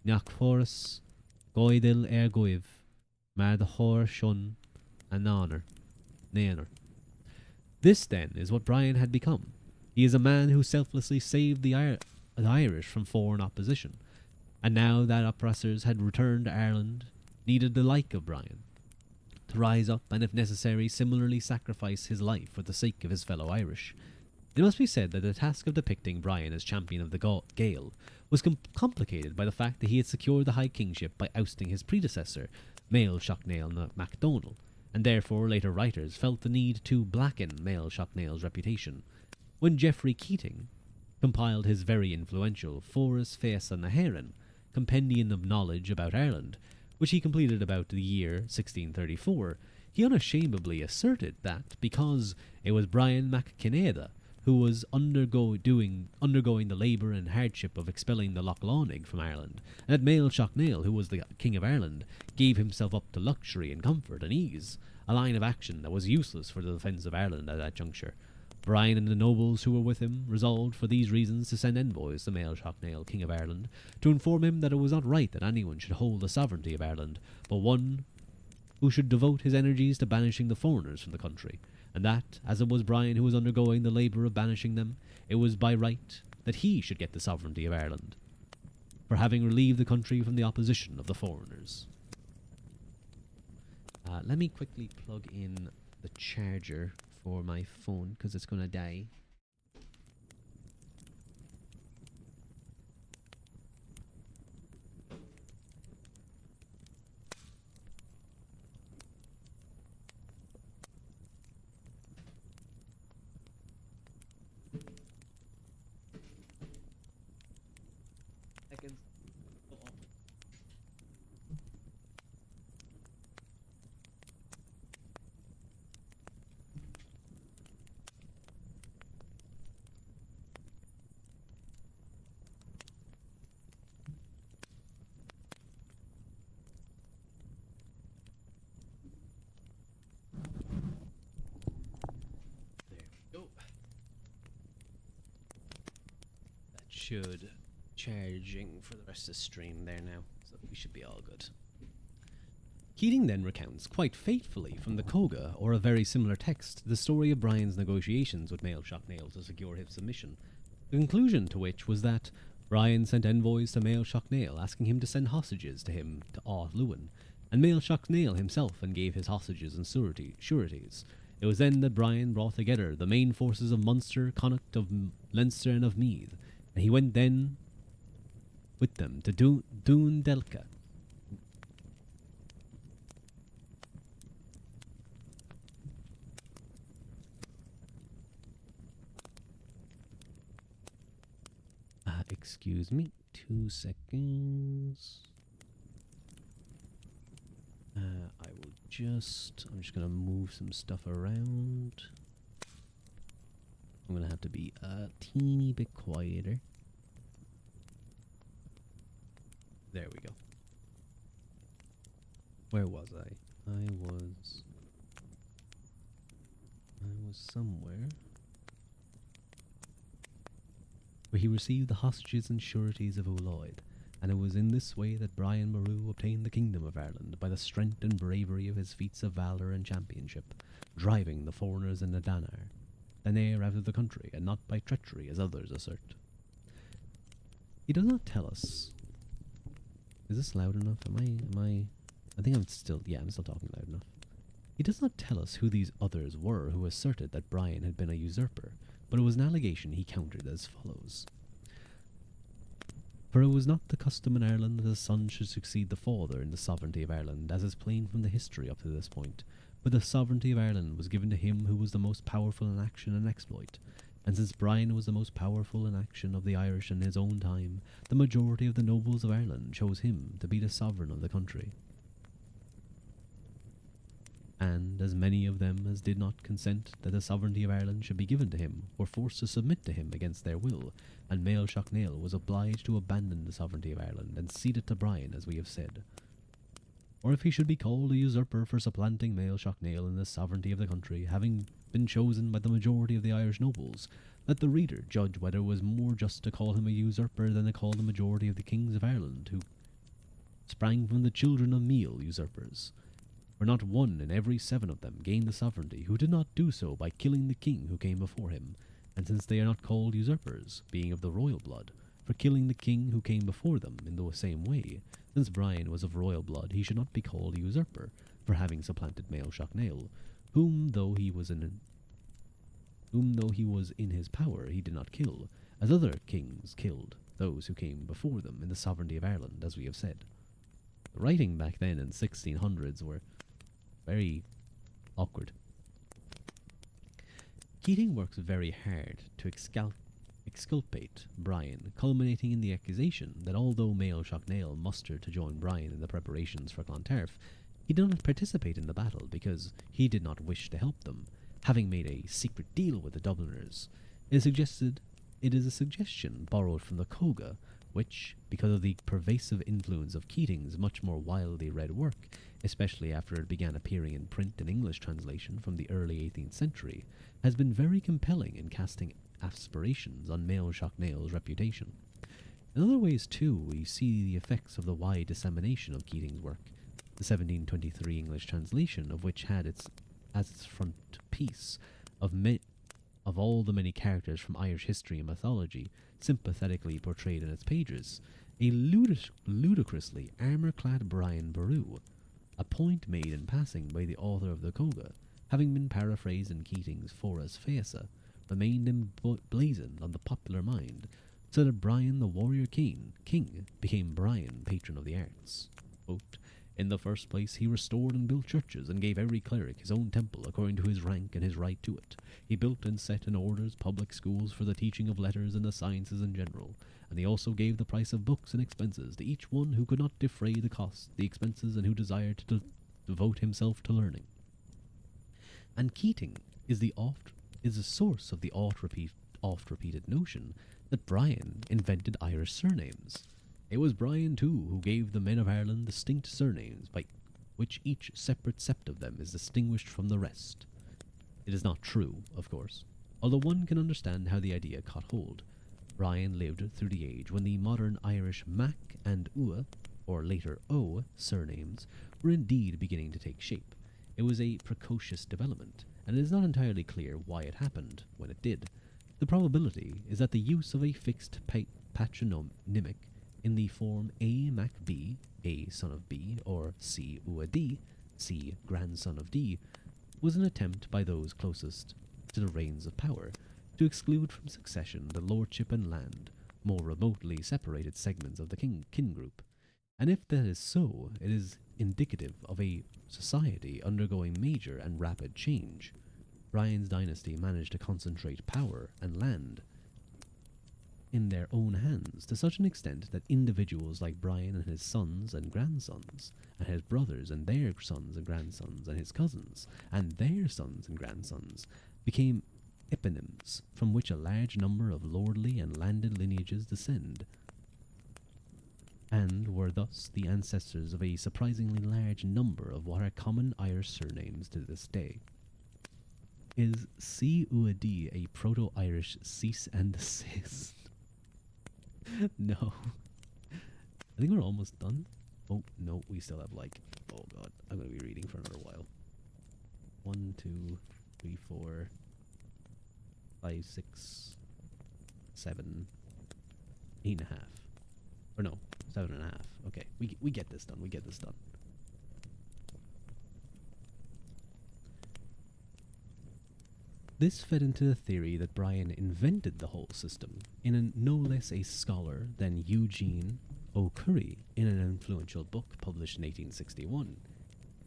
Nach Forus, Goidil Guiv, Mar the Hor Shun, and Naner. This, then, is what Brian had become. He is a man who selflessly saved the Irish from foreign opposition, and now that oppressors had returned to Ireland, needed the like of Brian, to rise up and, if necessary, similarly sacrifice his life for the sake of his fellow Irish. It must be said that the task of depicting Brian as champion of the Gael was complicated by the fact that he had secured the high kingship by ousting his predecessor, Mael Shocknail MacDonald, and therefore later writers felt the need to blacken Mael Shocknail's reputation. When Geoffrey Keating compiled his very influential Forus Feasa na Haireann, Compendium of Knowledge about Ireland, which he completed about the year 1634, he unashamedly asserted that because it was Brian MacCineda who was undergoing the labour and hardship of expelling the Lochlánaigh from Ireland, and that Mael Shocknail, who was the King of Ireland, gave himself up to luxury and comfort and ease, a line of action that was useless for the defence of Ireland at that juncture. Brian and the nobles who were with him resolved for these reasons to send envoys to Mael Shocknail, King of Ireland, to inform him that it was not right that anyone should hold the sovereignty of Ireland, but one who should devote his energies to banishing the foreigners from the country, and that, as it was Brian who was undergoing the labour of banishing them, it was by right that he should get the sovereignty of Ireland, for having relieved the country from the opposition of the foreigners. Let me quickly plug in the charger for my phone, because it's going to die. Should charging for the rest of the stream there now, so we should be all good. Keating then recounts quite faithfully from the Coga, or a very similar text, the story of Brian's negotiations with Mael Shocknail to secure his submission, the conclusion to which was that Brian sent envoys to Mael Shocknail asking him to send hostages to him to Lewin, and Mael Shocknail himself and gave his hostages and sureties. It was then that Brian brought together the main forces of Munster, Connacht, of Leinster and of Meath, and he went then with them to Dundalk. Excuse me, 2 seconds. I'm just going to move some stuff around. I'm going to have to be a teeny bit quieter. There we go. Where was I? I was somewhere where he received the hostages and sureties of Lloyd, and it was in this way that Brian Boru obtained the kingdom of Ireland by the strength and bravery of his feats of valour and championship, driving the foreigners in the Danar out of the country, and not by treachery as others assert. He does not tell us. Is this loud enough? I think I'm still talking loud enough. He does not tell us who these others were who asserted that Brian had been a usurper, but it was an allegation he countered as follows. For it was not the custom in Ireland that the son should succeed the father in the sovereignty of Ireland, as is plain from the history up to this point, but the sovereignty of Ireland was given to him who was the most powerful in action and exploit, and since Brian was the most powerful in action of the Irish in his own time, the majority of the nobles of Ireland chose him to be the sovereign of the country. And as many of them as did not consent that the sovereignty of Ireland should be given to him were forced to submit to him against their will, and Mael Shocknail was obliged to abandon the sovereignty of Ireland and cede it to Brian, as we have said. Or if he should be called a usurper for supplanting Mael Shocknail in the sovereignty of the country, having been chosen by the majority of the Irish nobles, let the reader judge whether it was more just to call him a usurper than to call the majority of the kings of Ireland, who sprang from the children of Mael, usurpers. For not one in every 7 of them gained the sovereignty who did not do so by killing the king who came before him, and since they are not called usurpers, being of the royal blood, for killing the king who came before them in the same way, since Brian was of royal blood, he should not be called a usurper, for having supplanted Mael Shocknail, whom though he was in his power he did not kill, as other kings killed those who came before them in the sovereignty of Ireland, as we have said. The writing back then in 1600s were very awkward. Keating works very hard to exculpate Brian, culminating in the accusation that although Mael Shocknail mustered to join Brian in the preparations for Clontarf, he did not participate in the battle because he did not wish to help them, having made a secret deal with the Dubliners. It is a suggestion borrowed from the Coga, which, because of the pervasive influence of Keating's much more widely read work, especially after it began appearing in print in English translation from the early 18th century, has been very compelling in casting aspirations on Mael Shocknail's reputation. In other ways, too, we see the effects of the wide dissemination of Keating's work, the 1723 English translation of which had as its frontispiece of all the many characters from Irish history and mythology sympathetically portrayed in its pages, a ludicrously armour-clad Brian Boru, a point made in passing by the author of the Coga, having been paraphrased in Keating's Foras Faesa, remained emblazoned on the popular mind, so that Brian the warrior king became Brian, patron of the arts. Quote, in the first place, he restored and built churches, and gave every cleric his own temple according to his rank and his right to it. He built and set in orders public schools for the teaching of letters and the sciences in general, and he also gave the price of books and expenses to each one who could not defray the cost, the expenses, and who desired to devote himself to learning. And Keating is the source of the oft-repeated notion that Brian invented Irish surnames. It was Brian, too, who gave the men of Ireland distinct surnames by which each separate sept of them is distinguished from the rest. It is not true, of course, although one can understand how the idea caught hold. Brian lived through the age when the modern Irish Mac and Ua, or later O, surnames were indeed beginning to take shape. It was a precocious development, and it is not entirely clear why it happened when it did. The probability is that the use of a fixed patronymic in the form A Mac B, A son of B, or C Ua D, C grandson of D, was an attempt by those closest to the reins of power to exclude from succession the lordship and land, more remotely separated segments of the kin group. And if that is so, it is indicative of a society undergoing major and rapid change. Brian's dynasty managed to concentrate power and land in their own hands to such an extent that individuals like Brian and his sons and grandsons, and his brothers and their sons and grandsons, and his cousins and their sons and grandsons, became eponyms from which a large number of lordly and landed lineages descend, and were thus the ancestors of a surprisingly large number of what are common Irish surnames to this day. Is C Ua D a Proto-Irish cease and desist? No. I think we're almost done. Oh, no, we still have like, oh god, I'm going to be reading for another while. 1, 2, 3, 4, 5, 6, 7, 8.5. Or no, 7.5. Okay, we get this done. We get this done. This fed into the theory that Brian invented the whole system in no less a scholar than Eugene O'Curry in an influential book published in 1861.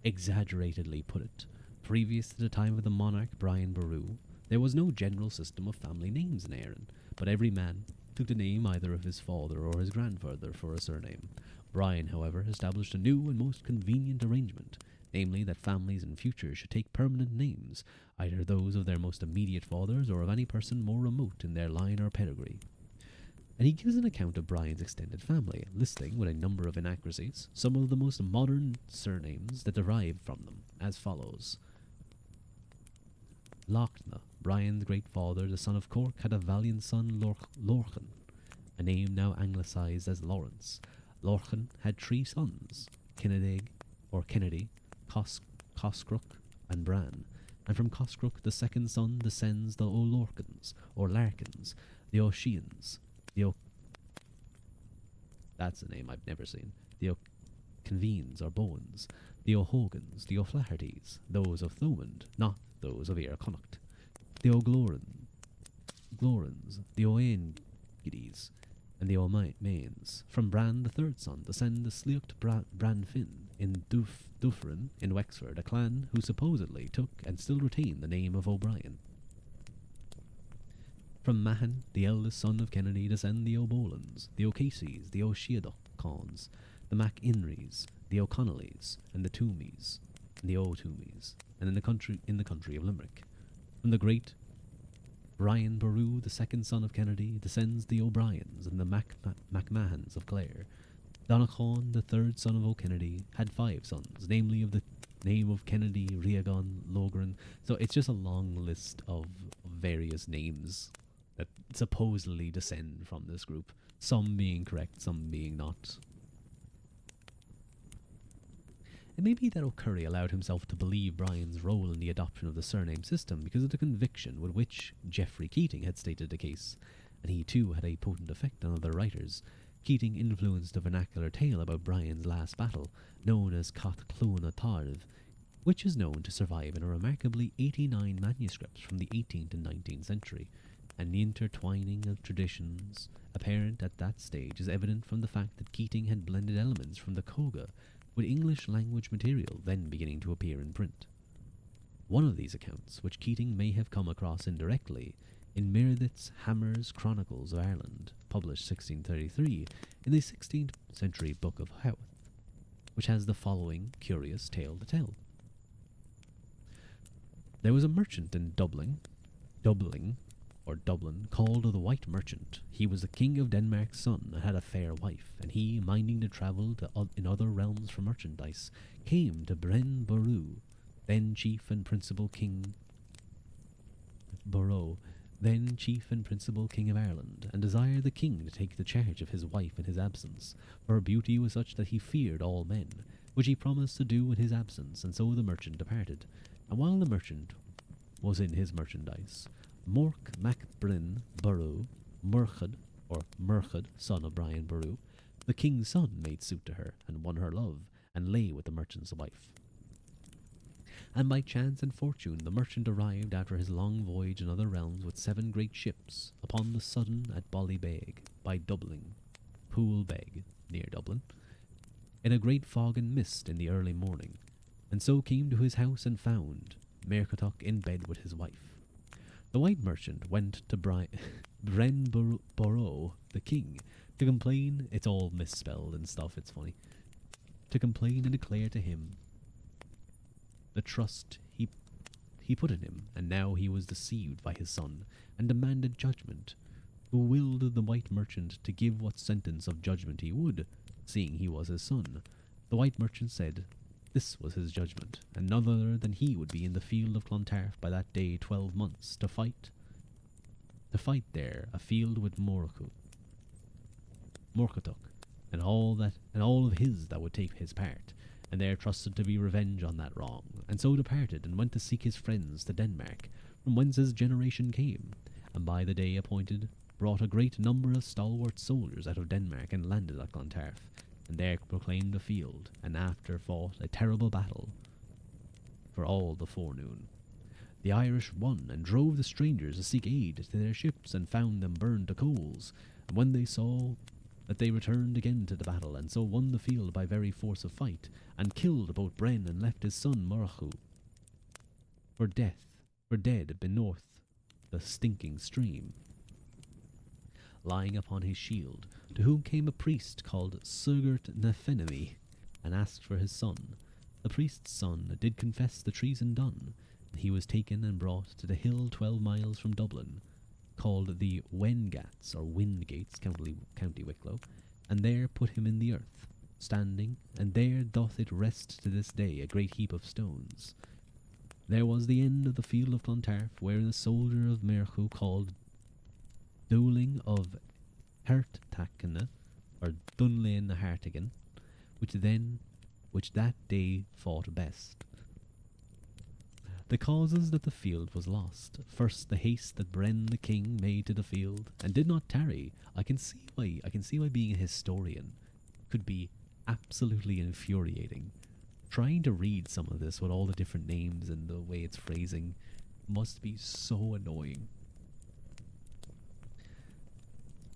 Exaggeratedly put it, previous to the time of the monarch Brian Boru, there was no general system of family names in Erin, but every man took the name either of his father or his grandfather for a surname. Brian, however, established a new and most convenient arrangement, namely that families in future should take permanent names, either those of their most immediate fathers or of any person more remote in their line or pedigree. And he gives an account of Brian's extended family, listing, with a number of inaccuracies, some of the most modern surnames that derived from them, as follows. Lochna, Brian's great father, the son of Cork, had a valiant son, Lorcan, a name now anglicised as Lawrence. Lorcan had 3 sons, Kennedy, or Kennedy, Coscrook, and Bran, and from Coscrook the second son descends the O'Lorcans, or Larkins, the O'Sheans, that's a name I've never seen, the O'Convenes, or Bowens, the O'Hogans, the O'Flahertys, those of Thomond, not those of Connacht, the O'Glorans, the O'Aengidys, and the O'Mains. From Bran, the third son, descend the Sliocht Branfin in Dufferin in Wexford, a clan who supposedly took and still retain the name of O'Brien. From Mahon, the eldest son of Kennedy, descend the O'Bolans, the O'Caseys, the O'Shiadocons, the MacInrys, the O'Connellys, and the Toomeys, and the O'Toomeys, and in the country of Limerick. From the great Brian Boru, the second son of Kennedy, descends the O'Briens and the MacMahons of Clare. Donachon, the third son of O'Kennedy, had 5 sons, namely of the name of Kennedy, Riagon, Logran. So it's just a long list of various names that supposedly descend from this group, some being correct, some being not. It may be that O'Curry allowed himself to believe Brian's role in the adoption of the surname system because of the conviction with which Geoffrey Keating had stated the case, and he too had a potent effect on other writers. Keating influenced a vernacular tale about Brian's last battle, known as Cath Clúna Tarv, which is known to survive in a remarkably 89 manuscripts from the 18th and 19th century, and the intertwining of traditions apparent at that stage is evident from the fact that Keating had blended elements from the Coga with English language material then beginning to appear in print. One of these accounts, which Keating may have come across indirectly, in Meredith's Hammer's Chronicles of Ireland, published 1633, in the 16th century Book of Howth, which has the following curious tale to tell. There was a merchant in Dublin, called the White Merchant. He was the king of Denmark's son, and had a fair wife, and he, minding to travel in other realms for merchandise, came to Bren Boru, then chief and principal king of Ireland, and desired the king to take the charge of his wife in his absence, for her beauty was such that he feared all men, which he promised to do in his absence, and so the merchant departed. And while the merchant was in his merchandise, Mork Macbryn Boru, Murchad, son of Brian Boru, the king's son, made suit to her, and won her love, and lay with the merchant's wife. And by chance and fortune the merchant arrived after his long voyage in other realms with 7 great ships, upon the sudden at Ballybeg, by Dublin, Poolbeg, near Dublin, in a great fog and mist in the early morning, and so came to his house and found Mercatoc in bed with his wife. The white merchant went to Bren Boru, the king, to complain. It's all misspelled and stuff, it's funny. To complain and declare to him the trust he put in him, and now he was deceived by his son, and demanded judgment, who willed the white merchant to give what sentence of judgment he would, seeing he was his son. The white merchant said this was his judgment, and none other than he would be in the field of Clontarf by that day 12 months, to fight there a field with Morcatoc, and all of his that would take his part, and there trusted to be revenge on that wrong, and so departed and went to seek his friends to Denmark, from whence his generation came, and by the day appointed brought a great number of stalwart soldiers out of Denmark and landed at Clontarf, and there proclaimed a field, and after fought a terrible battle for all the forenoon. The Irish won, and drove the strangers to seek aid to their ships, and found them burned to coals. And when they saw that they returned again to the battle, and so won the field by very force of fight, and killed both Bren and left his son Murchu for dead beneath the stinking stream, lying upon his shield, to whom came a priest called Sigurd Nefenemy, and asked for his son. The priest's son did confess the treason done, and he was taken and brought to the hill 12 miles from Dublin, called the Wengats, or Windgates, County Wicklow, and there put him in the earth, standing, and there doth it rest to this day, a great heap of stones. There was the end of the field of Clontarf, wherein a soldier of Merchu called Dowling of Hertacana, or Dunlain Hartigan, which that day fought best. The causes that the field was lost. First, the haste that Bren the king made to the field, and did not tarry. I can see why being a historian could be absolutely infuriating. Trying to read some of this with all the different names and the way it's phrasing must be so annoying.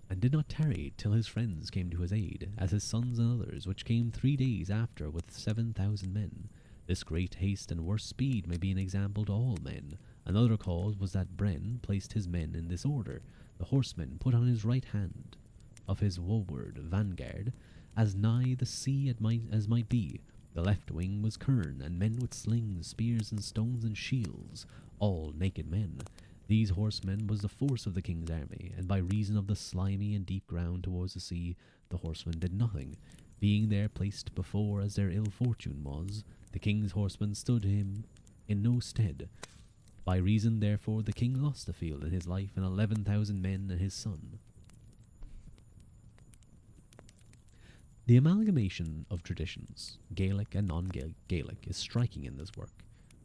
And did not tarry till his friends came to his aid, as his sons and others, which came 3 days after with 7,000 men. This great haste and worse speed may be an example to all men. Another cause was that Bren placed his men in this order: the horsemen put on his right hand of his woward vanguard, as nigh the sea as might be. The left wing was kern, and men with slings, spears, and stones, and shields, all naked men. These horsemen was the force of the king's army, and by reason of the slimy and deep ground towards the sea, the horsemen did nothing, being there placed before as their ill fortune was. The king's horsemen stood him in no stead. By reason, therefore, the king lost the field and his life, and 11,000 men and his son. The amalgamation of traditions, Gaelic and non-Gaelic, is striking in this work.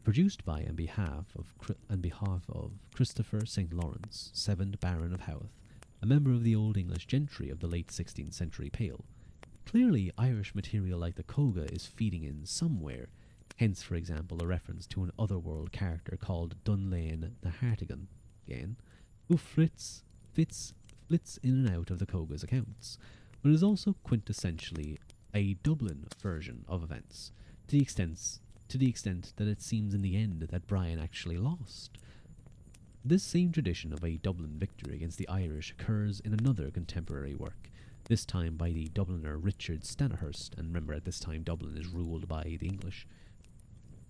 Produced by and behalf of Christopher St. Lawrence, 7th Baron of Howth, a member of the Old English gentry of the late 16th century Pale. Clearly, Irish material like the Coga is feeding in somewhere, hence, for example, a reference to an otherworld character called Dunlain the Hartigan, who flits in and out of the Coga's accounts, but is also quintessentially a Dublin version of events, to the extent that it seems in the end that Brian actually lost. This same tradition of a Dublin victory against the Irish occurs in another contemporary work, this time by the Dubliner Richard Stanihurst, and remember at this time Dublin is ruled by the English,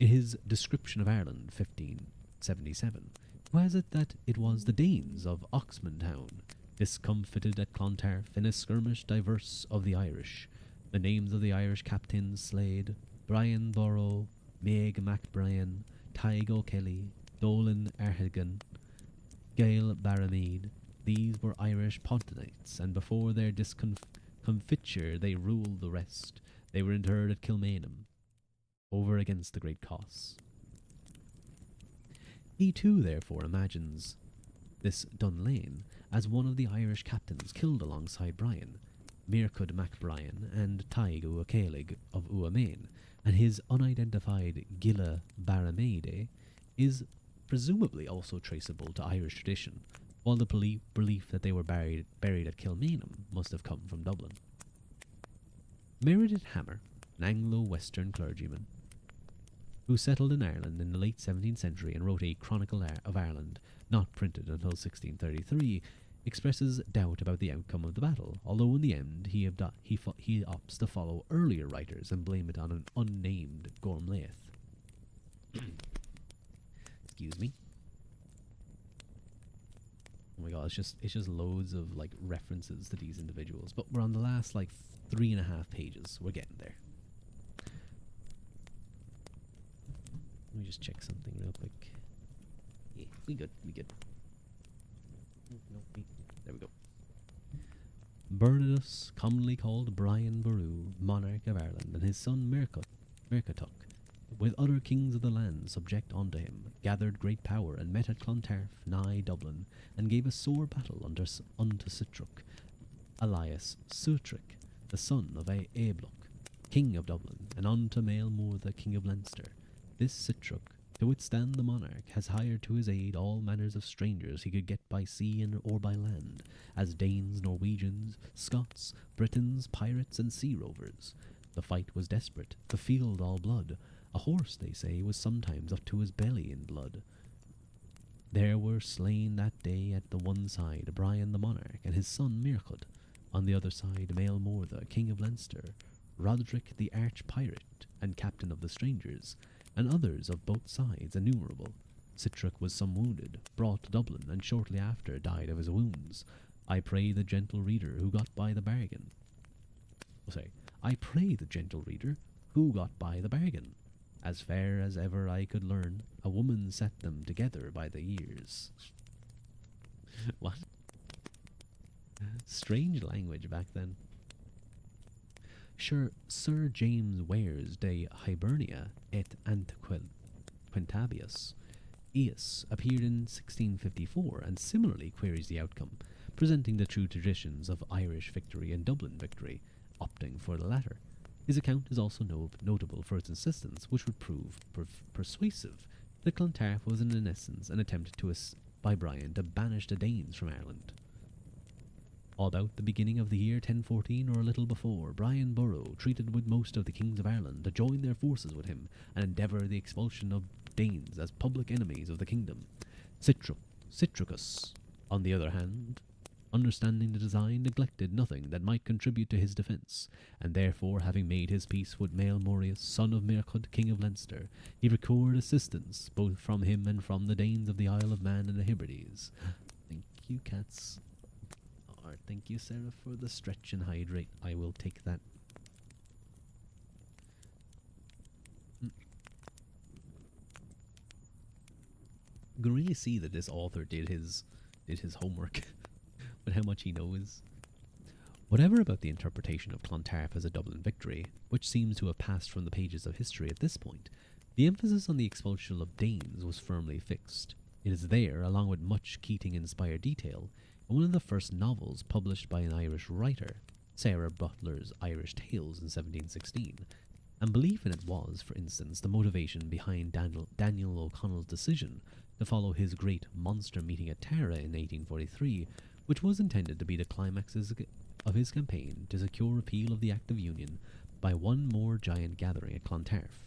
in his Description of Ireland 1577, who has it that it was the Danes of Oxman town, discomfited at Clontarf in a skirmish diverse of the Irish. The names of the Irish captains slayed: Brian Boru, Meg MacBrien, Tig O'Kelly, Dolan Arhigan, Gael Baramede. These were Irish Pontonites, and before their discomfiture they ruled the rest. They were interred at Kilmainham, over against the great Coss. He too, therefore, imagines this Dunlain as one of the Irish captains killed alongside Brian, Mircud MacBrien, and Tig O'Kellig of Uamain, and his unidentified Gilla Baramede is presumably also traceable to Irish tradition, while the belief that they were buried at Kilmainham must have come from Dublin. Meredith Hammer, an Anglo-Western clergyman, who settled in Ireland in the late 17th century and wrote a Chronicle of Ireland, not printed until 1633, expresses doubt about the outcome of the battle, although in the end he opts to follow earlier writers and blame it on an unnamed Gormlaith. Excuse me. Oh my god, it's just loads of like references to these individuals, but we're on the last like 3.5 pages. We're getting there. Let me just check something real quick. Yeah, we good. No, there we go. Bernardus, commonly called Brian Boru, monarch of Ireland, and his son Mercatuk, with other kings of the land subject unto him, gathered great power, and met at Clontarf, nigh Dublin, and gave a sore battle unto Sitric, alias Sutric, the son of Aebloch, king of Dublin, and unto Maelmore, the king of Leinster. This Sitric, to withstand the monarch, has hired to his aid all manners of strangers he could get by sea or by land, as Danes, Norwegians, Scots, Britons, pirates, and sea rovers. The fight was desperate, the field all blood. A horse, they say, was sometimes up to his belly in blood. There were slain that day at the one side Brian the monarch and his son Mirchud, on the other side Maelmore, the king of Leinster, Roderick the arch-pirate and captain of the strangers, and others of both sides innumerable. Sitric was some wounded, brought to Dublin, and shortly after died of his wounds. I pray the gentle reader who got by the bargain. I pray the gentle reader who got by the bargain. As fair as ever I could learn, a woman set them together by the ears. What? Strange language back then. Sure, Sir James Ware's De Hibernia et Antiquitabius Eus appeared in 1654 and similarly queries the outcome, presenting the true traditions of Irish victory and Dublin victory, opting for the latter. His account is also notable for its insistence, which would prove persuasive, that Clontarf was in essence an attempt by Brian to banish the Danes from Ireland. About the beginning of the year 1014 or a little before, Brian Boru treated with most of the kings of Ireland to join their forces with him and endeavour the expulsion of Danes as public enemies of the kingdom. Citricus, on the other hand, understanding the design, neglected nothing that might contribute to his defence, and therefore, having made his peace with Maelmorius, son of Mirchud, king of Leinster, he procured assistance both from him and from the Danes of the Isle of Man and the Hebrides. Thank you, cats. Or thank you, Sarah, for the stretch and hydrate. I will take that. You can really see that this author did his homework with how much he knows. Whatever about the interpretation of Clontarf as a Dublin victory, which seems to have passed from the pages of history at this point, the emphasis on the expulsion of Danes was firmly fixed. It is there, along with much Keating-inspired detail, in one of the first novels published by an Irish writer, Sarah Butler's Irish Tales in 1716, and belief in it was, for instance, the motivation behind Daniel O'Connell's decision to follow his great monster meeting at Tara in 1843, which was intended to be the climax of his campaign to secure repeal of the Act of Union by one more giant gathering at Clontarf.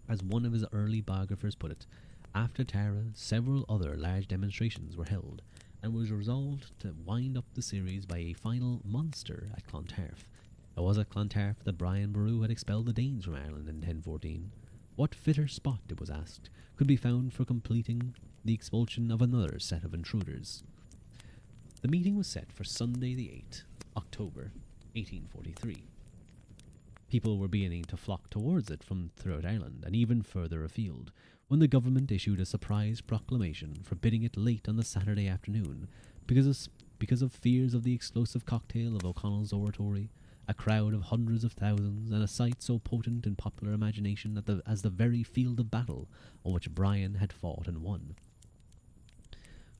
As one of his early biographers put it, after Tara, several other large demonstrations were held, and was resolved to wind up the series by a final monster at Clontarf. It was at Clontarf that Brian Boru had expelled the Danes from Ireland in 1014. What fitter spot, it was asked, could be found for completing the expulsion of another set of intruders? The meeting was set for Sunday the 8th, October, 1843. People were beginning to flock towards it from throughout Ireland and even further afield, when the government issued a surprise proclamation forbidding it late on the Saturday afternoon because of fears of the explosive cocktail of O'Connell's oratory, a crowd of hundreds of thousands, and a sight so potent in popular imagination as the very field of battle on which Brian had fought and won.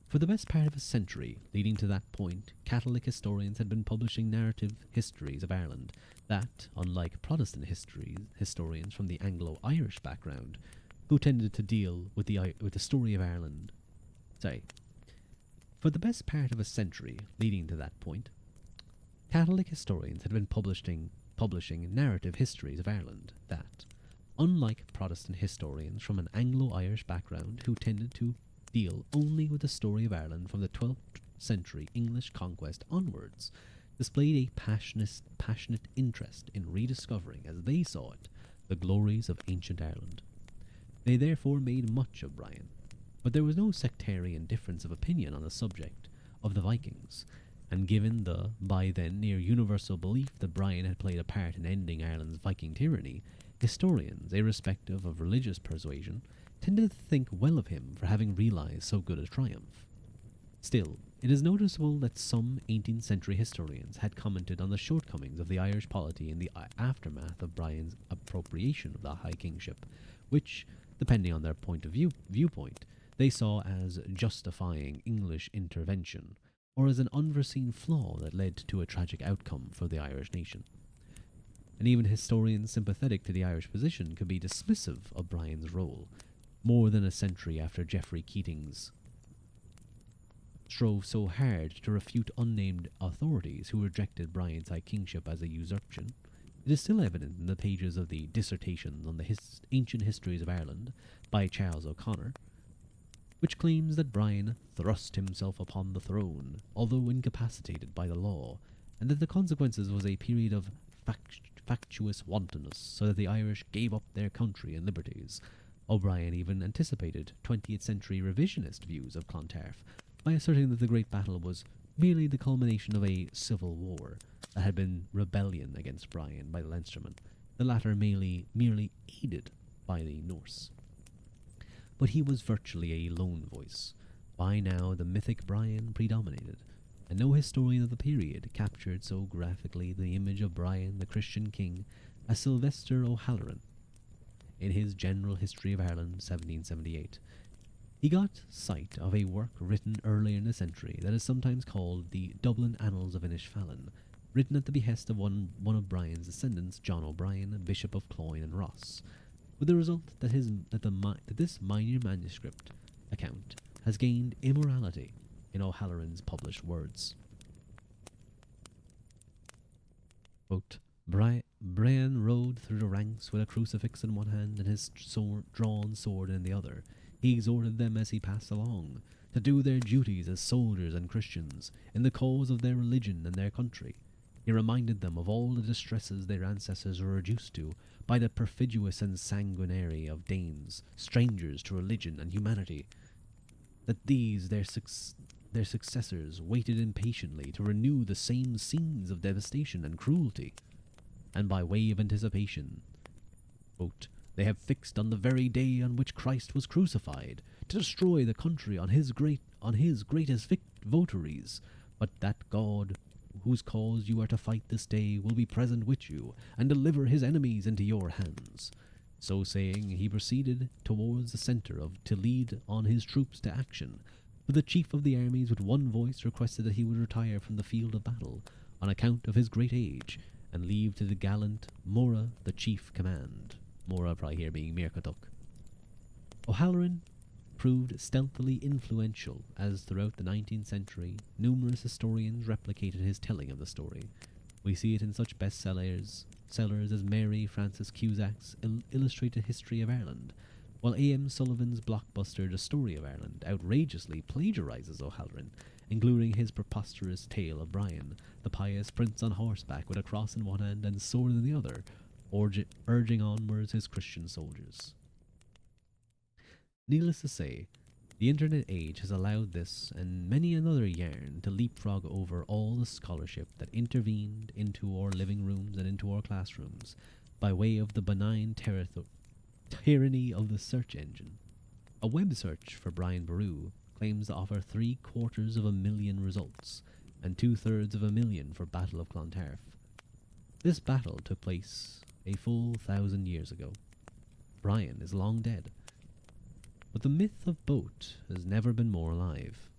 For the best part of a century leading to that point, Catholic historians had been publishing narrative histories of Ireland that, unlike Protestant historians from the Anglo-Irish background, who tended to deal with the story of Ireland. For the best part of a century leading to that point, Catholic historians had been publishing narrative histories of Ireland that, unlike Protestant historians from an Anglo-Irish background who tended to deal only with the story of Ireland from the 12th century English conquest onwards, displayed a passionate interest in rediscovering, as they saw it, the glories of ancient Ireland. They therefore made much of Brian, but there was no sectarian difference of opinion on the subject of the Vikings, and given the, by then, near universal belief that Brian had played a part in ending Ireland's Viking tyranny, historians, irrespective of religious persuasion, tended to think well of him for having realized so good a triumph. Still, It is noticeable that some 18th century historians had commented on the shortcomings of the Irish polity in the aftermath of Brian's appropriation of the High Kingship, which, depending on their viewpoint, they saw as justifying English intervention, or as an unforeseen flaw that led to a tragic outcome for the Irish nation. And even historians sympathetic to the Irish position could be dismissive of Brian's role, more than a century after Geoffrey Keating's strove so hard to refute unnamed authorities who rejected Brian's high kingship as a usurpation. It is still evident in the pages of the Dissertations on the Ancient Histories of Ireland by Charles O'Connor, which claims that Brian thrust himself upon the throne, although incapacitated by the law, and that the consequences was a period of factious wantonness, so that the Irish gave up their country and liberties. O'Brien even anticipated 20th century revisionist views of Clontarf by asserting that the Great Battle was merely the culmination of a civil war that had been rebellion against Brian by the Leinstermen, the latter merely aided by the Norse. But he was virtually a lone voice. By now the mythic Brian predominated, and no historian of the period captured so graphically the image of Brian the Christian king as Sylvester O'Halloran in his General History of Ireland 1778. He got sight of a work written earlier in the century that is sometimes called the Dublin Annals of Inishfallen, written at the behest of one of Brian's descendants, John O'Brien, Bishop of Cloyne and Ross, with the result that this minor manuscript account has gained immorality in O'Halloran's published words. Quote, Brian rode through the ranks with a crucifix in one hand and his drawn sword in the other. He exhorted them as he passed along to do their duties as soldiers and Christians in the cause of their religion and their country. He reminded them of all the distresses their ancestors were reduced to by the perfidious and sanguinary of Danes, strangers to religion and humanity, that these, their successors, waited impatiently to renew the same scenes of devastation and cruelty, and by way of anticipation, quote, they have fixed on the very day on which Christ was crucified, to destroy the country on his greatest votaries, but that God, whose cause you are to fight this day, will be present with you, and deliver his enemies into your hands. So saying, he proceeded towards the centre to lead on his troops to action, but the chief of the armies with one voice requested that he would retire from the field of battle, on account of his great age, and leave to the gallant Mora the chief command. Mora probably here being Mirkatug. O'Halloran proved stealthily influential, as throughout the 19th century numerous historians replicated his telling of the story. We see it in such bestsellers as Mary Frances Cusack's Illustrated History of Ireland, while A.M. Sullivan's blockbuster The Story of Ireland outrageously plagiarizes O'Halloran, including his preposterous tale of Brian, the pious prince on horseback with a cross in one hand and sword in the other, urging onwards his Christian soldiers. Needless to say, the internet age has allowed this and many another yarn to leapfrog over all the scholarship that intervened into our living rooms and into our classrooms by way of the benign tyranny of the search engine. A web search for Brian Boru claims to offer 750,000 results and 2/3 for Battle of Clontarf. This battle took place a full 1,000 years ago. Brian is long dead, but the myth of Boat has never been more alive.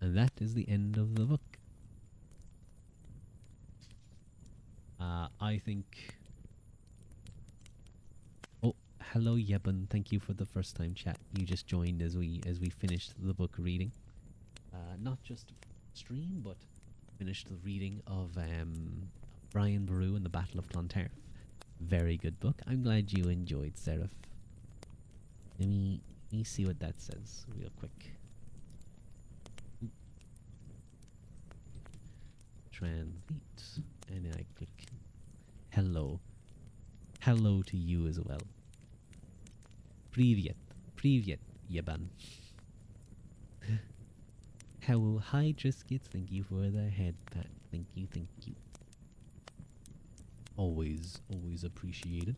And that is the end of the book. I think... Oh, hello Yebun, thank you for the first time chat. You just joined as we finished the book reading. Not just stream, but finished the reading of Brian Boru and the Battle of Clontarf. Very good book. I'm glad you enjoyed, Seraph. Let me see what that says real quick. Translate. And then I click hello. Hello to you as well. Привет. Привет, Yaban. Hello, hi Triscuits. Thank you for the head pat. Thank you, thank you. Always appreciated.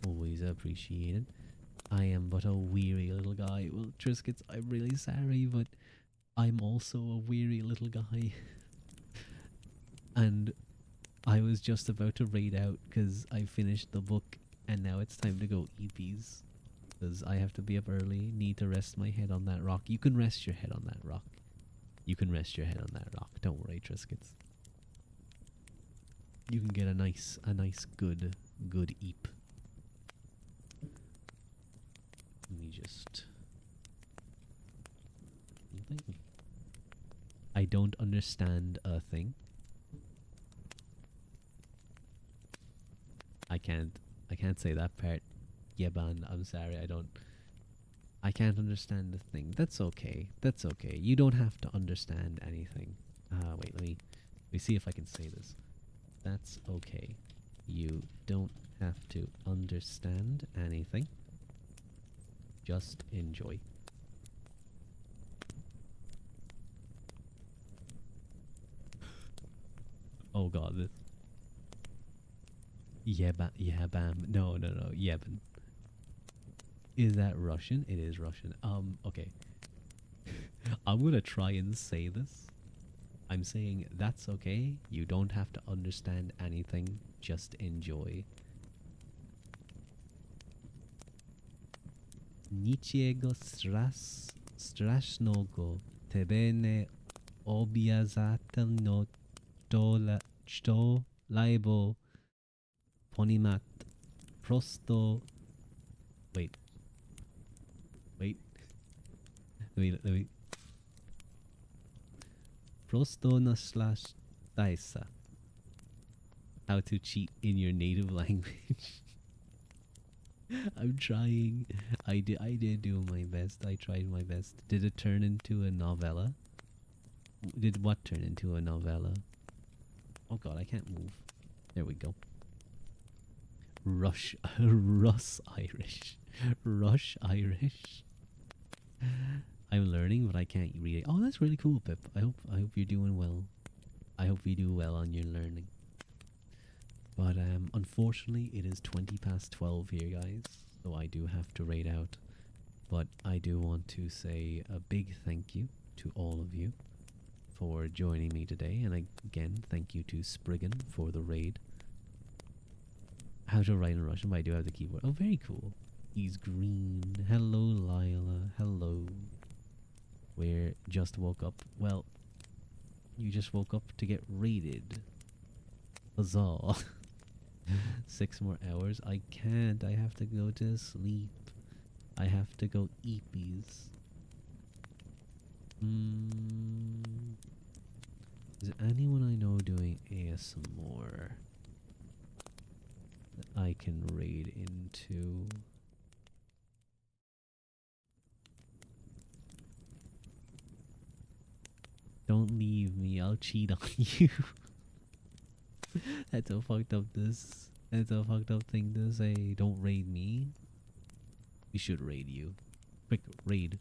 Always appreciated. I am but a weary little guy. Well, Triscuits, I'm really sorry, but I'm also a weary little guy. And I was just about to raid out because I finished the book and now it's time to go EPs. Because I have to be up early, need to rest my head on that rock. You can rest your head on that rock. You can rest your head on that rock. Don't worry, Triscuits. You can get a nice good eep. Let me just... I don't understand a thing. I can't say that part. Yeah, man, I'm sorry, I can't understand a thing. That's okay. That's okay. You don't have to understand anything. Wait, let me see if I can say this. That's okay. You don't have to understand anything. Just enjoy. Oh god. Yabam. No. Yebin. Is that Russian? It is Russian. Okay. I'm gonna try and say this. I'm saying that's okay. You don't have to understand anything. Just enjoy. Niczego strasznego tebe nie obязательно что либо понимать. Просто... Wait. Let me... Просто наслаждайся. How to cheat in your native language. I'm trying. I did do my best. I tried my best. Did it turn into a novella? Did what turn into a novella? Oh god, I can't move. There we go. Rush Irish. Rush Irish. I'm learning, but I can't read it. Oh, that's really cool, Pip. I hope you're doing well. I hope you do well on your learning. But unfortunately, it is 12 here, guys. So I do have to raid out. But I do want to say a big thank you to all of you for joining me today. And again, thank you to Spriggan for the raid. How to write in Russian, but I do have the keyboard. Oh, very cool. He's green. Hello, Lila. Hello. We're just woke up. Well, you just woke up to get raided. Huzzah. 6 more hours. I can't. I have to go to sleep. I have to go eepies. Is anyone I know doing ASMR that I can raid into? Don't leave me. I'll cheat on you. That's a fucked up thing to say. Don't raid me. We should raid you. Quick, raid.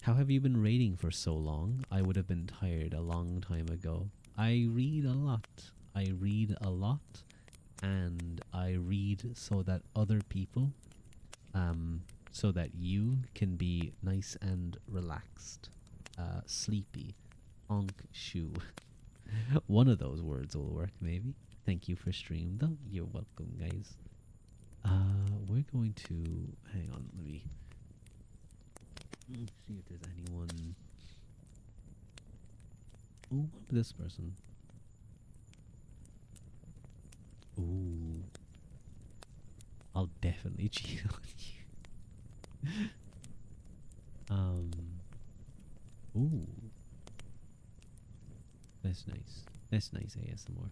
How have you been raiding for so long? I would have been tired a long time ago. I read a lot. And I read so that other people, so that you can be nice and relaxed. Sleepy. Honk shoe. One of those words will work, maybe. Thank you for stream, though. You're welcome, guys. We're going to... Hang on, let me see if there's anyone... Ooh, this person. Ooh. I'll definitely cheat on you. Ooh. That's nice. That's nice ASMR.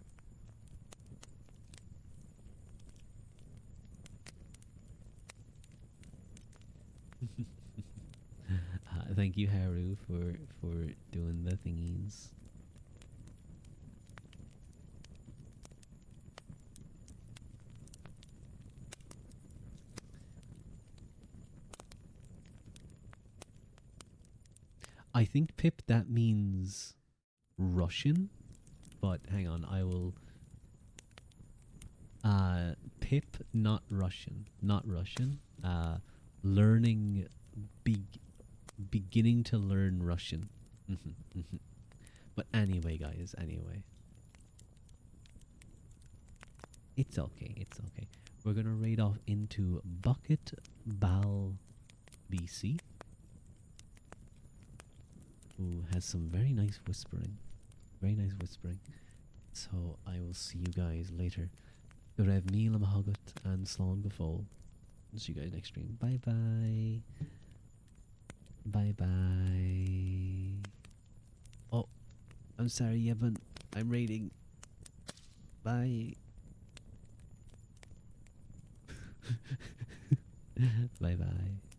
Thank you, Haru, for doing the thingies. I think, Pip, that means Russian, but hang on, I will... Pip, not Russian. Learning beginning to learn Russian. But anyway, guys, anyway. It's okay, it's okay. We're gonna raid off into Bucket Bal BC, who has some very nice whispering. Very nice whispering. So I will see you guys later. Go Rev Neil Mahagut and Slán Gafol. See you guys next stream. Bye bye. Bye bye. Oh, I'm sorry, Yevon. I'm raiding. Bye. Bye bye.